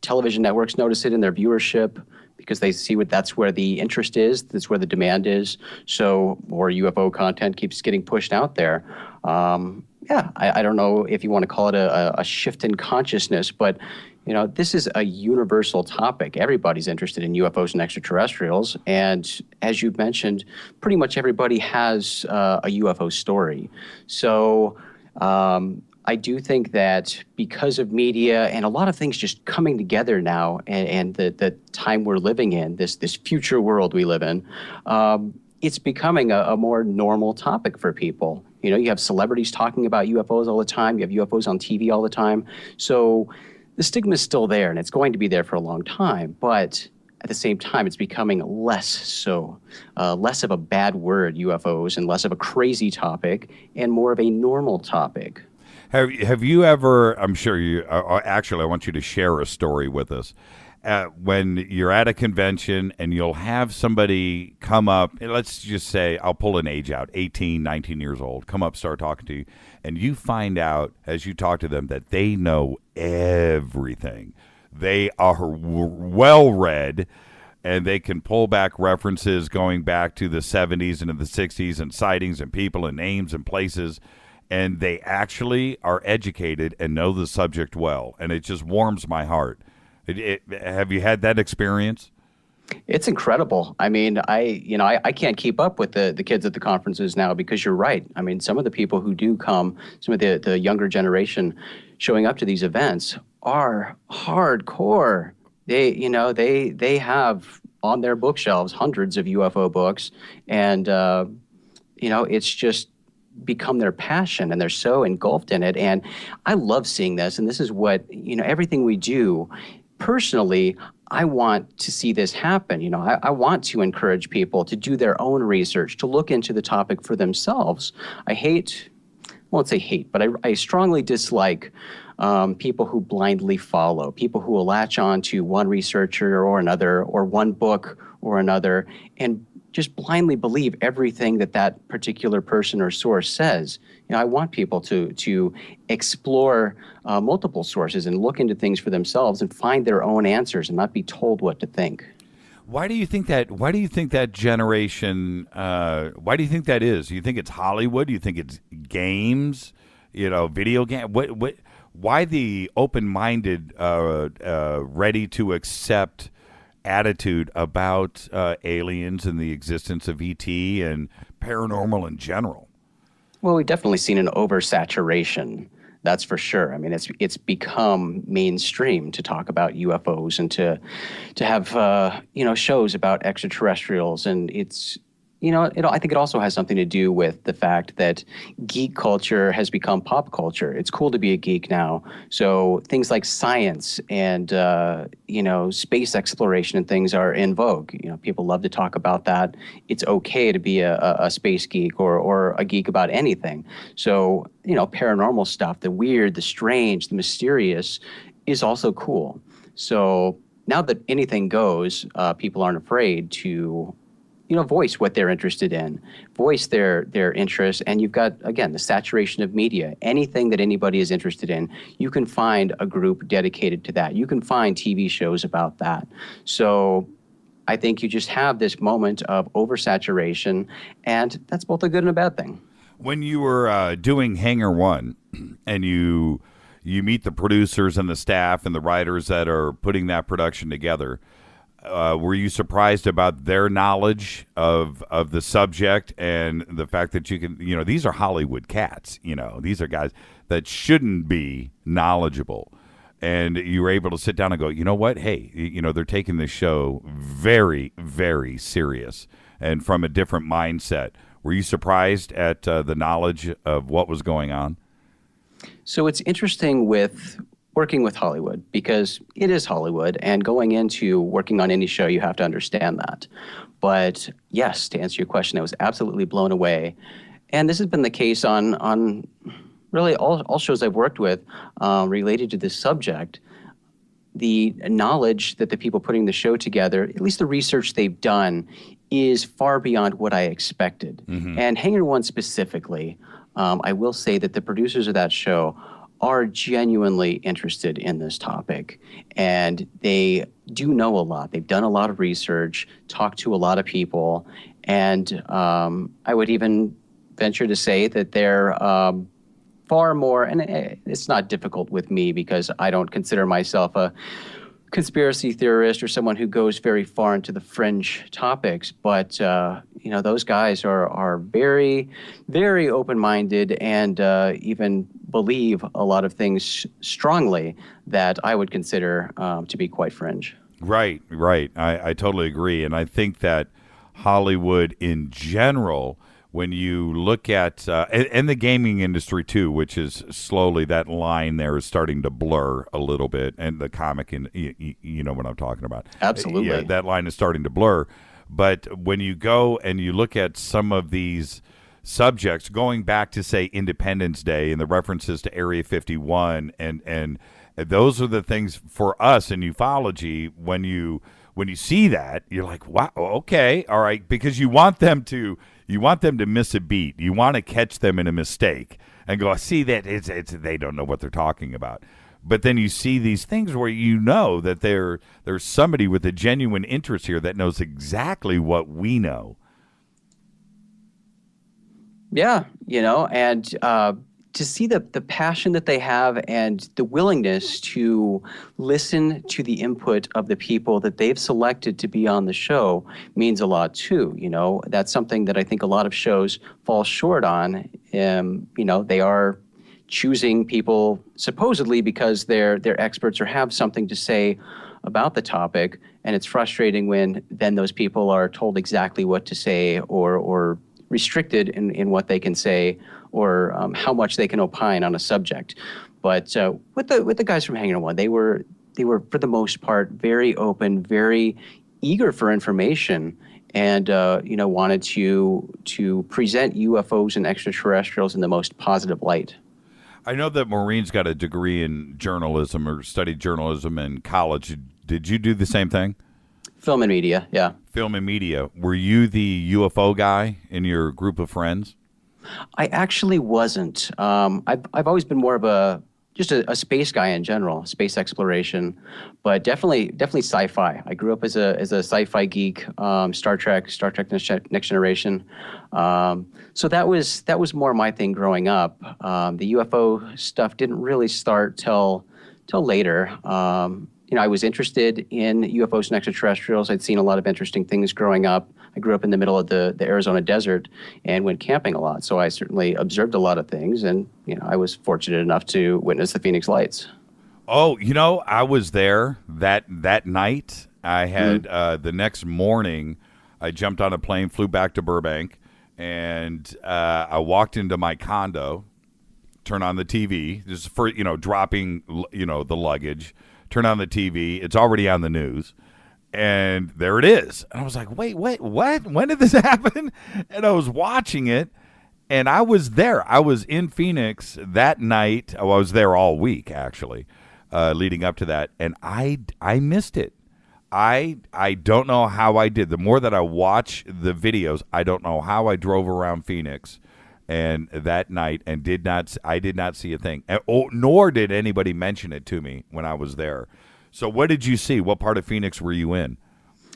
N: Television networks notice it in their viewership because they see that's where the interest is. That's where the demand is. So more UFO content keeps getting pushed out there. I don't know if you want to call it a shift in consciousness, but this is a universal topic. Everybody's interested in UFOs and extraterrestrials. And as you mentioned, pretty much everybody has a UFO story. So I do think that because of media and a lot of things just coming together now and the time we're living in, this future world we live in, it's becoming a more normal topic for people. You have celebrities talking about UFOs all the time. You have UFOs on TV all the time. So the stigma is still there, and it's going to be there for a long time. But at the same time, it's becoming less so, less of a bad word, UFOs, and less of a crazy topic, and more of a normal topic.
F: Have you ever? I'm sure you. Actually, I want you to share a story with us. When you're at a convention and you'll have somebody come up, and let's just say, I'll pull an age out, 18, 19 years old, come up, start talking to you, and you find out as you talk to them that they know everything. They are well-read. and they can pull back references going back to the 70s and the 60s and sightings and people and names and places, and they actually are educated and know the subject well, and it just warms my heart. Have you had that experience?
N: It's incredible. I mean, I can't keep up with the kids at the conferences now, because you're right. I mean, some of the people who do come, some of the younger generation showing up to these events are hardcore. They have on their bookshelves hundreds of UFO books, and it's just become their passion, and they're so engulfed in it. And I love seeing this, and this is what, everything we do. Personally, I want to see this happen. I want to encourage people to do their own research, to look into the topic for themselves. I won't say hate, but I strongly dislike people who blindly follow, people who will latch on to one researcher or another, or one book or another, and just blindly believe everything that particular person or source says. I want people to explore multiple sources and look into things for themselves and find their own answers and not be told what to think.
F: Why do you think that? Why do you think that generation? Why do you think that is? Do you think it's Hollywood? Do you think it's games? Video game. What? Why the open-minded, ready to accept attitude about aliens and the existence of ET and paranormal in general?
N: Well, we've definitely seen an oversaturation. That's for sure. I mean, it's become mainstream to talk about UFOs and to have shows about extraterrestrials, and it's I think it also has something to do with the fact that geek culture has become pop culture. It's cool to be a geek now. So things like science and space exploration and things are in vogue. People love to talk about that. It's okay to be a space geek or a geek about anything. So paranormal stuff, the weird, the strange, the mysterious, is also cool. So now that anything goes, people aren't afraid to voice what they're interested in, voice their interests. And you've got, again, the saturation of media. Anything that anybody is interested in, you can find a group dedicated to that. You can find TV shows about that. So I think you just have this moment of oversaturation, and that's both a good and a bad thing.
F: When you were doing Hangar 1 and you meet the producers and the staff and the writers that are putting that production together, were you surprised about their knowledge of the subject and the fact that you can, these are Hollywood cats, these are guys that shouldn't be knowledgeable. And you were able to sit down and go, you know what? Hey, they're taking this show very, very serious and from a different mindset. Were you surprised at the knowledge of what was going on?
N: So it's interesting with working with Hollywood, because it is Hollywood, and going into working on any show, you have to understand that. But yes, to answer your question, I was absolutely blown away. And this has been the case on really all shows I've worked with related to this subject. The knowledge that the people putting the show together, at least the research they've done, is far beyond what I expected. Mm-hmm. And Hangar 1 specifically, I will say that the producers of that show are genuinely interested in this topic, and they do know a lot. They've done a lot of research, talked to a lot of people, and I would even venture to say that they're far more, and it's not difficult with me because I don't consider myself a conspiracy theorist or someone who goes very far into the fringe topics, but those guys are very, very open-minded and even believe a lot of things strongly that I would consider to be quite fringe.
F: Right. I totally agree, and I think that Hollywood in general, when you look at and the gaming industry too, which is slowly, that line there is starting to blur a little bit, and the comic, and you know what I'm talking about.
N: Absolutely.
F: Yeah, that line is starting to blur. But when you go and you look at some of these subjects, going back to, say, Independence Day and the references to Area 51, and those are the things for us in ufology. When you see that, you're like, wow, okay, all right, because you want them to miss a beat. You want to catch them in a mistake and go, see that it's they don't know what they're talking about. But then you see these things where you know that there's somebody with a genuine interest here that knows exactly what we know.
N: Yeah, and to see the passion that they have and the willingness to listen to the input of the people that they've selected to be on the show means a lot too. That's something that I think a lot of shows fall short on. They are choosing people supposedly because they're experts or have something to say about the topic, and it's frustrating when then those people are told exactly what to say or restricted in what they can say or how much they can opine on a subject. But with the guys from Hangar 1, they were for the most part very open, very eager for information, and wanted to present UFOs and extraterrestrials in the most positive light.
F: I know that Maureen's got a degree in journalism or studied journalism in college. Did you do the same thing?
N: Film and media, yeah.
F: Film and media. Were you the UFO guy in your group of friends?
N: I actually wasn't. I've always been more of a space guy in general, space exploration, but definitely sci-fi. I grew up as a sci-fi geek, Star Trek Next Generation. So that was more my thing growing up. The UFO stuff didn't really start till later. I was interested in UFOs and extraterrestrials. I'd seen a lot of interesting things growing up. I grew up in the middle of the Arizona desert and went camping a lot. So I certainly observed a lot of things, and I was fortunate enough to witness the Phoenix Lights.
F: Oh, I was there that night. I had the next morning, I jumped on a plane, flew back to Burbank, and I walked into my condo, turned on the TV, just for dropping the luggage. Turn on the TV. It's already on the news. And there it is. And I was like, wait, what? When did this happen? And I was watching it, and I was there. I was in Phoenix that night. Oh, I was there all week, actually, leading up to that. And I missed it. I don't know how I did. The more that I watch the videos, I don't know how I drove around Phoenix and that night and I did not see a thing, nor did anybody mention it to me when I was there. So what did you see? What part of Phoenix were you in?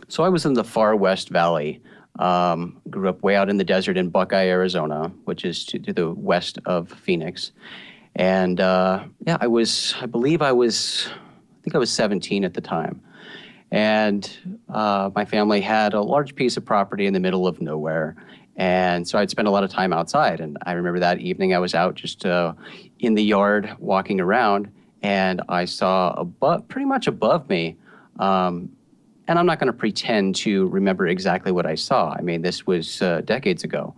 N: So I was in the far West Valley. Grew up way out in the desert in Buckeye, Arizona, which is to the west of Phoenix. And I think I was 17 at the time. And my family had a large piece of property in the middle of nowhere. And so I'd spend a lot of time outside. And I remember that evening I was out just in the yard walking around, and I saw pretty much above me. And I'm not going to pretend to remember exactly what I saw. I mean, this was decades ago.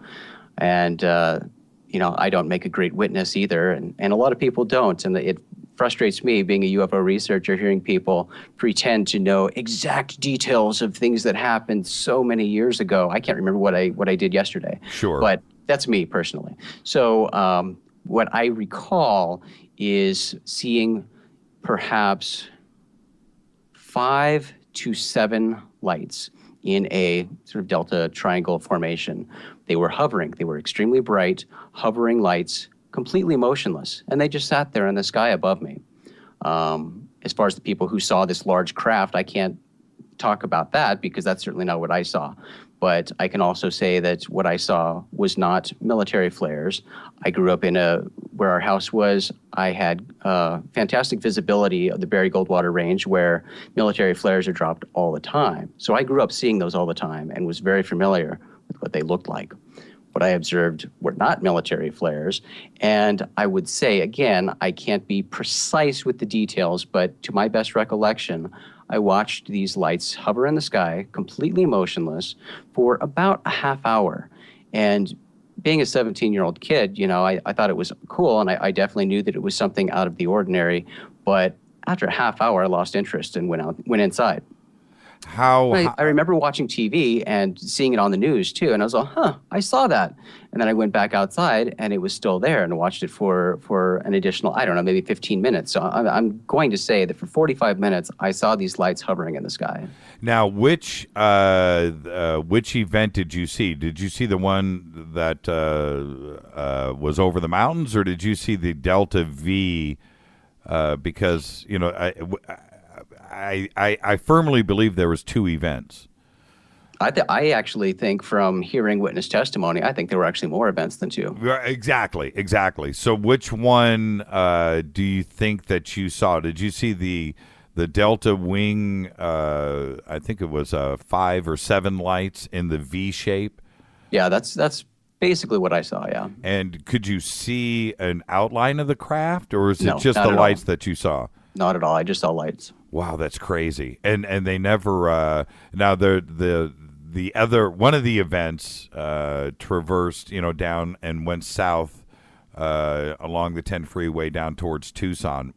N: And, I don't make a great witness either. And a lot of people don't. And it frustrates me, being a UFO researcher, hearing people pretend to know exact details of things that happened so many years ago. I can't remember what I did yesterday.
F: Sure.
N: But that's me personally. So what I recall is seeing perhaps 5 to 7 lights in a sort of delta triangle formation. They were hovering. They were extremely bright, hovering lights, completely motionless, and they just sat there in the sky above me. As far as the people who saw this large craft, I can't talk about that because that's certainly not what I saw. But I can also say that what I saw was not military flares. I grew up where our house was. I had fantastic visibility of the Barry Goldwater Range, where military flares are dropped all the time. So I grew up seeing those all the time and was very familiar with what they looked like. What I observed were not military flares. And I would say, again, I can't be precise with the details, but to my best recollection, I watched these lights hover in the sky, completely motionless, for about a half hour. And being a 17-year-old kid, I thought it was cool, and I definitely knew that it was something out of the ordinary. But after a half hour, I lost interest and went inside. I remember watching TV and seeing it on the news too, and I was like, I saw that. And then I went back outside, and it was still there, and watched it for an additional, I don't know, maybe 15 minutes. So I'm going to say that for 45 minutes, I saw these lights hovering in the sky.
F: Now, which event did you see? Did you see the one that was over the mountains, or did you see the Delta V because I firmly believe there was 2 events.
N: I actually think from hearing witness testimony, I think there were actually more events than 2.
F: Exactly. So which one do you think that you saw? Did you see the Delta wing? I think it was 5 or 7 lights in the V shape.
N: Yeah, that's basically what I saw. Yeah.
F: And could you see an outline of the craft, or is it
N: No,
F: just
N: not
F: the
N: at
F: lights
N: all.
F: that you saw?
N: Not at all. I just saw lights.
F: Wow, that's crazy. And they never now the other one of the events traversed down and went south along the 10 freeway down towards Tucson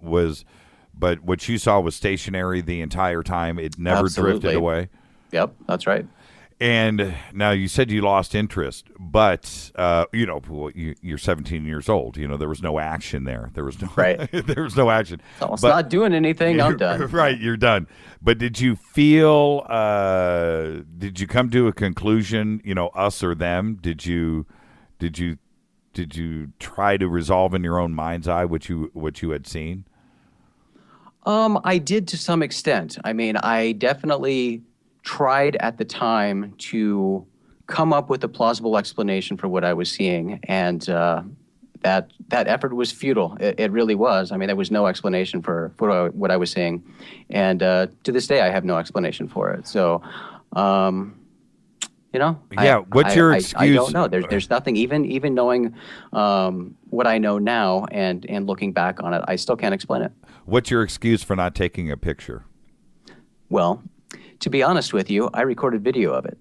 F: but what you saw was stationary the entire time. It never drifted away.
N: Yep, that's right.
F: And now you said you lost interest, but you're 17 years old. There was no action there. There was no there was no action.
N: So it's not doing anything. I'm done.
F: Right, you're done. But did you feel? Did you come to a conclusion? Us or them? Did you try to resolve in your own mind's eye what you had seen?
N: I did to some extent. I mean, I definitely tried at the time to come up with a plausible explanation for what I was seeing, and that effort was futile. It really was. I mean, there was no explanation for what I was seeing, and to this day, I have no explanation for it. So,
F: what's your excuse?
N: I don't know. There's nothing. Even knowing what I know now and looking back on it, I still can't explain it.
F: What's your excuse for not taking a picture?
N: Well, to be honest with you, I recorded video of it.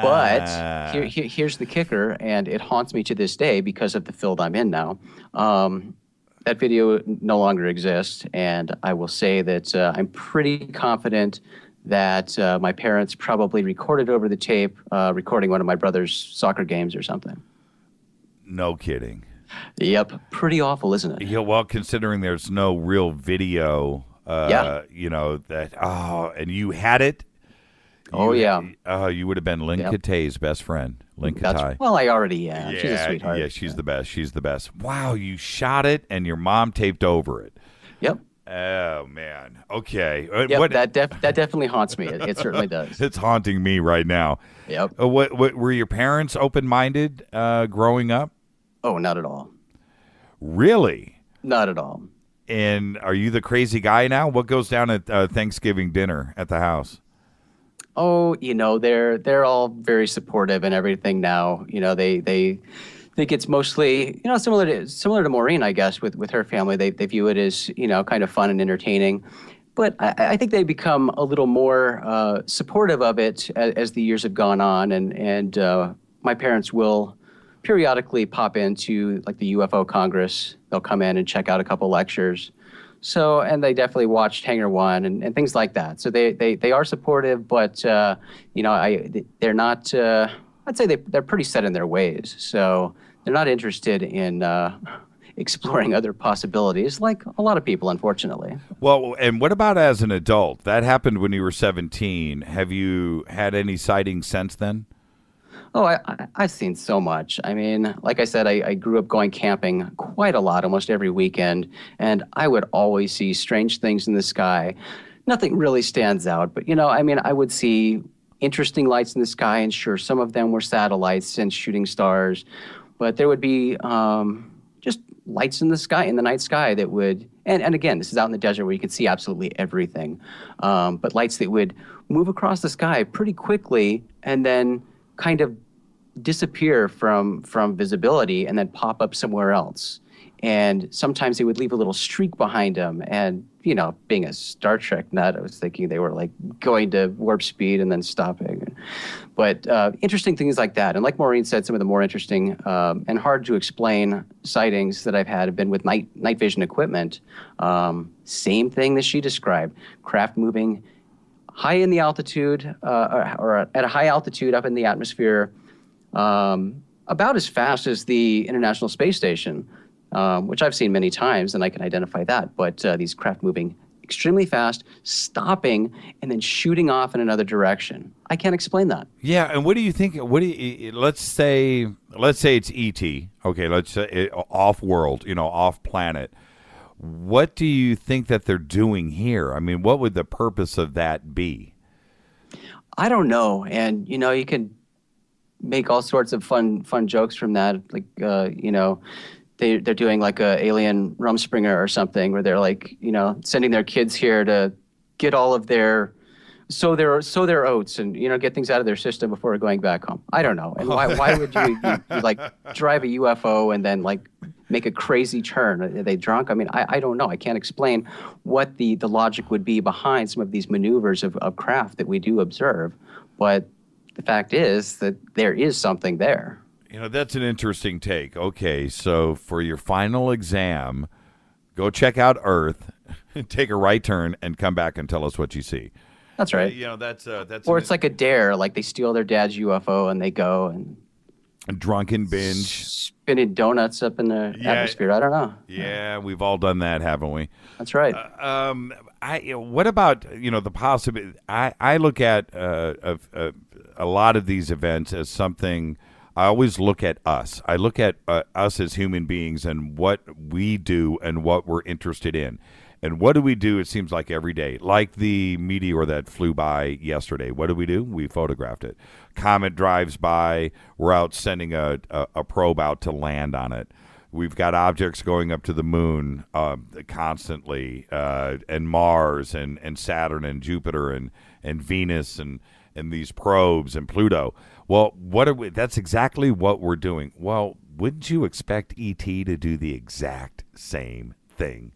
N: But here's the kicker, and it haunts me to this day because of the field I'm in now. That video no longer exists, and I will say that I'm pretty confident that my parents probably recorded over the tape, recording one of my brother's soccer games or something.
F: No kidding.
N: Yep. Pretty awful, isn't it?
F: Yeah, well, considering there's no real video, and you had it. You would have been Lynn Katay's best friend, Lynn Katay.
N: Well, I already am. She's a sweetheart.
F: Yeah, she's the best. She's the best. Wow, you shot it and your mom taped over it.
N: Yep.
F: Oh, man. Okay.
N: Yep, that definitely haunts me. It certainly does.
F: It's haunting me right now.
N: Yep.
F: What were your parents open-minded growing up?
N: Oh, not at all.
F: Really?
N: Not at all.
F: And are you the crazy guy now? What goes down at Thanksgiving dinner at the house?
N: Oh, they're all very supportive and everything now. They think it's mostly, similar to Maureen, I guess, with her family. They view it as, kind of fun and entertaining. But I think they become a little more supportive of it as the years have gone on. And my parents will periodically pop into like the UFO Congress. They'll come in and check out a couple lectures. So, and they definitely watched Hangar 1 and things like that. So they are supportive, but they're not. I'd say they're pretty set in their ways. So they're not interested in exploring other possibilities, like a lot of people, unfortunately.
F: Well, and what about as an adult? That happened when you were 17. Have you had any sightings since then?
N: Oh, I've seen so much. I mean, like I said, I grew up going camping quite a lot, almost every weekend, and I would always see strange things in the sky. Nothing really stands out, but, I would see interesting lights in the sky, and sure, some of them were satellites and shooting stars, but there would be just lights in the sky, in the night sky that would, and again, this is out in the desert where you can see absolutely everything, but lights that would move across the sky pretty quickly and then kind of disappear from visibility and then pop up somewhere else. And sometimes they would leave a little streak behind them. And, being a Star Trek nut, I was thinking they were like going to warp speed and then stopping. But interesting things like that. And like Maureen said, some of the more interesting and hard to explain sightings that I've had have been with night vision equipment. Same thing that she described, craft moving high in the altitude or at a high altitude up in the atmosphere, about as fast as the International Space Station, which I've seen many times, and I can identify that. But these craft moving extremely fast, stopping, and then shooting off in another direction. I can't explain that.
F: Yeah, and what do you think? Let's say it's ET. Okay, let's say off world, off planet. What do you think that they're doing here? I mean, what would the purpose of that be?
N: I don't know, and you can make all sorts of fun jokes from that, like they're doing like a alien Rumspringer or something, where they're like sending their kids here to get all of their sow their oats and get things out of their system before going back home. I don't know, and why would you like drive a UFO and then like make a crazy turn? Are they drunk? I mean, I don't know. I can't explain what the logic would be behind some of these maneuvers of craft that we do observe, but the fact is that there is something there.
F: That's an interesting take. Okay, so for your final exam, go check out Earth, take a right turn, and come back and tell us what you see.
N: That's right.
F: That's
N: or it's like a dare, like they steal their dad's UFO and they go and
F: drunken binge,
N: spinning donuts up in the atmosphere. I don't know.
F: Yeah, we've all done that, haven't we?
N: That's right.
F: What about the possibility? I look at a lot of these events as something. I always look at us. I look at us as human beings and what we do and what we're interested in. And what do we do? It seems like every day. Like the meteor that flew by yesterday. What do? We photographed it. Comet drives by. We're out sending a probe out to land on it. We've got objects going up to the moon constantly, and Mars and Saturn and Jupiter and Venus and these probes and Pluto. Well, that's exactly what we're doing. Well, wouldn't you expect ET to do the exact same thing?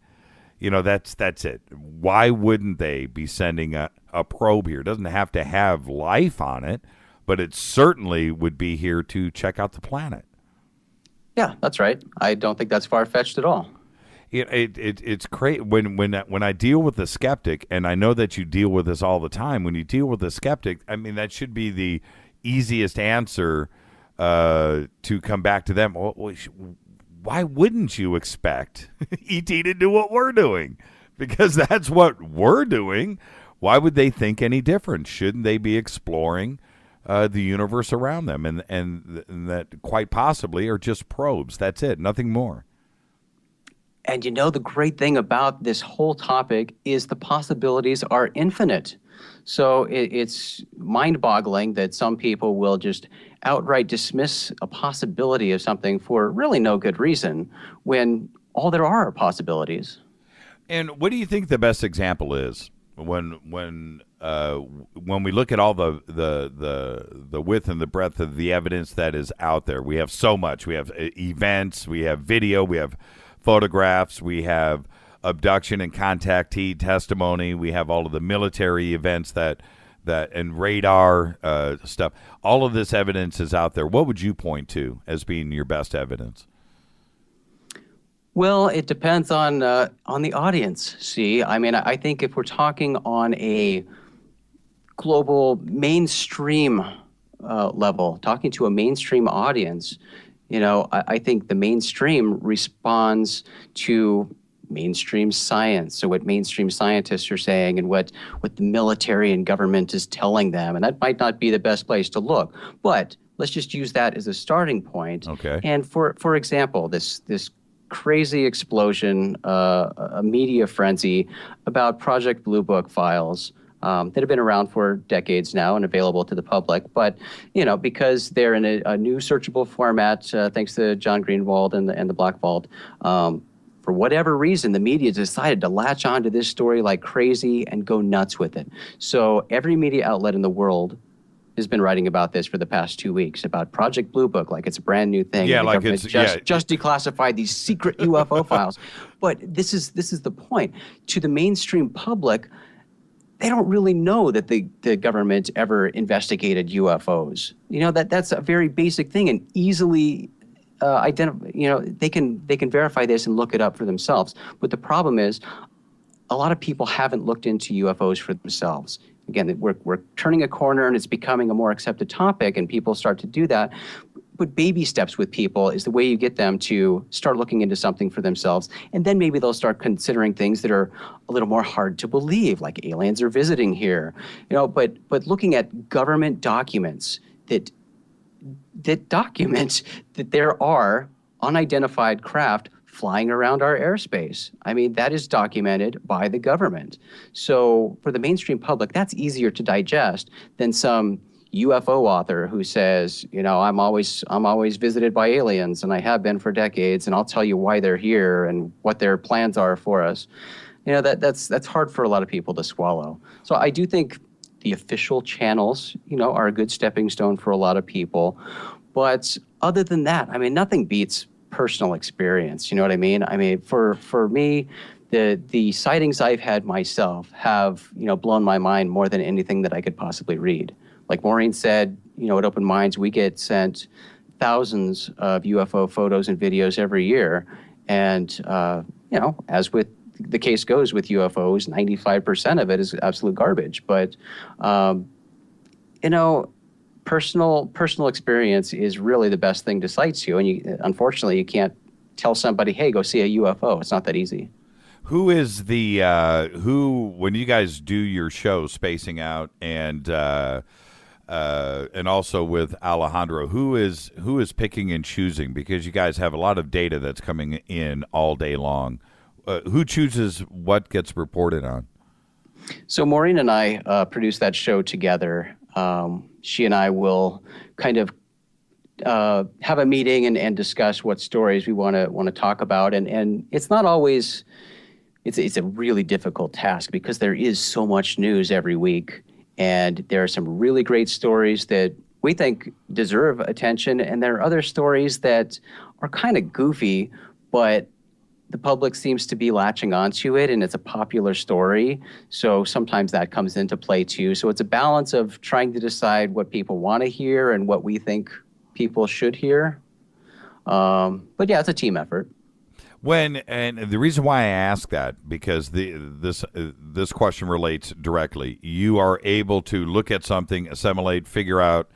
F: That's it. Why wouldn't they be sending a probe here? It doesn't have to have life on it, but it certainly would be here to check out the planet.
N: Yeah, that's right. I don't think that's far-fetched at all.
F: It's crazy when I deal with the skeptic, and I know that you deal with this all the time. When you deal with the skeptic, I mean, that should be the easiest answer to come back to them. Why wouldn't you expect ET to do what we're doing? Because that's what we're doing. Why would they think any different? Shouldn't they be exploring the universe around them? And that quite possibly are just probes. That's it. Nothing more.
N: And the great thing about this whole topic is the possibilities are infinite. So it's mind-boggling that some people will just outright dismiss a possibility of something for really no good reason when all there are possibilities.
F: And what do you think the best example is when we look at all the width and the breadth of the evidence that is out there? We have so much. We have events, we have video, we have photographs, we have abduction and contactee testimony, we have all of the military events that and radar stuff. All of this evidence is out there. What would you point to as being your best evidence?
N: Well, it depends on the audience. See, I mean, I think if we're talking on a global mainstream level, talking to a mainstream audience, I think the mainstream responds to mainstream science, so what mainstream scientists are saying and what the military and government is telling them. And that might not be the best place to look, but let's just use that as a starting point.
F: Okay.
N: And for example, this crazy explosion, a media frenzy about Project Blue Book files that have been around for decades now and available to the public. But, because they're in a new searchable format, thanks to John Greenwald and the Black Vault, for whatever reason, the media decided to latch onto this story like crazy and go nuts with it. So every media outlet in the world has been writing about this for the past 2 weeks, about Project Blue Book, like it's a brand new thing.
F: Yeah, like it's
N: just declassified these secret UFO files. But this is the point. To the mainstream public, they don't really know that the government ever investigated UFOs. That's a very basic thing and easily identify. They can verify this and look it up for themselves. But the problem is, a lot of people haven't looked into UFOs for themselves. Again, we're turning a corner and it's becoming a more accepted topic, and people start to do that. but baby steps with people is the way you get them to start looking into something for themselves. And then maybe they'll start considering things that are a little more hard to believe, like aliens are visiting here. But looking at government documents that document that there are unidentified craft flying around our airspace. I mean, that is documented by the government. So for the mainstream public, that's easier to digest than some UFO author who says, I'm always visited by aliens, and I have been for decades, and I'll tell you why they're here and what their plans are for us. That's hard for a lot of people to swallow. So I do think the official channels, are a good stepping stone for a lot of people. But other than that, I mean, nothing beats personal experience. You know what I mean? I mean, for me, the sightings I've had myself have, blown my mind more than anything that I could possibly read. Like Maureen said, at Open Minds, we get sent thousands of UFO photos and videos every year. And, as with the case goes with UFOs, 95% of it is absolute garbage. But, personal experience is really the best thing to cite you. And unfortunately, you can't tell somebody, hey, go see a UFO. It's not that easy.
F: Who is the, when you guys do your show, Spacing Out, and also with Alejandro, who is picking and choosing? Because you guys have a lot of data that's coming in all day long. Who chooses what gets reported on?
N: So Maureen and I produce that show together. She and I will kind of have a meeting and discuss what stories we want to talk about. And it's not always, it's a really difficult task because there is so much news every week. And there are some really great stories that we think deserve attention. And there are other stories that are kind of goofy, but the public seems to be latching onto it, and it's a popular story. So sometimes that comes into play too. So it's a balance of trying to decide what people want to hear and what we think people should hear. But yeah, it's a team effort.
F: And the reason why I ask that, because this question relates directly. You are able to look at something, assimilate, figure out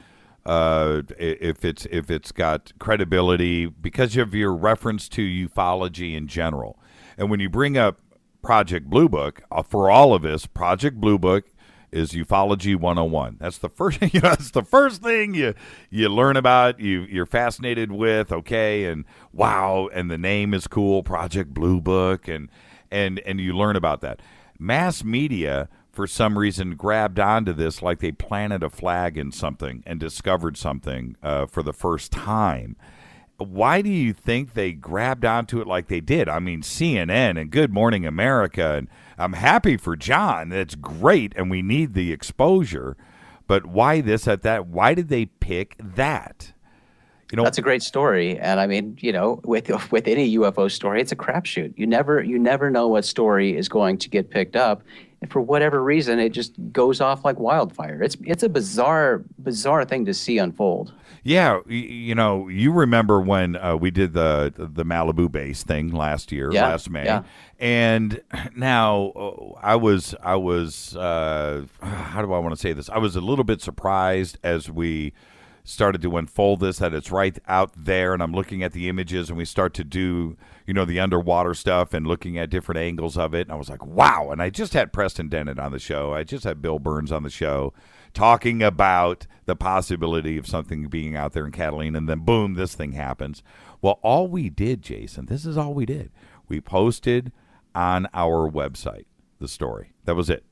F: if it's got credibility because of your reference to ufology in general. And when you bring up Project Blue Book, for all of us, Project Blue Book is ufology 101. That's the first that's the first thing you learn about, you're fascinated with, okay, and wow, and the name is cool, Project Blue Book, and you learn about that. Mass media for some reason grabbed onto this like they planted a flag in something and discovered something for the first time. Why do you think they grabbed onto it like they did? I mean, CNN and Good Morning America, and I'm happy for John. That's great, and we need the exposure. But why this at that? Why did they pick that?
N: That's a great story, and I mean, with any UFO story, it's a crapshoot. You never know what story is going to get picked up. And for whatever reason, it just goes off like wildfire. It's a bizarre thing to see unfold.
F: Yeah, you remember when we did the Malibu base thing last May,
N: yeah.
F: And now I was how do I want to say this? I was a little bit surprised as we started to unfold this, that it's right out there, and I'm looking at the images, and we start to do, the underwater stuff and looking at different angles of it, and I was like, wow. And I just had Preston Dennett on the show. I just had Bill Burns on the show talking about the possibility of something being out there in Catalina, and then boom, this thing happens. Well, all we did, Jason, this is all we did. We posted on our website the story. That was it.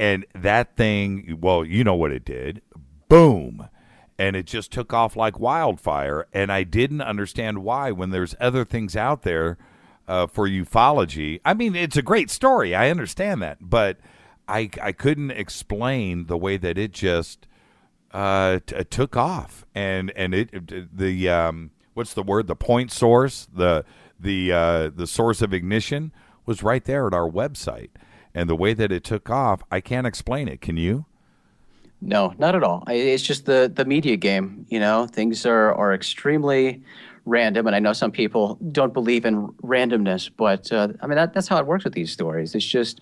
F: And that thing, well, you know what it did. Boom. And it just took off like wildfire, and I didn't understand why when there's other things out there for ufology. I mean, it's a great story. I understand that, but I couldn't explain the way that it just took off. And what's the word? The point source, the source of ignition was right there at our website. And the way that it took off, I can't explain it. Can you?
N: No, not at all. It's just the media game. Things are extremely random, and I know some people don't believe in randomness, but I mean that's how it works with these stories. It's just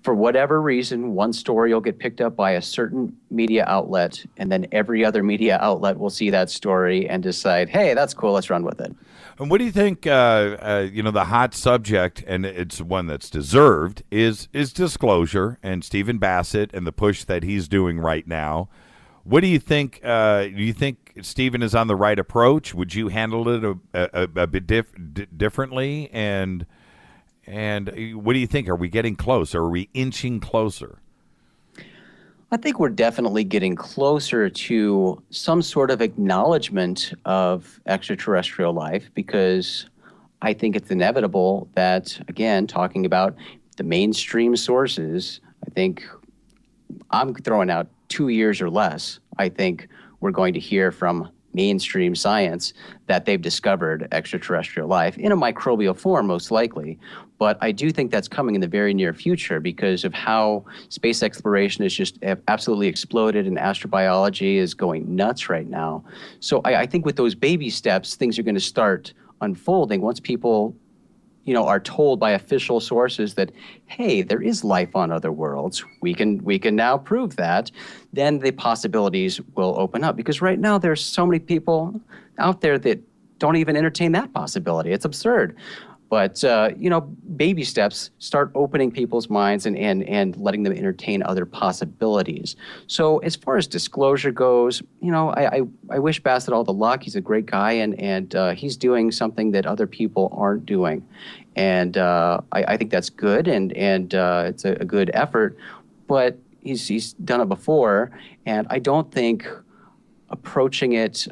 N: for whatever reason, one story will get picked up by a certain media outlet, and then every other media outlet will see that story and decide, hey, that's cool, let's run with it.
F: And what do you think, the hot subject, and it's one that's deserved, is disclosure and Stephen Bassett and the push that he's doing right now. What do you think? Do you think Stephen is on the right approach? Would you handle it a bit differently? And what do you think? Are we getting closer? Are we inching closer?
N: I think we're definitely getting closer to some sort of acknowledgement of extraterrestrial life, because I think it's inevitable that, again, talking about the mainstream sources, I think I'm throwing out 2 years or less. I think we're going to hear from mainstream science that they've discovered extraterrestrial life in a microbial form, most likely. But I do think that's coming in the very near future because of how space exploration has just absolutely exploded and astrobiology is going nuts right now. So I think with those baby steps, things are going to start unfolding once people are told by official sources that, hey, there is life on other worlds. We can now prove that. Then the possibilities will open up, because right now there's so many people out there that don't even entertain that possibility. It's absurd. But baby steps start opening people's minds and letting them entertain other possibilities. So as far as disclosure goes, I wish Bassett all the luck. He's a great guy, and he's doing something that other people aren't doing. And I think that's good, and it's a good effort. But he's done it before, and I don't think approaching it,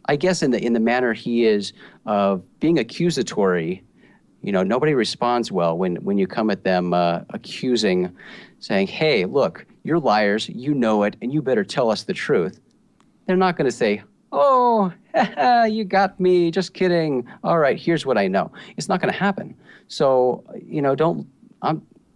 N: I guess in the manner he is of being accusatory, nobody responds well when you come at them accusing, saying, hey, look, you're liars, you know it, and you better tell us the truth. They're not going to say, oh, you got me, just kidding. All right, here's what I know. It's not going to happen. So,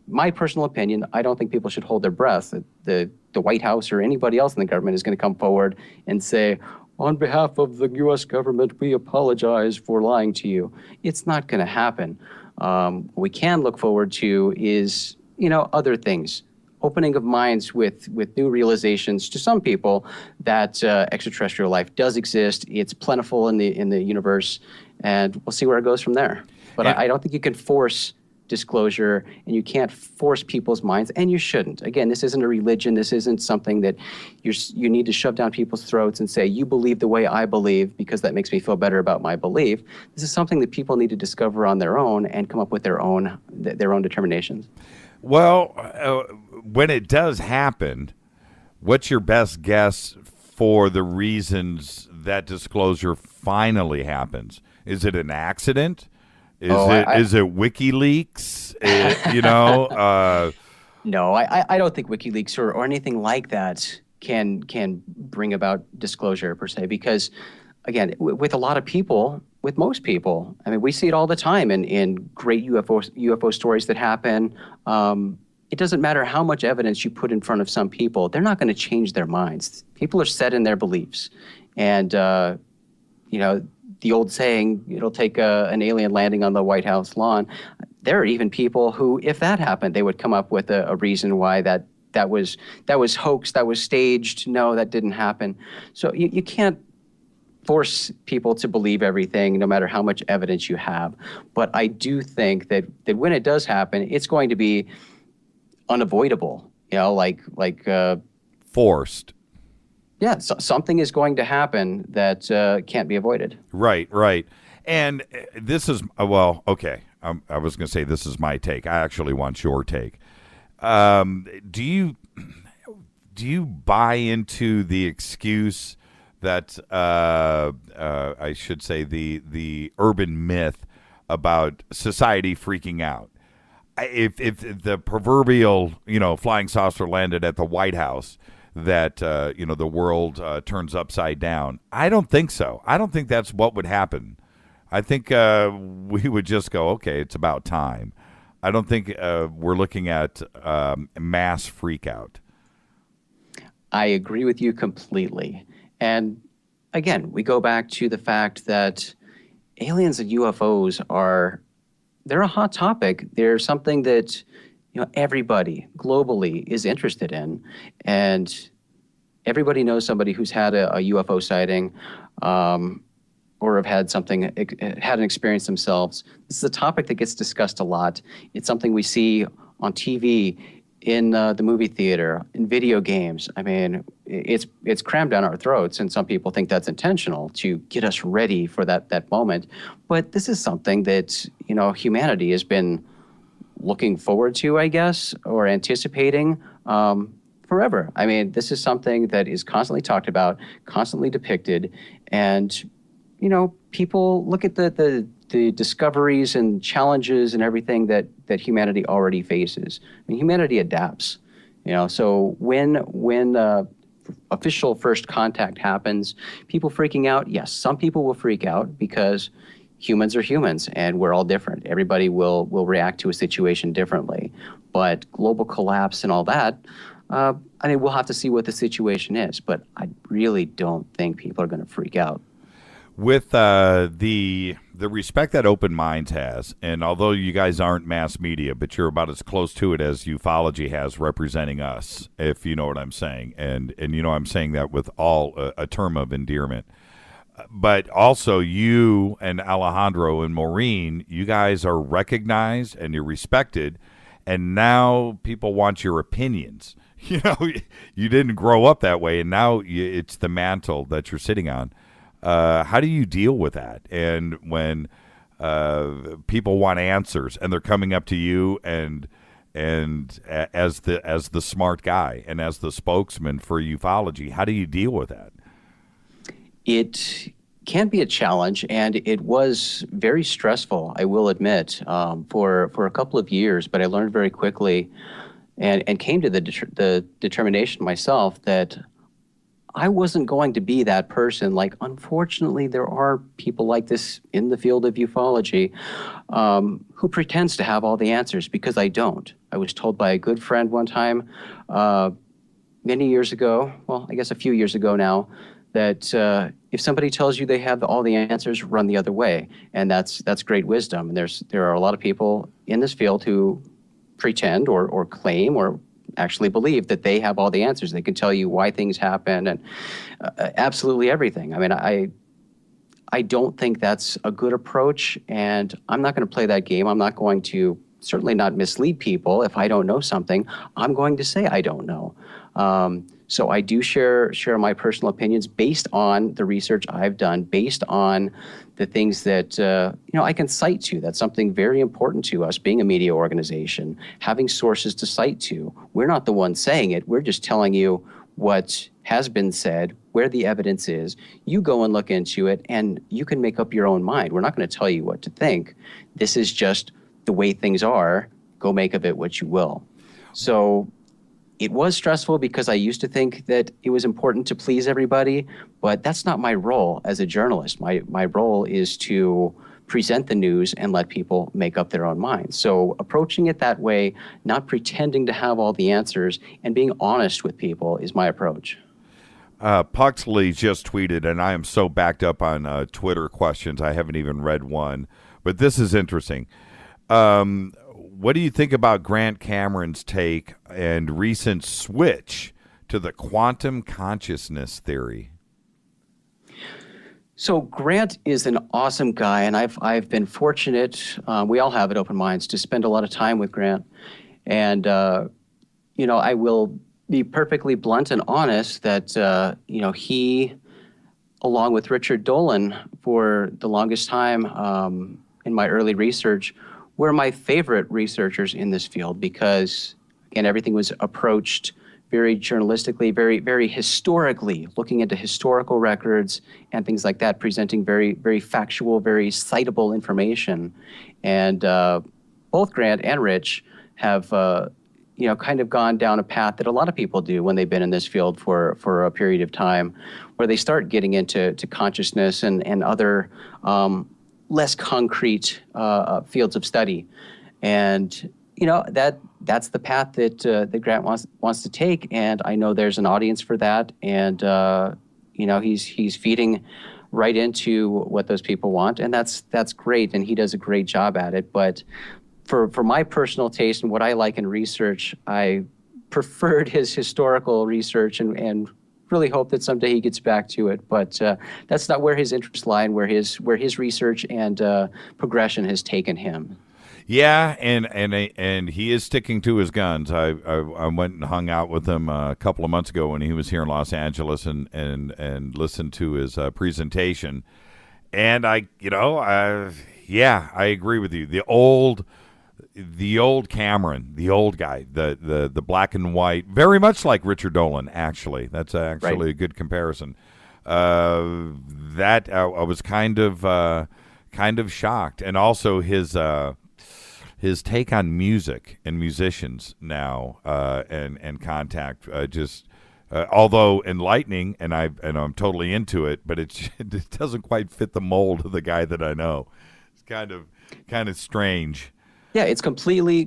N: my personal opinion, I don't think people should hold their breath. The White House or anybody else in the government is going to come forward and say, on behalf of the U.S. government, we apologize for lying to you. It's not going to happen. What we can look forward to is, other things. Opening of minds with new realizations to some people that extraterrestrial life does exist. It's plentiful in the universe, and we'll see where it goes from there. But I don't think you can force disclosure, and you can't force people's minds, and you shouldn't. Again, this isn't a religion. This isn't something that you need to shove down people's throats and say, you believe the way I believe because that makes me feel better about my belief. This is something that people need to discover on their own and come up with their own determinations.
F: Well, when it does happen, what's your best guess for the reasons that disclosure finally happens? Is it an accident? Is it WikiLeaks?
N: No, I don't think WikiLeaks or anything like that can bring about disclosure per se, because, again, with a lot of people, with most people, I mean, we see it all the time in great UFO stories that happen. It doesn't matter how much evidence you put in front of some people, they're not going to change their minds. People are set in their beliefs. And, the old saying, it'll take an alien landing on the White House lawn. There are even people who, if that happened, they would come up with a reason why that was hoax, that was staged. No, that didn't happen. So you can't force people to believe everything, no matter how much evidence you have. But I do think that when it does happen, it's going to be unavoidable.
F: Forced.
N: Yeah, something is going to happen that can't be avoided.
F: Right. And this is, okay. I was going to say this is my take. I actually want your take. Do you buy into the excuse that, I should say, the urban myth about society freaking out? If the proverbial, flying saucer landed at the White House, that the world turns upside down. I don't think so. I don't think that's what would happen. I think we would just go, okay, it's about time. I don't think we're looking at mass freakout.
N: I agree with you completely. And again, we go back to the fact that aliens and UFOs they're a hot topic. They're something that everybody globally is interested in, and everybody knows somebody who's had a UFO sighting, or have had an experience themselves. This is a topic that gets discussed a lot. It's something we see on TV, in the movie theater, in video games. I mean, it's crammed down our throats, and some people think that's intentional to get us ready for that moment. But this is something that, humanity has been looking forward to, I guess, or anticipating forever. I mean, this is something that is constantly talked about, constantly depicted, and, people look at the discoveries and challenges and everything that humanity already faces. I mean, humanity adapts, so when official first contact happens, people freaking out, yes, some people will freak out because humans are humans and we're all different. Everybody will react to a situation differently. But global collapse and all that, we'll have to see what the situation is, but I really don't think people are going to freak out.
F: With the respect that Open Minds has, and although you guys aren't mass media, but you're about as close to it as UFOlogy has representing us, if you know what I'm saying. And I'm saying that with all a term of endearment. But also you and Alejandro and Maureen, you guys are recognized and you're respected, and now people want your opinions. You didn't grow up that way, and now it's the mantle that you're sitting on. How do you deal with that? And when people want answers and they're coming up to you and as the smart guy and as the spokesman for UFOlogy, how do you deal with that?
N: It can be a challenge, and it was very stressful, I will admit, for a couple of years, but I learned very quickly and came to the determination myself that I wasn't going to be that person. Like, unfortunately, there are people like this in the field of ufology who pretends to have all the answers, because I don't. I was told by a good friend one time, many years ago, well, I guess a few years ago now, that if somebody tells you they have all the answers, run the other way. And that's great wisdom. And there are a lot of people in this field who pretend or claim or actually believe that they have all the answers. They can tell you why things happen and absolutely everything. I mean, I don't think that's a good approach, and I'm not going to play that game. I'm not going to certainly not mislead people. If I don't know something, I'm going to say I don't know. So I do share my personal opinions based on the research I've done, based on the things that I can cite to. That's something very important to us, being a media organization, having sources to cite to. We're not the ones saying it. We're just telling you what has been said, where the evidence is. You go and look into it, and you can make up your own mind. We're not going to tell you what to think. This is just the way things are. Go make of it what you will. So it was stressful because I used to think that it was important to please everybody, but that's not my role as a journalist. My role is to present the news and let people make up their own minds. So approaching it that way, not pretending to have all the answers, and being honest with people is my approach.
F: Puxley just tweeted, and I am so backed up on Twitter questions, I haven't even read one, but this is interesting. What do you think about Grant Cameron's take and recent switch to the quantum consciousness theory?
N: So Grant is an awesome guy, and I've been fortunate. We all have at Open Minds to spend a lot of time with Grant, and I will be perfectly blunt and honest that he, along with Richard Dolan, for the longest time in my early research, were my favorite researchers in this field, because, again, everything was approached very journalistically, very, very historically, looking into historical records and things like that, presenting very, very factual, very citable information. And both Grant and Rich have, kind of gone down a path that a lot of people do when they've been in this field for a period of time, where they start getting into consciousness and other less concrete fields of study. And that's the path that Grant wants to take, and I know there's an audience for that, and he's feeding right into what those people want, and that's great, and he does a great job at it. But for my personal taste and what I like in research, I preferred his historical research and really hope that someday he gets back to it. But that's not where his interests lie and where his research and progression has taken him.
F: Yeah, and he is sticking to his guns. I went and hung out with him a couple of months ago when he was here in Los Angeles and listened to his presentation. And I agree with you. The old Cameron, the old guy, the black and white, very much like Richard Dolan. Actually, that's actually a good comparison. That I was kind of shocked, and also his take on music and musicians now, and contact, although enlightening, and I'm totally into it, but it doesn't quite fit the mold of the guy that I know. It's kind of strange.
N: Yeah, it's completely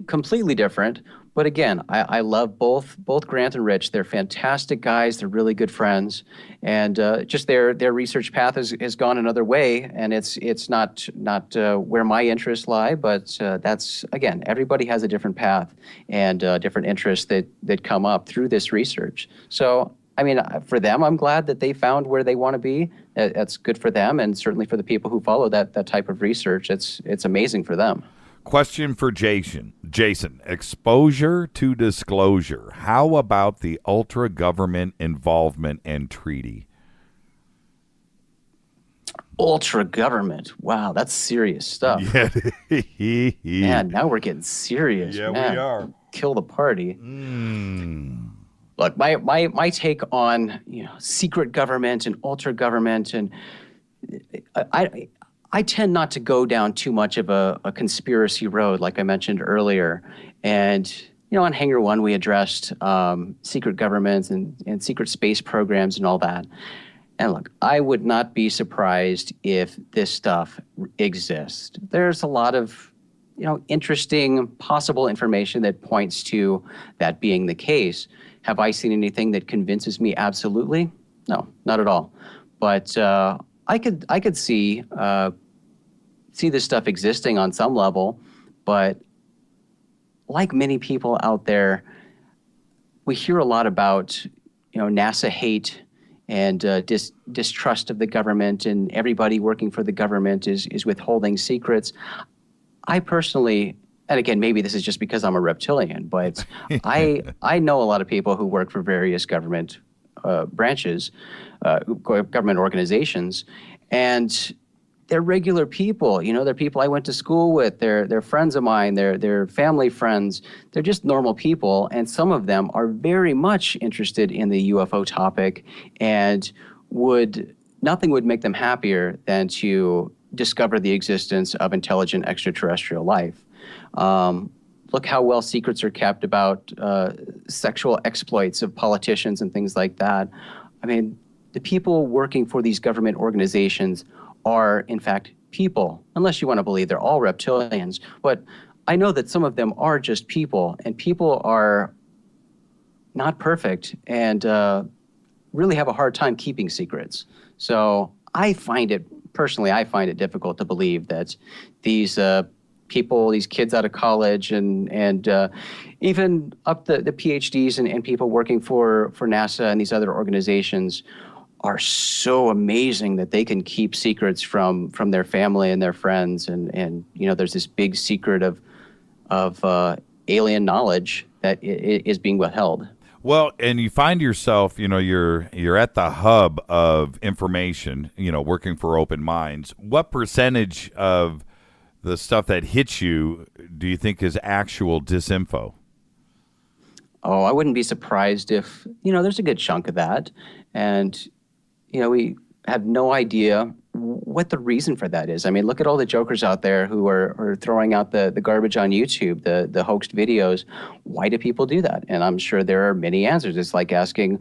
N: different. But again, I love both Grant and Rich. They're fantastic guys. They're really good friends, and just their research path has gone another way, and it's not where my interests lie. But that's, again, everybody has a different path and different interests that come up through this research. So, I mean, for them, I'm glad that they found where they want to be. That's good for them, and certainly for the people who follow that type of research, it's amazing for them.
F: Question for Jason. Exposure to disclosure. How about the ultra-government involvement and treaty?
N: Ultra-government. Wow, that's serious stuff.
F: Yeah.
N: Man, now we're getting serious.
F: Yeah,
N: Man,
F: we are.
N: Kill the party. Look, my take on secret government and ultra-government, and I tend not to go down too much of a conspiracy road, like I mentioned earlier. And, on Hangar 1, we addressed secret governments and secret space programs and all that. And look, I would not be surprised if this stuff exists. There's a lot of, interesting possible information that points to that being the case. Have I seen anything that convinces me absolutely? No, not at all. But I could see this stuff existing on some level, but like many people out there, we hear a lot about NASA hate and distrust of the government, and everybody working for the government is withholding secrets. I personally, and again, maybe this is just because I'm a reptilian, but I know a lot of people who work for various government branches, government organizations, and they're regular people. They're people I went to school with. They're friends of mine. They're family friends. They're just normal people, and some of them are very much interested in the UFO topic, and nothing would make them happier than to discover the existence of intelligent extraterrestrial life. Look how well secrets are kept about sexual exploits of politicians and things like that. I mean, the people working for these government organizations are, in fact, people, unless you want to believe they're all reptilians. But I know that some of them are just people, and people are not perfect and really have a hard time keeping secrets. So I find it difficult to believe that these people, these kids out of college and even up the PhDs and people working for NASA and these other organizations are so amazing that they can keep secrets from their family and their friends. And there's this big secret of alien knowledge that is being withheld.
F: Well, and you find yourself, you're at the hub of information, working for Open Minds. What percentage of the stuff that hits you do you think is actual disinfo?
N: Oh, I wouldn't be surprised if, there's a good chunk of that. And, we have no idea what the reason for that is. I mean, look at all the jokers out there who are throwing out the garbage on YouTube, the hoaxed videos. Why do people do that? And I'm sure there are many answers. It's like asking,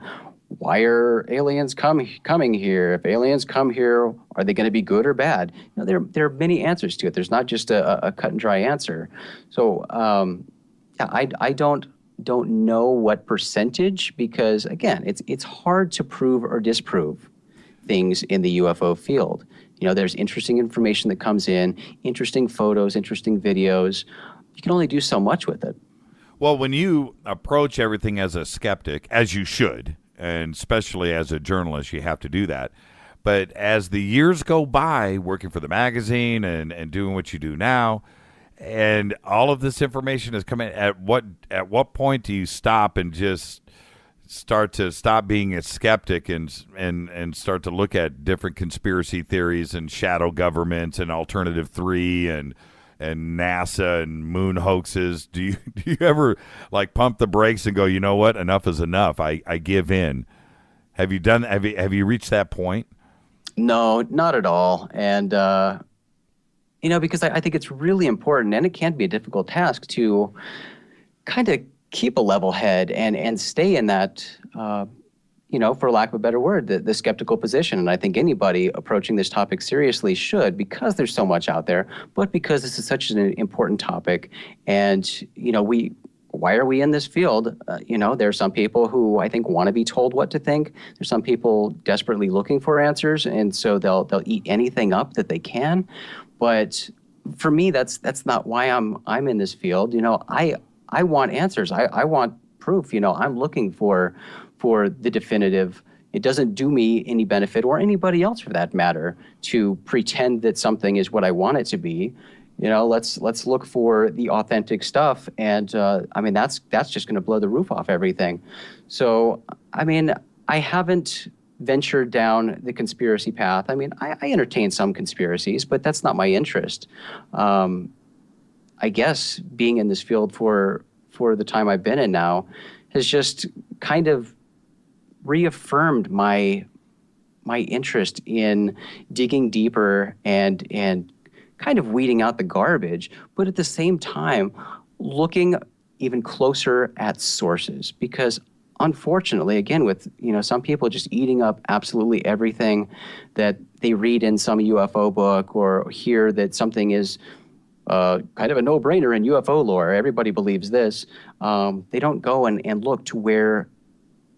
N: why are aliens coming here? If aliens come here, are they going to be good or bad? There are many answers to it. There's not just a cut and dry answer. So, I don't know what percentage, because again, it's hard to prove or disprove things in the UFO field. There's interesting information that comes in, interesting photos, interesting videos. you can only do so much with it.
F: Well, when you approach everything as a skeptic, as you should, and especially as a journalist, you have to do that. But as the years go by, working for the magazine and doing what you do now, and all of this information is coming, at what point do you stop and just stop being a skeptic and start to look at different conspiracy theories and shadow governments and Alternative 3 and NASA and moon hoaxes? Do you ever like pump the brakes and go, you know what, enough is enough, I give in? Have you reached that point?
N: No, not at all. And because I think it's really important, and it can be a difficult task to kind of keep a level head and stay in that, for lack of a better word, the skeptical position. And I think anybody approaching this topic seriously should, because there's so much out there, but because this is such an important topic. And, why are we in this field? There are some people who I think want to be told what to think. There's some people desperately looking for answers, and so they'll eat anything up that they can. But for me, that's not why I'm in this field. I want answers. I want proof. I'm looking for the definitive. It doesn't do me any benefit, or anybody else for that matter, to pretend that something is what I want it to be. Let's look for the authentic stuff, and that's just going to blow the roof off everything. So I haven't ventured down the conspiracy path. I entertain some conspiracies, but that's not my interest. I guess being in this field for the time I've been in now has just kind of reaffirmed my interest in digging deeper and kind of weeding out the garbage, but at the same time looking even closer at sources. Because unfortunately, again, with some people just eating up absolutely everything that they read in some UFO book or hear that something is kind of a no-brainer in UFO lore, everybody believes this, they don't go and look to where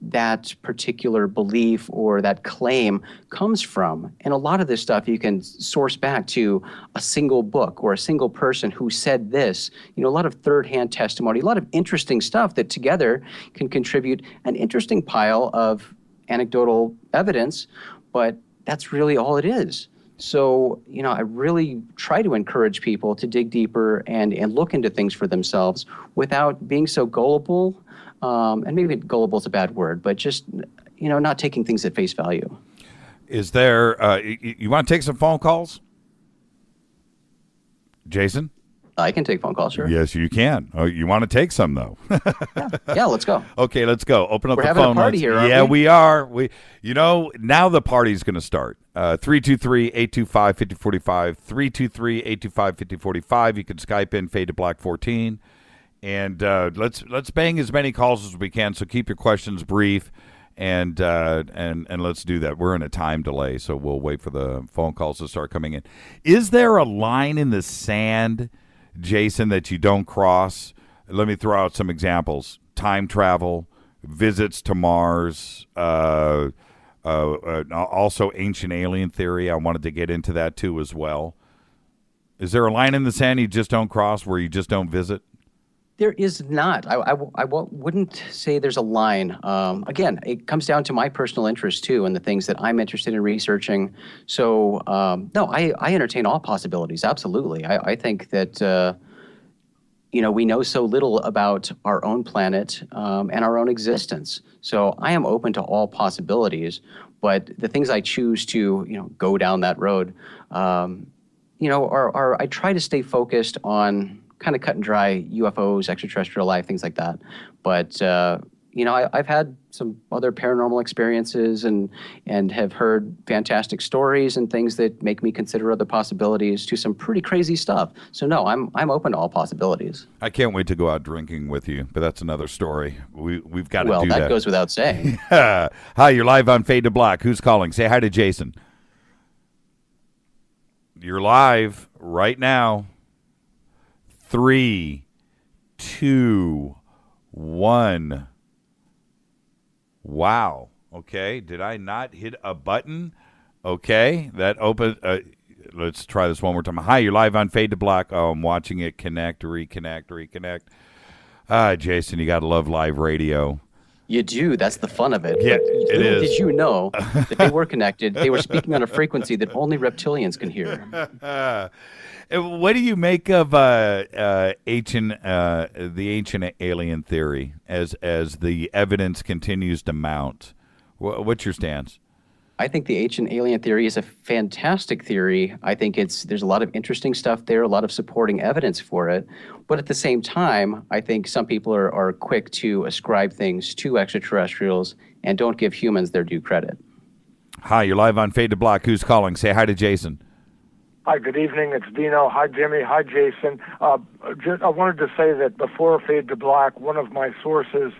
N: that particular belief or that claim comes from. And a lot of this stuff you can source back to a single book or a single person who said this. A lot of third-hand testimony, a lot of interesting stuff that together can contribute an interesting pile of anecdotal evidence, but that's really all it is. So, I really try to encourage people to dig deeper and look into things for themselves without being so gullible. And maybe gullible is a bad word, but just, not taking things at face value.
F: Is there, you want to take some phone calls? Jason?
N: I can take phone calls, sure.
F: Yes, you can. Oh, you want to take some, though?
N: Yeah, let's go.
F: Okay, let's go. Open up
N: We're
F: the
N: having
F: phone
N: a party
F: lines.
N: here, aren't
F: yeah,
N: we?
F: we are. Now the party's going to start. 323-825-5045, 323-825-5045. You can Skype in Fade to Black 14. And let's bang as many calls as we can. So keep your questions brief, and let's do that. We're in a time delay, so we'll wait for the phone calls to start coming in. Is there a line in the sand, Jason, that you don't cross? Let me throw out some examples: time travel, visits to Mars, also ancient alien theory. I wanted to get into that too as well. Is there a line in the sand you just don't cross, where you just don't visit?
N: There is not. I wouldn't say there's a line. Again, it comes down to my personal interest, too, and the things that I'm interested in researching. So, no, I entertain all possibilities, absolutely. I think that, we know so little about our own planet and our own existence. So I am open to all possibilities, but the things I choose to, go down that road, are I try to stay focused on kind of cut and dry UFOs, extraterrestrial life, things like that. But, I've had some other paranormal experiences and have heard fantastic stories and things that make me consider other possibilities to some pretty crazy stuff. So, no, I'm open to all possibilities.
F: I can't wait to go out drinking with you, but that's another story. We've got to do that.
N: Well, that goes without saying.
F: Hi, you're live on Fade to Black. Who's calling? Say hi to Jason. You're live right now. 3, 2, 1. Wow. Okay. Did I not hit a button? Okay. That open. Let's try this one more time. Hi, you're live on Fade to Black. Oh, I'm watching it connect, reconnect. Jason, you got to love live radio.
N: You do. That's the fun of it.
F: Yeah,
N: But
F: it is.
N: Did you know that they were connected? They were speaking on a frequency that only reptilians can hear.
F: What do you make of the ancient alien theory as the evidence continues to mount? What's your stance?
N: I think the ancient alien theory is a fantastic theory. I think there's a lot of interesting stuff there, a lot of supporting evidence for it. But at the same time, I think some people are quick to ascribe things to extraterrestrials and don't give humans their due credit.
F: Hi, you're live on Fade to Black. Who's calling? Say hi to Jason.
O: Hi, good evening. It's Dino. Hi, Jimmy. Hi, Jason. I wanted to say that before Fade to Black, one of my sources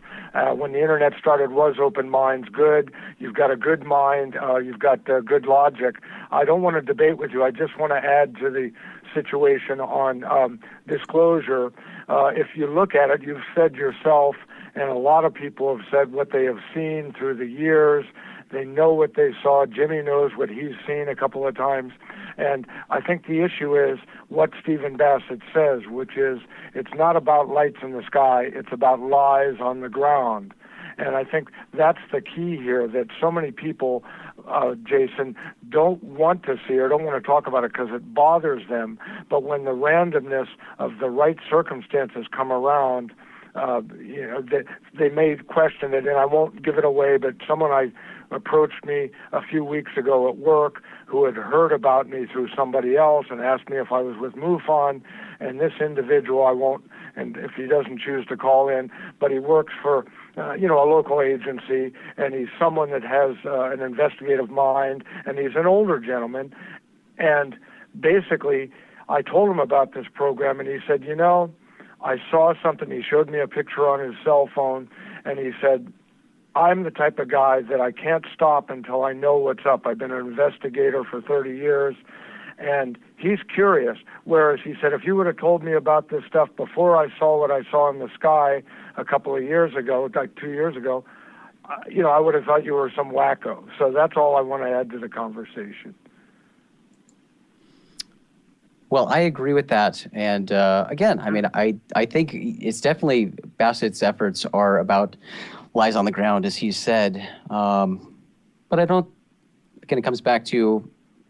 O: when the internet started was Open Minds. Good. You've got a good mind. You've got good logic. I don't want to debate with you. I just want to add to the situation on disclosure. If you look at it, you've said yourself, and a lot of people have said what they have seen through the years. They know what they saw. Jimmy knows what he's seen a couple of times. And I think the issue is what Stephen Bassett says, which is it's not about lights in the sky, it's about lies on the ground. And I think that's the key here, that so many people, Jason, don't want to see or don't want to talk about it because it bothers them. But when the randomness of the right circumstances come around, they may question it, and I won't give it away, but someone approached me a few weeks ago at work who had heard about me through somebody else and asked me if I was with MUFON, and this individual, I won't, and if he doesn't choose to call in, but he works for, a local agency, and he's someone that has an investigative mind, and he's an older gentleman, and basically, I told him about this program, and he said, I saw something. He showed me a picture on his cell phone, and he said, I'm the type of guy that I can't stop until I know what's up. I've been an investigator for 30 years, and he's curious. Whereas he said, if you would have told me about this stuff before I saw what I saw in the sky a couple of years ago, like 2 years ago, I would have thought you were some wacko. So that's all I want to add to the conversation.
N: Well, I agree with that. And again, I think it's definitely Bassett's efforts are about lies on the ground, as he said. But I don't, again, it comes back to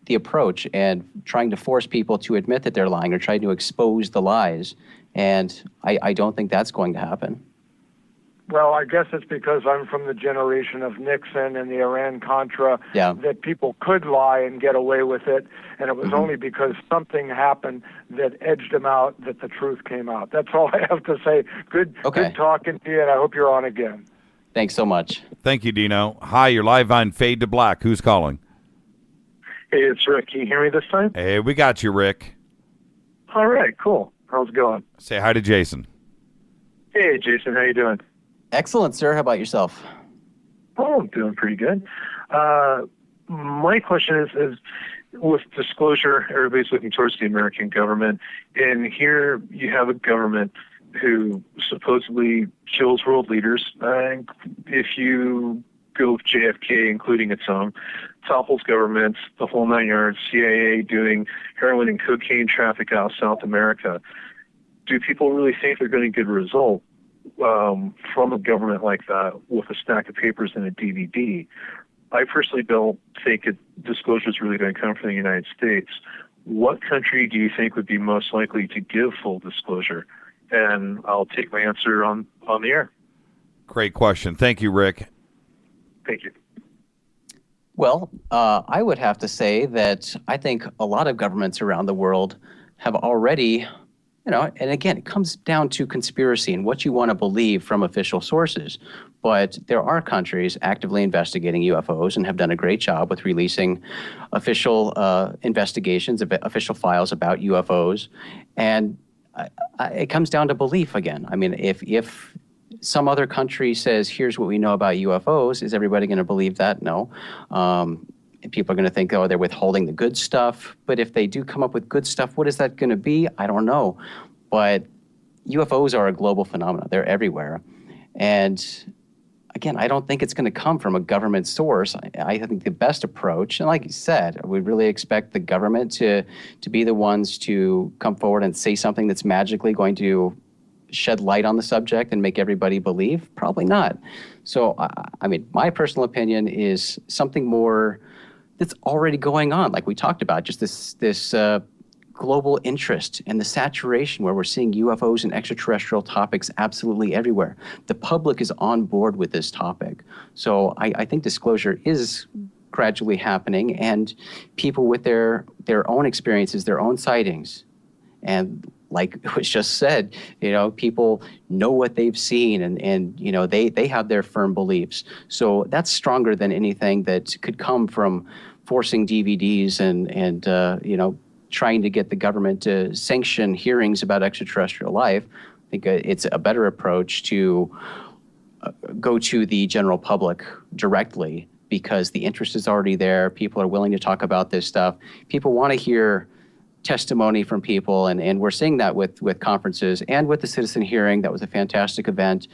N: the approach and trying to force people to admit that they're lying or trying to expose the lies. And I don't think that's going to happen.
O: Well, I guess it's because I'm from the generation of Nixon and the Iran-Contra that people could lie and get away with it, and it was only because something happened that edged them out that the truth came out. That's all I have to say. Good talking to you, and I hope you're on again.
N: Thanks so much.
F: Thank you, Dino. Hi, you're live on Fade to Black. Who's calling?
P: Hey, it's Rick. Can you hear me this time?
F: Hey, we got you, Rick.
P: All right, cool. How's it going?
F: Say hi to Jason.
P: Hey, Jason. How you doing?
N: Excellent, sir. How about yourself?
P: Oh, I'm doing pretty good. My question is with disclosure, everybody's looking towards the American government, and here you have a government who supposedly kills world leaders. If you go with JFK, including its own, topples governments, the whole 9 yards, CIA doing heroin and cocaine traffic out of South America. Do people really think they're going to get a result from a government like that with a stack of papers and a DVD? I personally don't think disclosure is really going to come from the United States. What country do you think would be most likely to give full disclosure? And I'll take my answer on the air.
F: Great question. Thank you, Rick.
P: Thank you.
N: Well, I would have to say that I think a lot of governments around the world have already, and again, it comes down to conspiracy and what you want to believe from official sources. But there are countries actively investigating UFOs and have done a great job with releasing official investigations, official files about UFOs. And it comes down to belief again. I mean, if some other country says, here's what we know about UFOs, is everybody going to believe that? No. People are going to think, they're withholding the good stuff. But if they do come up with good stuff, what is that going to be? I don't know. But UFOs are a global phenomenon. They're everywhere. And again, I don't think it's going to come from a government source. I think the best approach, and like you said, we really expect the government to be the ones to come forward and say something that's magically going to shed light on the subject and make everybody believe? Probably not. So, I mean, my personal opinion is something more that's already going on, like we talked about, just this global interest and the saturation where we're seeing UFOs and extraterrestrial topics absolutely everywhere. The public is on board with this topic. So I think disclosure is gradually happening, and people with their own experiences, their own sightings, and like it was just said, people know what they've seen, and they have their firm beliefs. So that's stronger than anything that could come from forcing DVDs and trying to get the government to sanction hearings about extraterrestrial life. I think it's a better approach to go to the general public directly, because the interest is already there. People are willing to talk about this stuff. People want to hear testimony from people, and we're seeing that with conferences and with the citizen hearing. That was a fantastic event.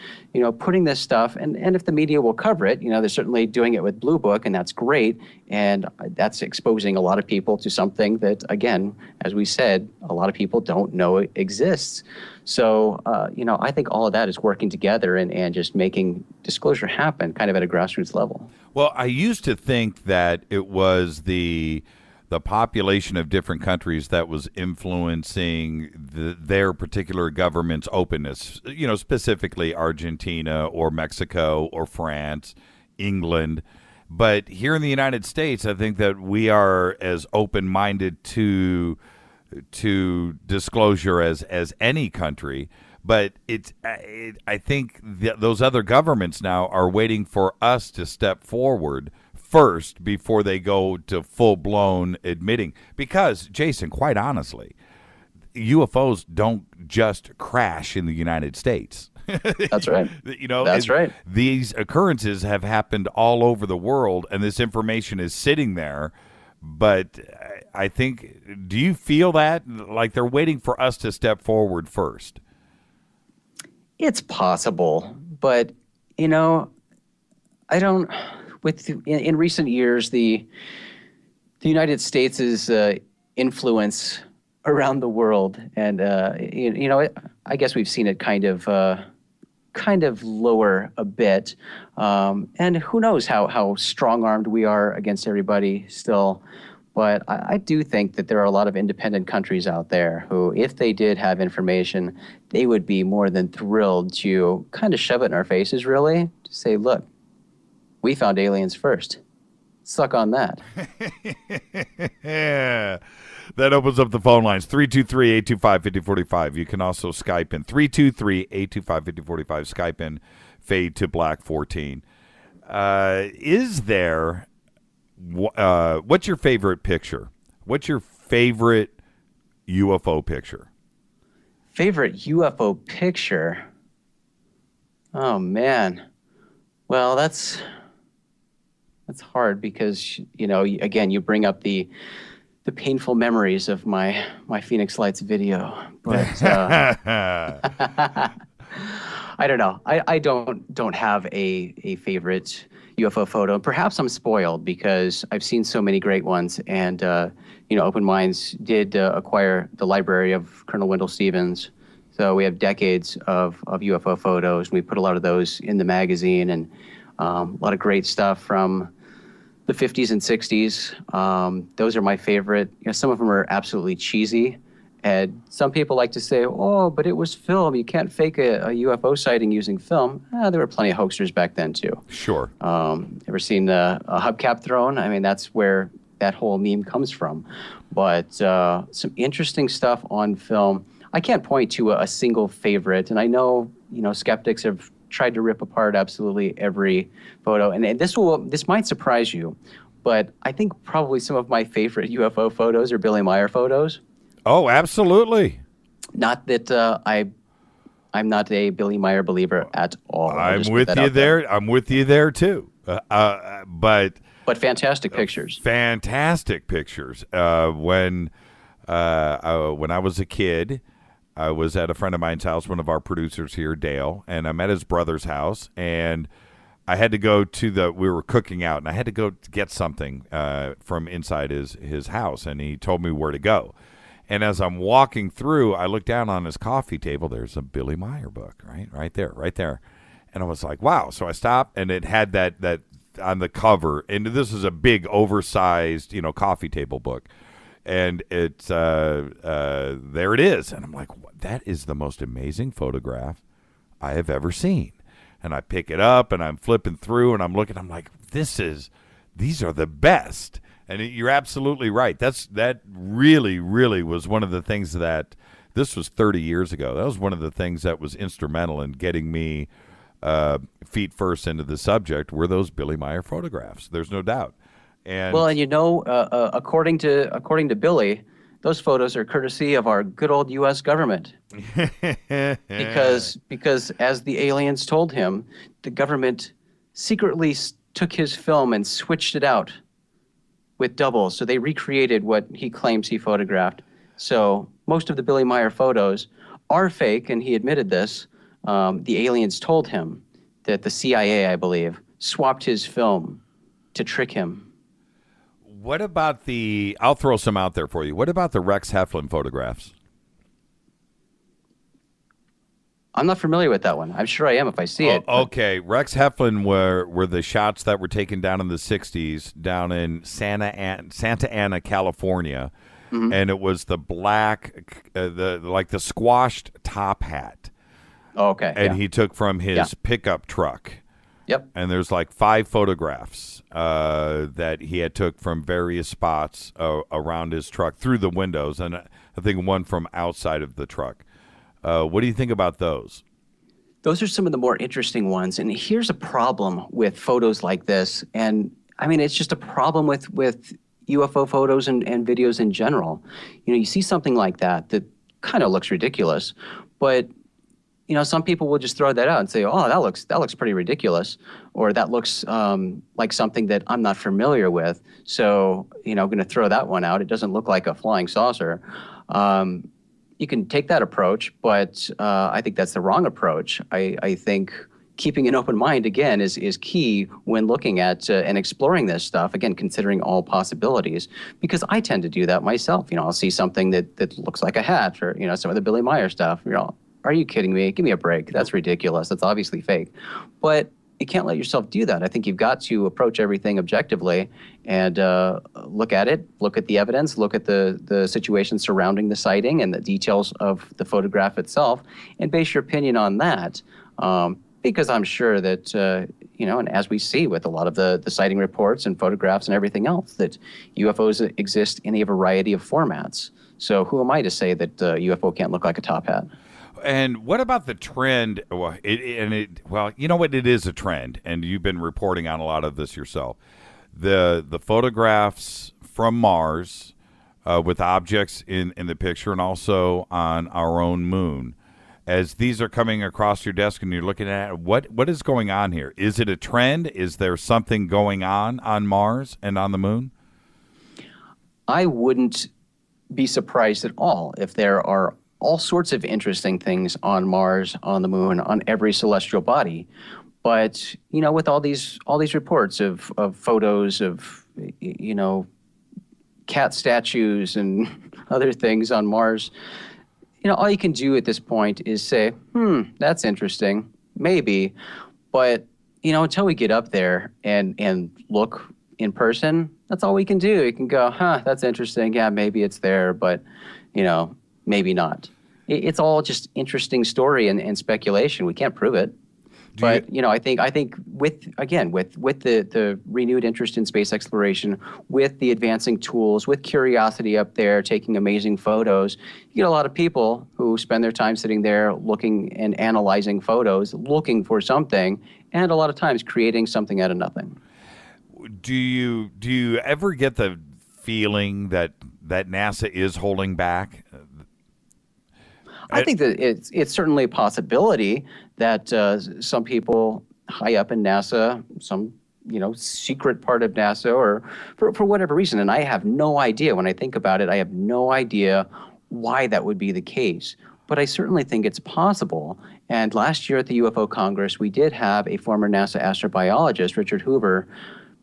N: Putting this stuff, and if the media will cover it, they're certainly doing it with Blue Book, and that's great, and that's exposing a lot of people to something that, again, as we said, a lot of people don't know it exists. So, I think all of that is working together and just making disclosure happen kind of at a grassroots level.
F: Well, I used to think that it was the population of different countries that was influencing their particular government's openness, specifically Argentina or Mexico or France, England. But here in the United States, I think that we are as open-minded to disclosure as any country. But I think those other governments now are waiting for us to step forward first before they go to full-blown admitting. Because, Jason, quite honestly, UFOs don't just crash in the United States.
N: That's right. That's right.
F: These occurrences have happened all over the world, and this information is sitting there. But I think, do you feel that? Like they're waiting for us to step forward first?
N: It's possible, but, I don't... In recent years, the United States' influence around the world, and I guess we've seen it kind of lower a bit, and who knows how strong-armed we are against everybody still. But I do think that there are a lot of independent countries out there who, if they did have information, they would be more than thrilled to kind of shove it in our faces, really, to say, look, we found aliens first. Suck on that.
F: Yeah. That opens up the phone lines, 323-825-5045. You can also Skype in, 323-825-5045. Skype in, Fade to Black 14. Is there, what's your favorite picture? What's your favorite UFO picture?
N: Favorite UFO picture? Oh, man. Well, that's hard because, again, you bring up the painful memories of my Phoenix Lights video. But I don't know. I don't have a favorite UFO photo. Perhaps I'm spoiled because I've seen so many great ones. And, Open Minds did acquire the library of Colonel Wendell Stevens. So we have decades of UFO photos. We put a lot of those in the magazine, and a lot of great stuff from the 50s and 60s. Those are my favorite. Some of them are absolutely cheesy. And some people like to say, oh, but it was film. You can't fake a UFO sighting using film. There were plenty of hoaxers back then, too.
F: Sure.
N: Ever seen a hubcap thrown? I mean, that's where that whole meme comes from. But some interesting stuff on film. I can't point to a single favorite. And I know, skeptics have tried to rip apart absolutely every photo. And this might surprise you, but I think probably some of my favorite UFO photos are Billy Meyer photos.
F: Oh, absolutely.
N: Not that I'm not a Billy Meyer believer at all.
F: I'm with you there. I'm with you there too. But
N: fantastic pictures.
F: Fantastic pictures. When I was a kid, I was at a friend of mine's house, one of our producers here, Dale, and I'm at his brother's house, and I had to go to we were cooking out, and I had to go to get something from inside his house, and he told me where to go. And as I'm walking through, I look down on his coffee table. There's a Billy Meyer book, right there. And I was like, wow. So I stopped, and it had that on the cover, and this is a big, oversized, coffee table book. And it's there it is. And I'm like, that is the most amazing photograph I have ever seen. And I pick it up, and I'm flipping through, and I'm looking. I'm like, these are the best. And you're absolutely right. That really, really was one of the things that this was 30 years ago. That was one of the things that was instrumental in getting me feet first into the subject. Were those Billy Meyer photographs? There's no doubt. And
N: according to Billy, those photos are courtesy of our good old U.S. government. because as the aliens told him, the government secretly took his film and switched it out with doubles. So they recreated what he claims he photographed. So most of the Billy Meyer photos are fake, and he admitted this. The aliens told him that the CIA, I believe, swapped his film to trick him.
F: What about I'll throw some out there for you. What about the Rex Heflin photographs?
N: I'm not familiar with that one. I'm sure I am if I see it.
F: Okay. Rex Heflin were the shots that were taken down in the 60s down in Santa Ana, California. Mm-hmm. And it was the black, the squashed top hat.
N: Oh, okay.
F: And he took from his pickup truck.
N: Yep.
F: And there's 5 photographs that he had took from various spots around his truck through the windows, and I think one from outside of the truck. What do you think about those?
N: Those are some of the more interesting ones. And here's a problem with photos like this. And I mean, it's just a problem with UFO photos and videos in general. You see something like that kind of looks ridiculous, but some people will just throw that out and say, "Oh, that looks pretty ridiculous," or "That looks like something that I'm not familiar with." So, I'm going to throw that one out. It doesn't look like a flying saucer. You can take that approach, but I think that's the wrong approach. I think keeping an open mind again is key when looking at and exploring this stuff. Again, considering all possibilities, because I tend to do that myself. I'll see something that looks like a hat, or some of the Billy Meyer stuff. Are you kidding me? Give me a break. That's ridiculous. That's obviously fake. But you can't let yourself do that. I think you've got to approach everything objectively and look at it, look at the evidence, look at the situation surrounding the sighting and the details of the photograph itself, and base your opinion on that. Because I'm sure that, and as we see with a lot of the sighting reports and photographs and everything else, that UFOs exist in a variety of formats. So who am I to say that UFO can't look like a top hat?
F: And what about the trend? Well, you know what? It is a trend, and you've been reporting on a lot of this yourself. The photographs from Mars with objects in the picture, and also on our own moon. As these are coming across your desk and you're looking at it, what is going on here? Is it a trend? Is there something going on Mars and on the moon?
N: I wouldn't be surprised at all if there are all sorts of interesting things on Mars, on the moon, on every celestial body. But, with all these reports of photos of, cat statues and other things on Mars, all you can do at this point is say, that's interesting, maybe. But, until we get up there and look in person, that's all we can do. You can go, that's interesting. Yeah, maybe it's there, but, maybe not. It's all just interesting story and speculation. We can't prove it. But I think with the renewed interest in space exploration, with the advancing tools, with Curiosity up there taking amazing photos, you get a lot of people who spend their time sitting there looking and analyzing photos, looking for something, and a lot of times creating something out of nothing.
F: Do you ever get the feeling that NASA is holding back?
N: I think that it's certainly a possibility that some people high up in NASA, some secret part of NASA, or for whatever reason, and I have no idea. When I think about it, I have no idea why that would be the case. but I certainly think it's possible. And last year at the UFO Congress, we did have a former NASA astrobiologist, Richard Hoover,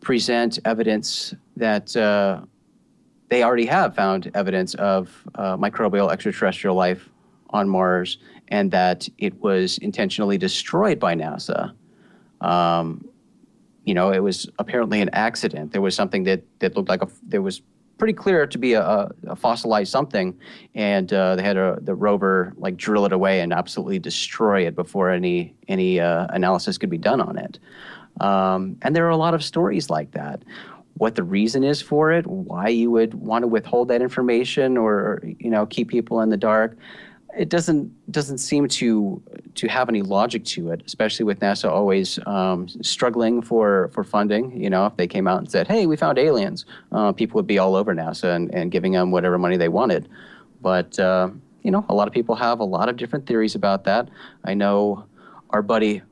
N: present evidence that they already have found evidence of microbial extraterrestrial life on Mars, and that it was intentionally destroyed by NASA. It was apparently an accident. There was something that looked like there was pretty clear to be a fossilized something, and they had the rover like drill it away and absolutely destroy it before any analysis could be done on it. And there are a lot of stories like that. What the reason is for it, why you would want to withhold that information or keep people in the dark, it doesn't seem to have any logic to it, especially with NASA always struggling for funding. If they came out and said, hey, we found aliens, people would be all over NASA and giving them whatever money they wanted. But, a lot of people have a lot of different theories about that. I know our buddy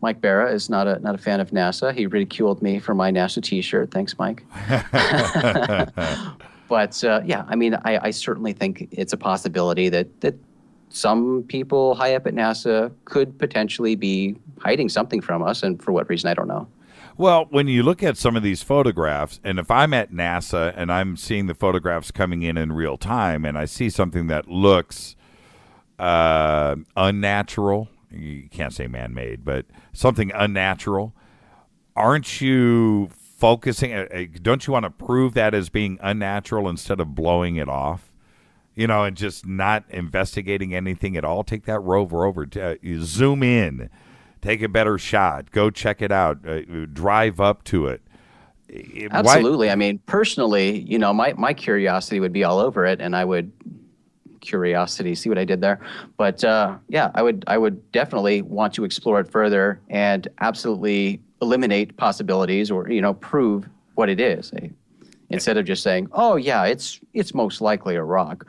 N: Mike Barra is not a fan of NASA. He ridiculed me for my NASA T-shirt. Thanks, Mike. But, I certainly think it's a possibility that some people high up at NASA could potentially be hiding something from us, and for what reason, I don't know.
F: Well, when you look at some of these photographs, and if I'm at NASA and I'm seeing the photographs coming in real time, and I see something that looks unnatural, you can't say man-made, but something unnatural, aren't you focusing, don't you want to prove that as being unnatural instead of blowing it off? And just not investigating anything at all. Take that rover over, zoom in, take a better shot, go check it out, drive up to it.
N: Absolutely. Personally, my curiosity would be all over it, and I would see what I did there. But I would definitely want to explore it further and absolutely eliminate possibilities or prove what it is. Instead of just saying, oh, yeah, it's most likely a rock,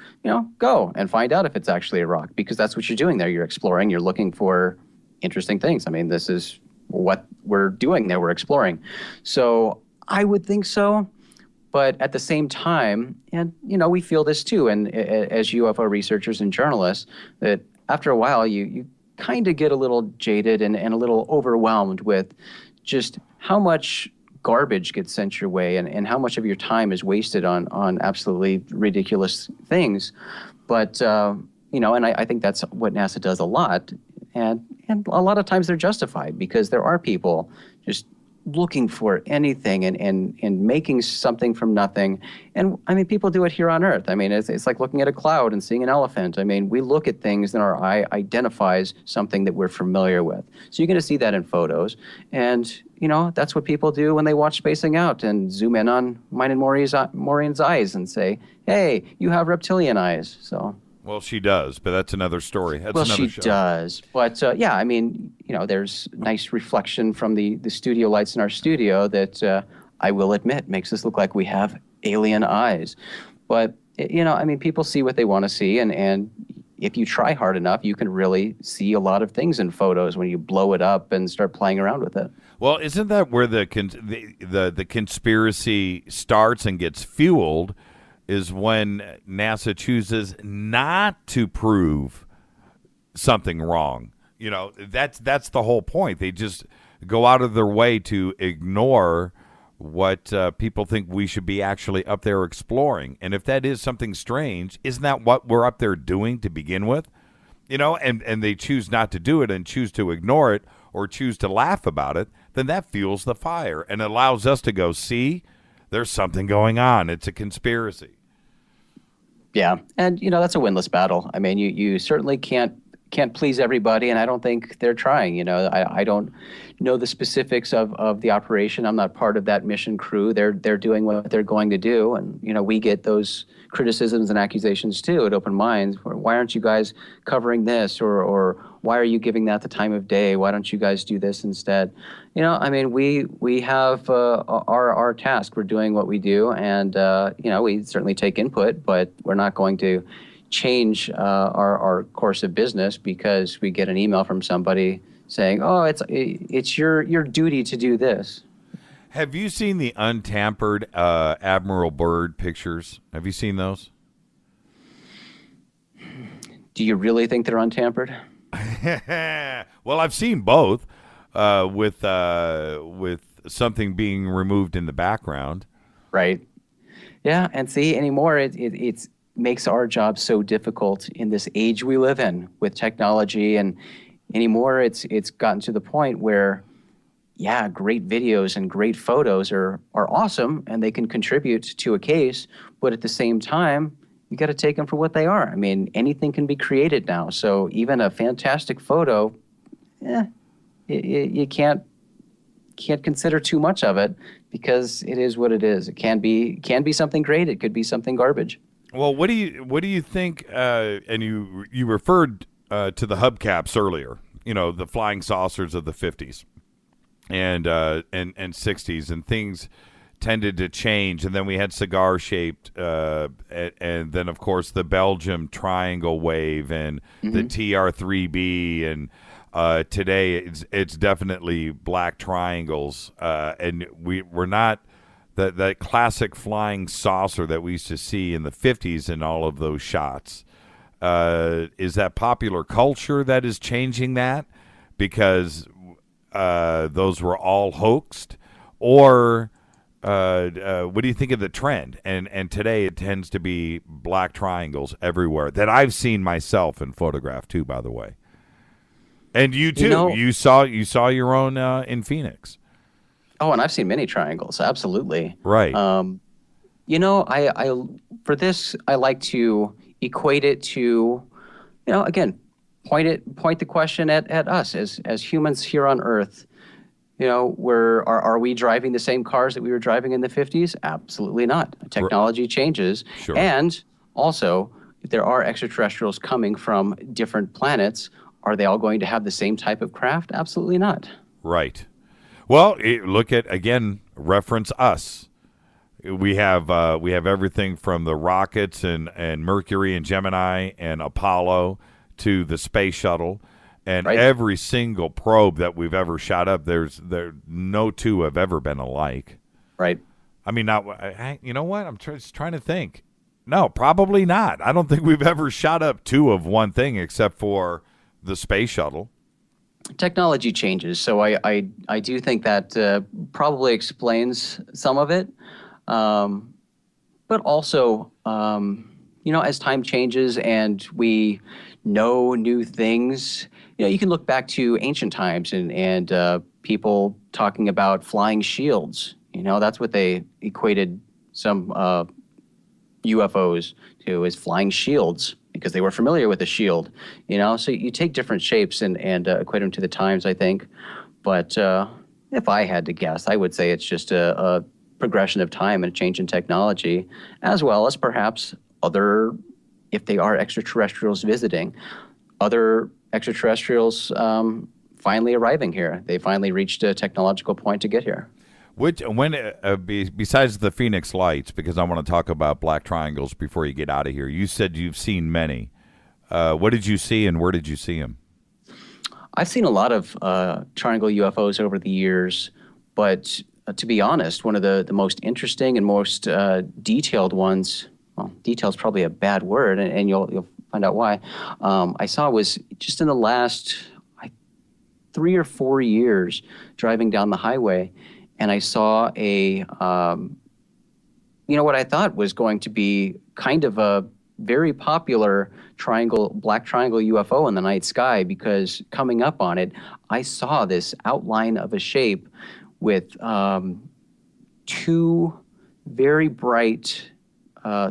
N: go and find out if it's actually a rock, because that's what you're doing there. You're exploring. You're looking for interesting things. This is what we're doing there. We're exploring. So I would think so. But at the same time, and, we feel this too, and as UFO researchers and journalists, that after a while you kind of get a little jaded and a little overwhelmed with just how much garbage gets sent your way and how much of your time is wasted on absolutely ridiculous things. But, and I think that's what NASA does a lot. And a lot of times they're justified, because there are people just looking for anything and making something from nothing. And people do it here on Earth. It's like looking at a cloud and seeing an elephant. We look at things and our eye identifies something that we're familiar with. So you're going to see that in photos. And, that's what people do when they watch Spacing Out and zoom in on mine and Maureen's eyes and say, hey, you have reptilian eyes. So.
F: Well, she does, but that's another story. That's another
N: she
F: show.
N: Does. But, there's nice reflection from the studio lights in our studio that I will admit makes us look like we have alien eyes. But, people see what they want to see, and if you try hard enough, you can really see a lot of things in photos when you blow it up and start playing around with it.
F: Well, isn't that where the conspiracy starts and gets fueled, is when NASA chooses not to prove something wrong? That's the whole point. They just go out of their way to ignore what people think we should be actually up there exploring. And if that is something strange, isn't that what we're up there doing to begin with? And they choose not to do it and choose to ignore it or choose to laugh about it, then that fuels the fire and allows us to go, see, there's something going on. It's a conspiracy.
N: Yeah, and that's a winless battle. You certainly can't please everybody, and I don't think they're trying. I don't know the specifics of the operation. I'm not part of that mission crew. They're doing what they're going to do, and we get those criticisms and accusations too at Open Minds. Why aren't you guys covering this, or why are you giving that the time of day? Why don't you guys do this instead? We have our task. We're doing what we do, and we certainly take input, but we're not going to change our course of business because we get an email from somebody saying, "Oh, it's your duty to do this."
F: Have you seen the untampered Admiral Byrd pictures? Have you seen those?
N: Do you really think they're untampered?
F: Well, I've seen both with something being removed in the background.
N: Right. Yeah, and see, anymore it makes our job so difficult in this age we live in with technology, and anymore it's gotten to the point where, yeah, great videos and great photos are awesome and they can contribute to a case, but at the same time, you got to take them for what they are. I mean, anything can be created now, so even a fantastic photo, you can't consider too much of it because it is what it is. It can be something great. It could be something garbage.
F: Well, what do you think? And you referred to the hubcaps earlier. You know, the flying saucers of the 50s and 60s, and things tended to change. And then we had cigar shaped, and then of course the Belgium triangle wave and the TR-3B, and today it's definitely black triangles, and we're not that classic flying saucer that we used to see in the 50s in all of those shots. Is that popular culture that is changing that because those were all hoaxed? Or what do you think of the trend? And today it tends to be black triangles everywhere that I've seen myself and photographed too, by the way. And you too. You saw your own in Phoenix.
N: Oh, and I've seen many triangles. Absolutely.
F: Right.
N: I for this I like to equate it to, again, point the question at us as humans here on Earth. Are we driving the same cars that we were driving in the 50s? Absolutely not. Technology changes.
F: Sure.
N: And also, if there are extraterrestrials coming from different planets, are they all going to have the same type of craft? Absolutely not.
F: Right. Well, look at, again, reference us. We have everything from the rockets and Mercury and Gemini and Apollo to the space shuttle. And every single probe that we've ever shot up, no two have ever been alike.
N: Right.
F: I mean, you know what? I'm just trying to think. No, probably not. I don't think we've ever shot up two of one thing except for the space shuttle.
N: Technology changes, so I do think that probably explains some of it. But also, as time changes and we know new things, you can look back to ancient times and people talking about flying shields. That's what they equated some UFOs to, as flying shields, because they were familiar with the shield. So you take different shapes and equate them to the times, I think. But if I had to guess, I would say it's just a progression of time and a change in technology, as well as perhaps if they are extraterrestrials visiting, other extraterrestrials finally arriving here. They finally reached a technological point to get here.
F: Besides the Phoenix Lights, because I want to talk about black triangles before you get out of here, you said you've seen many. What did you see and where did you see them?
N: I've seen a lot of triangle UFOs over the years, but to be honest, one of the most interesting and most detailed ones, well, detail is probably a bad word, and you'll find out why, I saw was just in the last 3 or 4 years driving down the highway, and I saw what I thought was going to be kind of a very popular black triangle UFO in the night sky, because coming up on it, I saw this outline of a shape with 2 very bright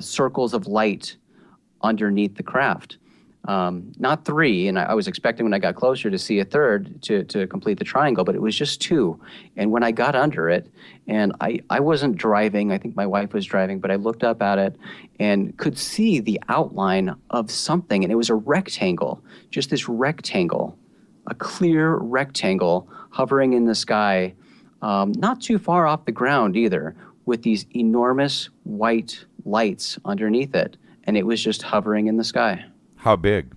N: circles of light underneath the craft. Not 3, and I was expecting when I got closer to see a third to complete the triangle, but it was just 2. And when I got under it, and I wasn't driving, I think my wife was driving, but I looked up at it and could see the outline of something, and it was a rectangle, just this rectangle, a clear rectangle hovering in the sky, not too far off the ground either, with these enormous white lights underneath it, and it was just hovering in the sky.
F: How big?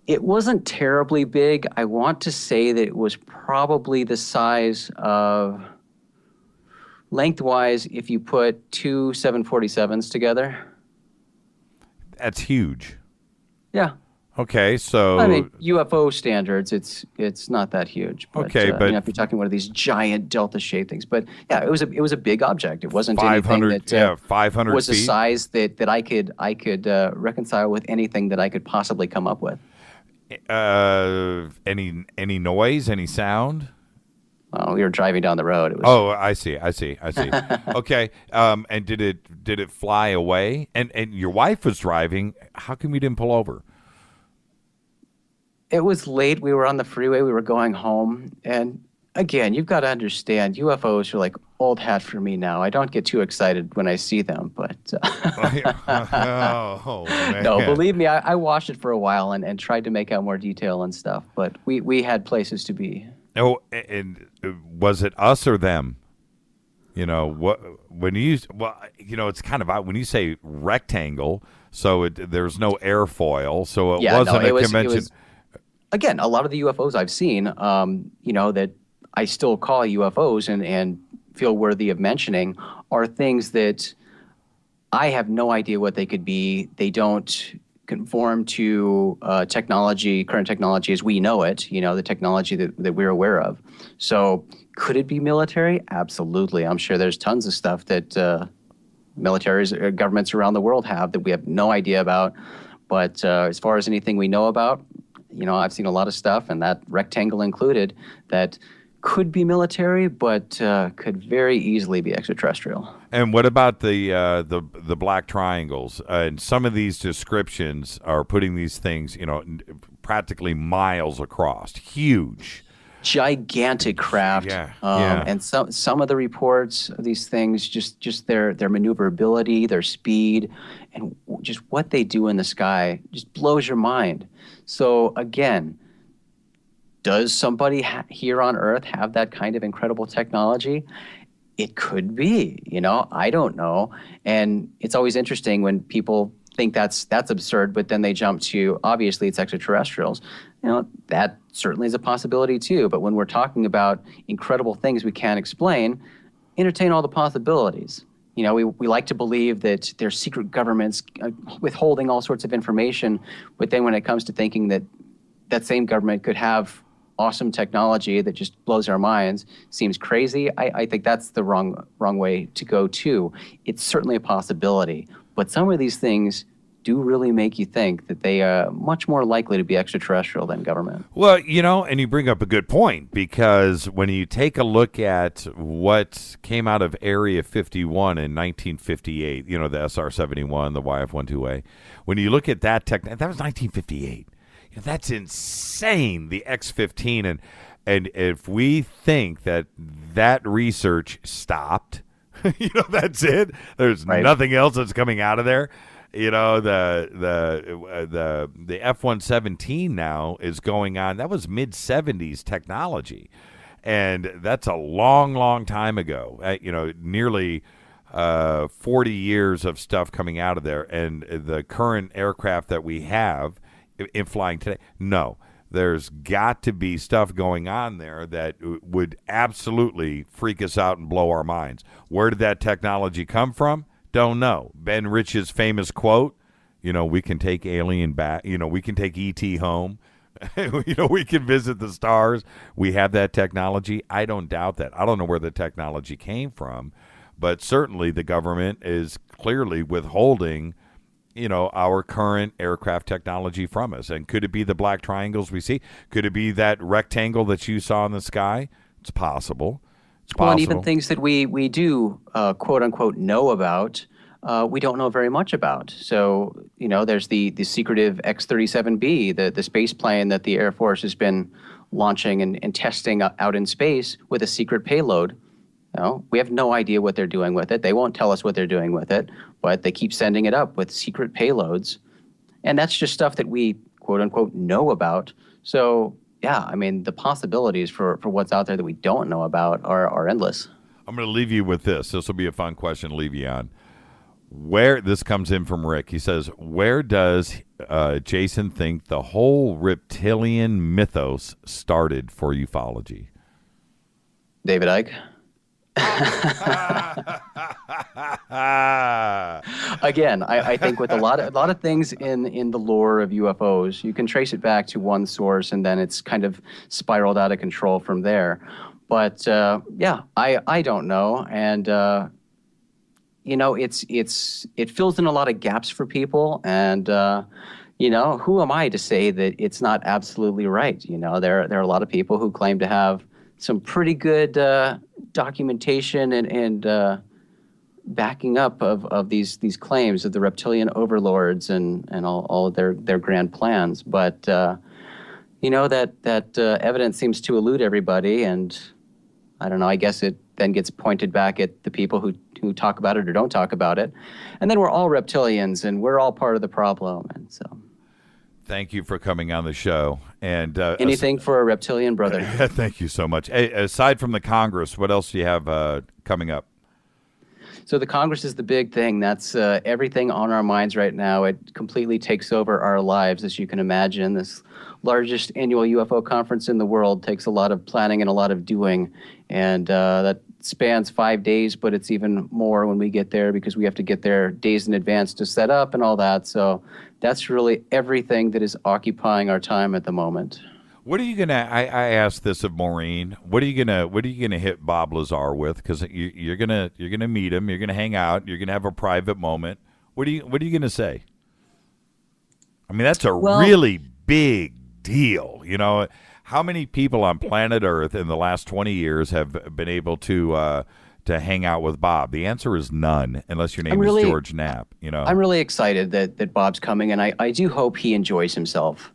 N: It wasn't terribly big. I want to say that it was probably the size of, lengthwise, if you put 2 747s together.
F: That's huge.
N: Yeah.
F: Okay, so
N: I mean, UFO standards, it's not that huge. But,
F: okay, but
N: if you're talking one of these giant delta-shaped things, but yeah, it was a big object. It wasn't
F: 500,
N: anything that
F: 500
N: was
F: feet?
N: a size that I could reconcile with anything that I could possibly come up with.
F: Any noise, any sound?
N: Oh, we were driving down the road. It was,
F: I see. Okay, and did it fly away? And your wife was driving. How come you didn't pull over?
N: It was late. We were on the freeway. We were going home. And again, you've got to understand, UFOs are like old hat for me now. I don't get too excited when I see them. But
F: man.
N: No, believe me, I watched it for a while and tried to make out more detail and stuff. But we had places to be.
F: Oh, and was it us or them? You know, it's kind of when you say rectangle, so there's no airfoil, so it wasn't a convention.
N: Again, a lot of the UFOs I've seen, that I still call UFOs and feel worthy of mentioning are things that I have no idea what they could be. They don't conform to current technology as we know it, the technology that we're aware of. So could it be military? Absolutely. I'm sure there's tons of stuff that militaries, governments around the world have that we have no idea about. But as far as anything we know about, I've seen a lot of stuff, and that rectangle included, that could be military, but could very easily be extraterrestrial.
F: And what about the black triangles? And some of these descriptions are putting these things, practically miles across, huge,
N: gigantic craft.
F: Yeah.
N: And some of the reports of these things, just their maneuverability, their speed, and just what they do in the sky just blows your mind. So again, does somebody here on Earth have that kind of incredible technology? It could be, I don't know. And it's always interesting when people think that's absurd, but then they jump to, obviously it's extraterrestrials. That certainly is a possibility too. But when we're talking about incredible things we can't explain, entertain all the possibilities. We like to believe that there's secret governments withholding all sorts of information, but then when it comes to thinking that same government could have awesome technology that just blows our minds, seems crazy, I think that's the wrong way to go too. It's certainly a possibility, but some of these things do really make you think that they are much more likely to be extraterrestrial than government.
F: Well, and you bring up a good point, because when you take a look at what came out of Area 51 in 1958, the SR-71, the YF-12A, when you look at that that was 1958. That's insane, the X-15. And if we think that research stopped, that's it. There's nothing else that's coming out of there. The F-117 now is going on. That was mid-70s technology, and that's a long, long time ago. Nearly 40 years of stuff coming out of there, and the current aircraft that we have in flying today. No, there's got to be stuff going on there that would absolutely freak us out and blow our minds. Where did that technology come from? Don't know. Ben Rich's famous quote, we can take alien back, we can take E.T. home, we can visit the stars. We have that technology. I don't doubt that. I don't know where the technology came from, but certainly the government is clearly withholding, our current aircraft technology from us. And could it be the black triangles we see? Could it be that rectangle that you saw in the sky? It's possible.
N: Well, and even things that we do, quote unquote, know about, we don't know very much about. So, there's the secretive X-37B, the space plane that the Air Force has been launching and testing out in space with a secret payload. We have no idea what they're doing with it. They won't tell us what they're doing with it, but they keep sending it up with secret payloads. And that's just stuff that we, quote unquote, know about. So, yeah, the possibilities for what's out there that we don't know about are endless.
F: I'm going to leave you with this. This will be a fun question to leave you on. This comes in from Rick. He says, where does Jason think the whole reptilian mythos started for ufology?
N: David Icke? Again, I think with a lot of things in the lore of UFOs, you can trace it back to one source, and then it's kind of spiraled out of control from there. But yeah, I don't know, and it fills in a lot of gaps for people, and who am I to say that it's not absolutely right? There are a lot of people who claim to have some pretty good documentation and backing up of these claims of the reptilian overlords and all of their grand plans. But that evidence seems to elude everybody, and I don't know. I guess it then gets pointed back at the people who talk about it or don't talk about it, and then we're all reptilians and we're all part of the problem. And so,
F: thank you for coming on the show. And
N: anything for a reptilian brother.
F: Thank you so much. Hey, aside from the Congress, what else do you have coming up?
N: So the Congress is the big thing. That's everything on our minds right now. It completely takes over our lives, as you can imagine. This largest annual UFO conference in the world takes a lot of planning and a lot of doing. And that spans 5 days, but it's even more when we get there because we have to get there days in advance to set up and all that. So that's really everything that is occupying our time at the moment.
F: What are you gonna? I asked this of Maureen. What are you gonna hit Bob Lazar with? Because you're gonna meet him. You're gonna hang out. You're gonna have a private moment. What are you gonna say? I mean, that's a really big deal. How many people on planet Earth in the last 20 years have been able to hang out with Bob? The answer is none, unless your name is George Knapp.
N: I'm really excited that Bob's coming, and I do hope he enjoys himself.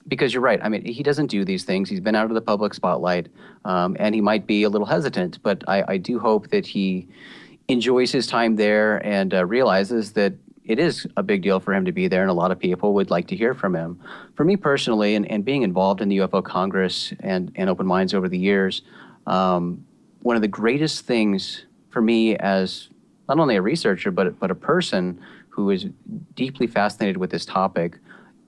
N: Because you're right. I mean, he doesn't do these things. He's been out of the public spotlight, and he might be a little hesitant. But I do hope that he enjoys his time there and realizes that it is a big deal for him to be there, and a lot of people would like to hear from him. For me personally, and being involved in the UFO Congress and Open Minds over the years, one of the greatest things for me as not only a researcher but a person who is deeply fascinated with this topic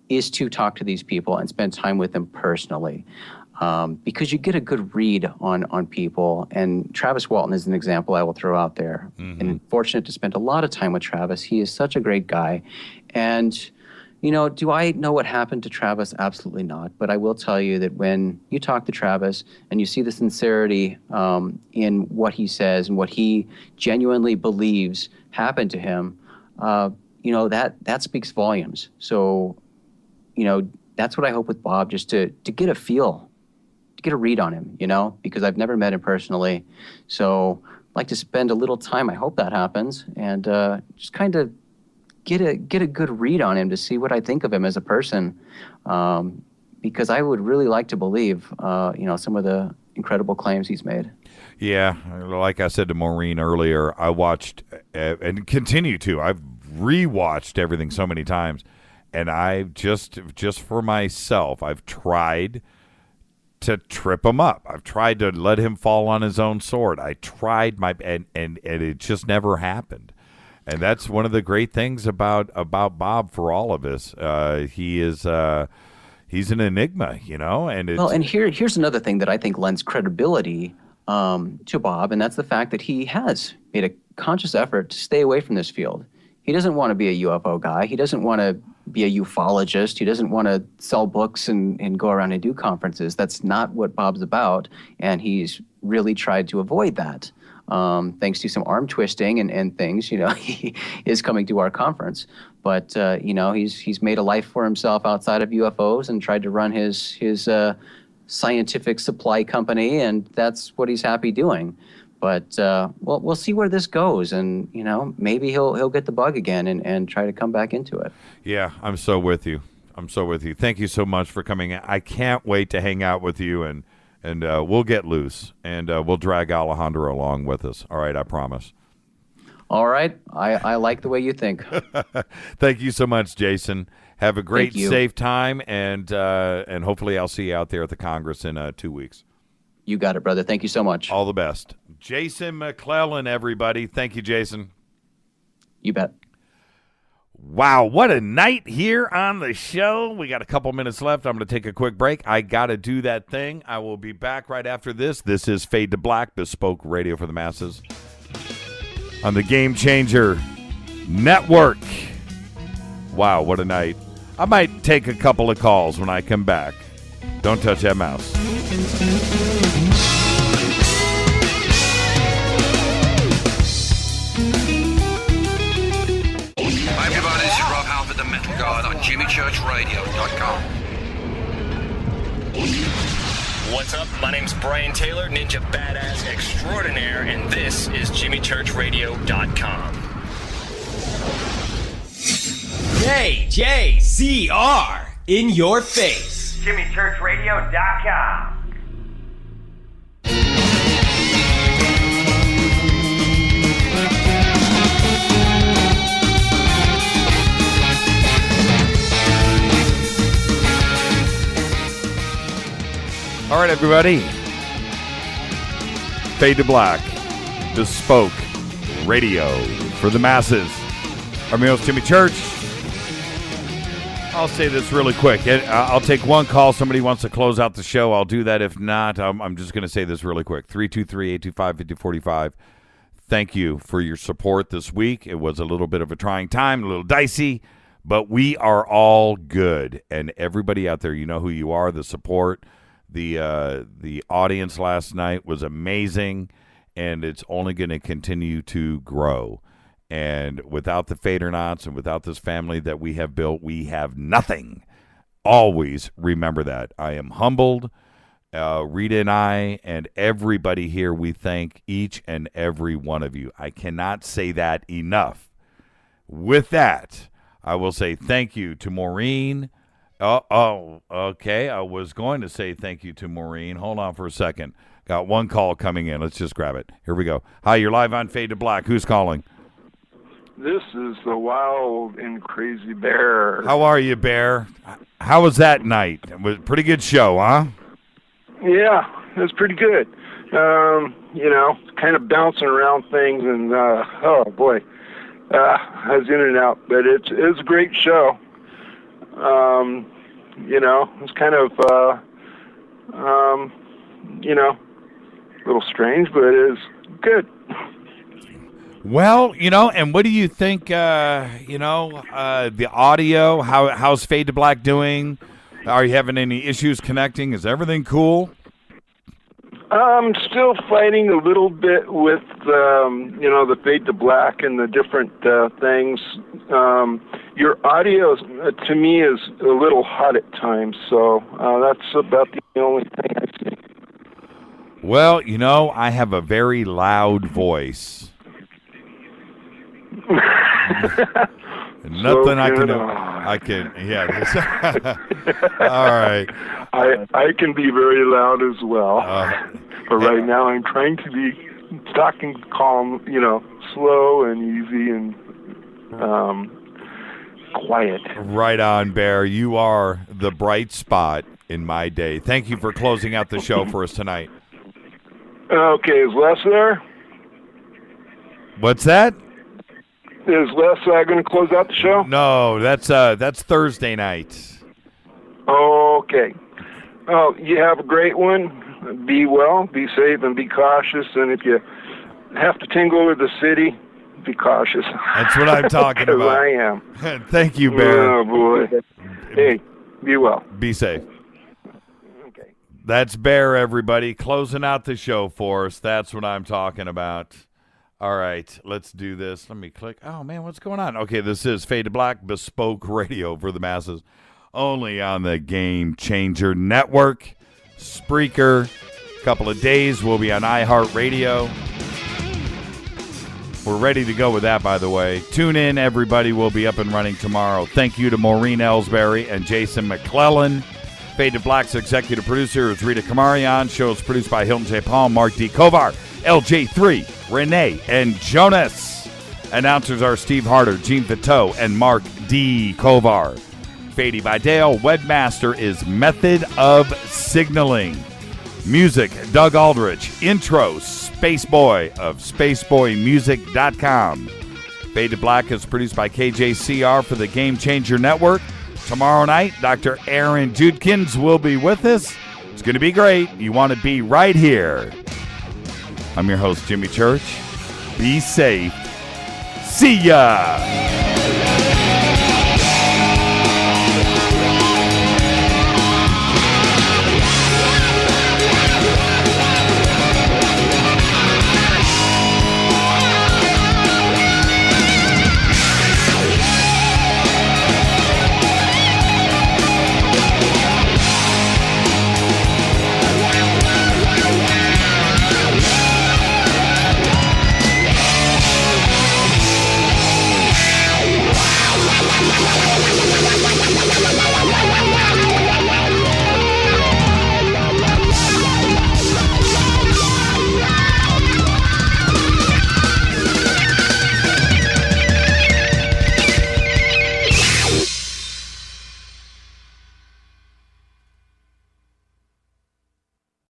N: is to talk to these people and spend time with them personally, because you get a good read on people. And Travis Walton is an example I will throw out there. Mm-hmm. And fortunate to spend a lot of time with Travis. He is such a great guy. And, do I know what happened to Travis? Absolutely not. But I will tell you that when you talk to Travis and you see the sincerity in what he says and what he genuinely believes happened to him, that speaks volumes. So, that's what I hope with Bob, just to get a feel, to get a read on him, because I've never met him personally. So I'd like to spend a little time, I hope that happens, and just kind of get a good read on him to see what I think of him as a person, because I would really like to believe, some of the incredible claims he's made.
F: Yeah, like I said to Maureen earlier, I watched and continue to. I've rewatched everything so many times. And I've just for myself, I've tried to trip him up. I've tried to let him fall on his own sword. I tried and it just never happened. And that's one of the great things about Bob for all of us. He's an enigma, And
N: here's another thing that I think lends credibility to Bob, and that's the fact that he has made a conscious effort to stay away from this field. He doesn't want to be a UFO guy. He doesn't want to be a ufologist. He doesn't want to sell books and go around and do conferences. That's not what Bob's about, and he's really tried to avoid that. Thanks to some arm twisting and things, he is coming to our conference. But, he's made a life for himself outside of UFOs and tried to run his scientific supply company, and that's what he's happy doing. But we'll see where this goes, and maybe he'll get the bug again and try to come back into it.
F: Yeah, I'm so with you. Thank you so much for coming in. I can't wait to hang out with you, and we'll get loose, and we'll drag Alejandro along with us. All right, I promise.
N: All right, I like the way you think.
F: Thank you so much, Jason. Have a great, safe time, and hopefully I'll see you out there at the Congress in 2 weeks.
N: You got it, brother. Thank you so much.
F: All the best. Jason McClellan, everybody. Thank you, Jason.
N: You bet.
F: Wow, what a night here on the show. We got a couple minutes left. I'm going to take a quick break. I got to do that thing. I will be back right after this. This is Fade to Black, bespoke radio for the masses on the Game Changer Network. Wow, what a night. I might take a couple of calls when I come back. Don't touch that mouse.
Q: Hi everybody, this is Rob Halford, the Metal Guard on JimmyChurchRadio.com.
R: What's up? My name's Brian Taylor, Ninja Badass Extraordinaire, and this is JimmyChurchRadio.com.
S: JJCR in your face.
A: JimmyChurchRadio.com.
F: All right, everybody. Fade to Black, bespoke radio for the masses. I'm your host, Jimmy Church. I'll say this really quick. I'll take one call. Somebody wants to close out the show. I'll do that. If not, I'm just going to say this really quick. 323-825-5045. Thank you for your support this week. It was a little bit of a trying time, a little dicey, but we are all good. And everybody out there, you know who you are, the support. The audience last night was amazing, and it's only going to continue to grow. And without the Fadernauts and without this family that we have built, we have nothing. Always remember that. I am humbled. Rita and I and everybody here, we thank each and every one of you. I cannot say that enough. With that, I will say thank you to Maureen. Okay. I was going to say thank you to Maureen. Hold on for a second. Got one call coming in. Let's just grab it. Here we go. Hi, you're live on Fade to Black. Who's calling?
T: This is the wild and crazy Bear.
F: How are you, Bear? How was that night? It was a pretty good show, huh?
T: Yeah, it was pretty good. Kind of bouncing around things, and oh boy, I was in and out, but it's a great show. It's kind of a little strange, but it is good.
F: Well, and what do you think, the audio, how's Fade to Black doing? Are you having any issues connecting? Is everything cool?
T: I'm still fighting a little bit with, the Fade to Black and the different things. Your audio, to me, is a little hot at times, so that's about the only thing I see.
F: Well, I have a very loud voice. Nothing I can do. Yeah. All right.
T: I can be very loud as well. But right now I'm trying to be talking calm, slow and easy and quiet.
F: Right on, Bear. You are the bright spot in my day. Thank you for closing out the show for us tonight.
T: Okay, is Les there?
F: What's that?
T: Is Les going to close out the show?
F: No, that's Thursday night.
T: Okay. Oh, you have a great one. Be well, be safe, and be cautious. And if you have to tingle over the city, be cautious.
F: That's what I'm talking about.
T: I am.
F: Thank you, Bear.
T: Oh, boy. Hey, be well.
F: Be safe.
T: Okay.
F: That's Bear, everybody, closing out the show for us. That's what I'm talking about. All right, let's do this. Let me click. Oh, man, what's going on? Okay, this is Fade to Black, bespoke radio for the masses, only on the Game Changer Network. Spreaker, a couple of days, we'll be on iHeartRadio. We're ready to go with that, by the way. Tune in, everybody. We'll be up and running tomorrow. Thank you to Maureen Elsberry and Jason McClellan. Fade to Black's executive producer is Rita Kamarian. Show is produced by Hilton J. Paul, Mark D. Kovar, LJ3, Renee, and Jonas. Announcers are Steve Harder, Gene Viteau, and Mark D. Kovar. Fady by Dale. Webmaster is Method of Signaling. Music, Doug Aldrich. Intro, Spaceboy of SpaceboyMusic.com. Fade to Black is produced by KJCR for the Game Changer Network. Tomorrow night, Dr. Aaron Judkins will be with us. It's going to be great. You want to be right here. I'm your host, Jimmy Church. Be safe. See ya.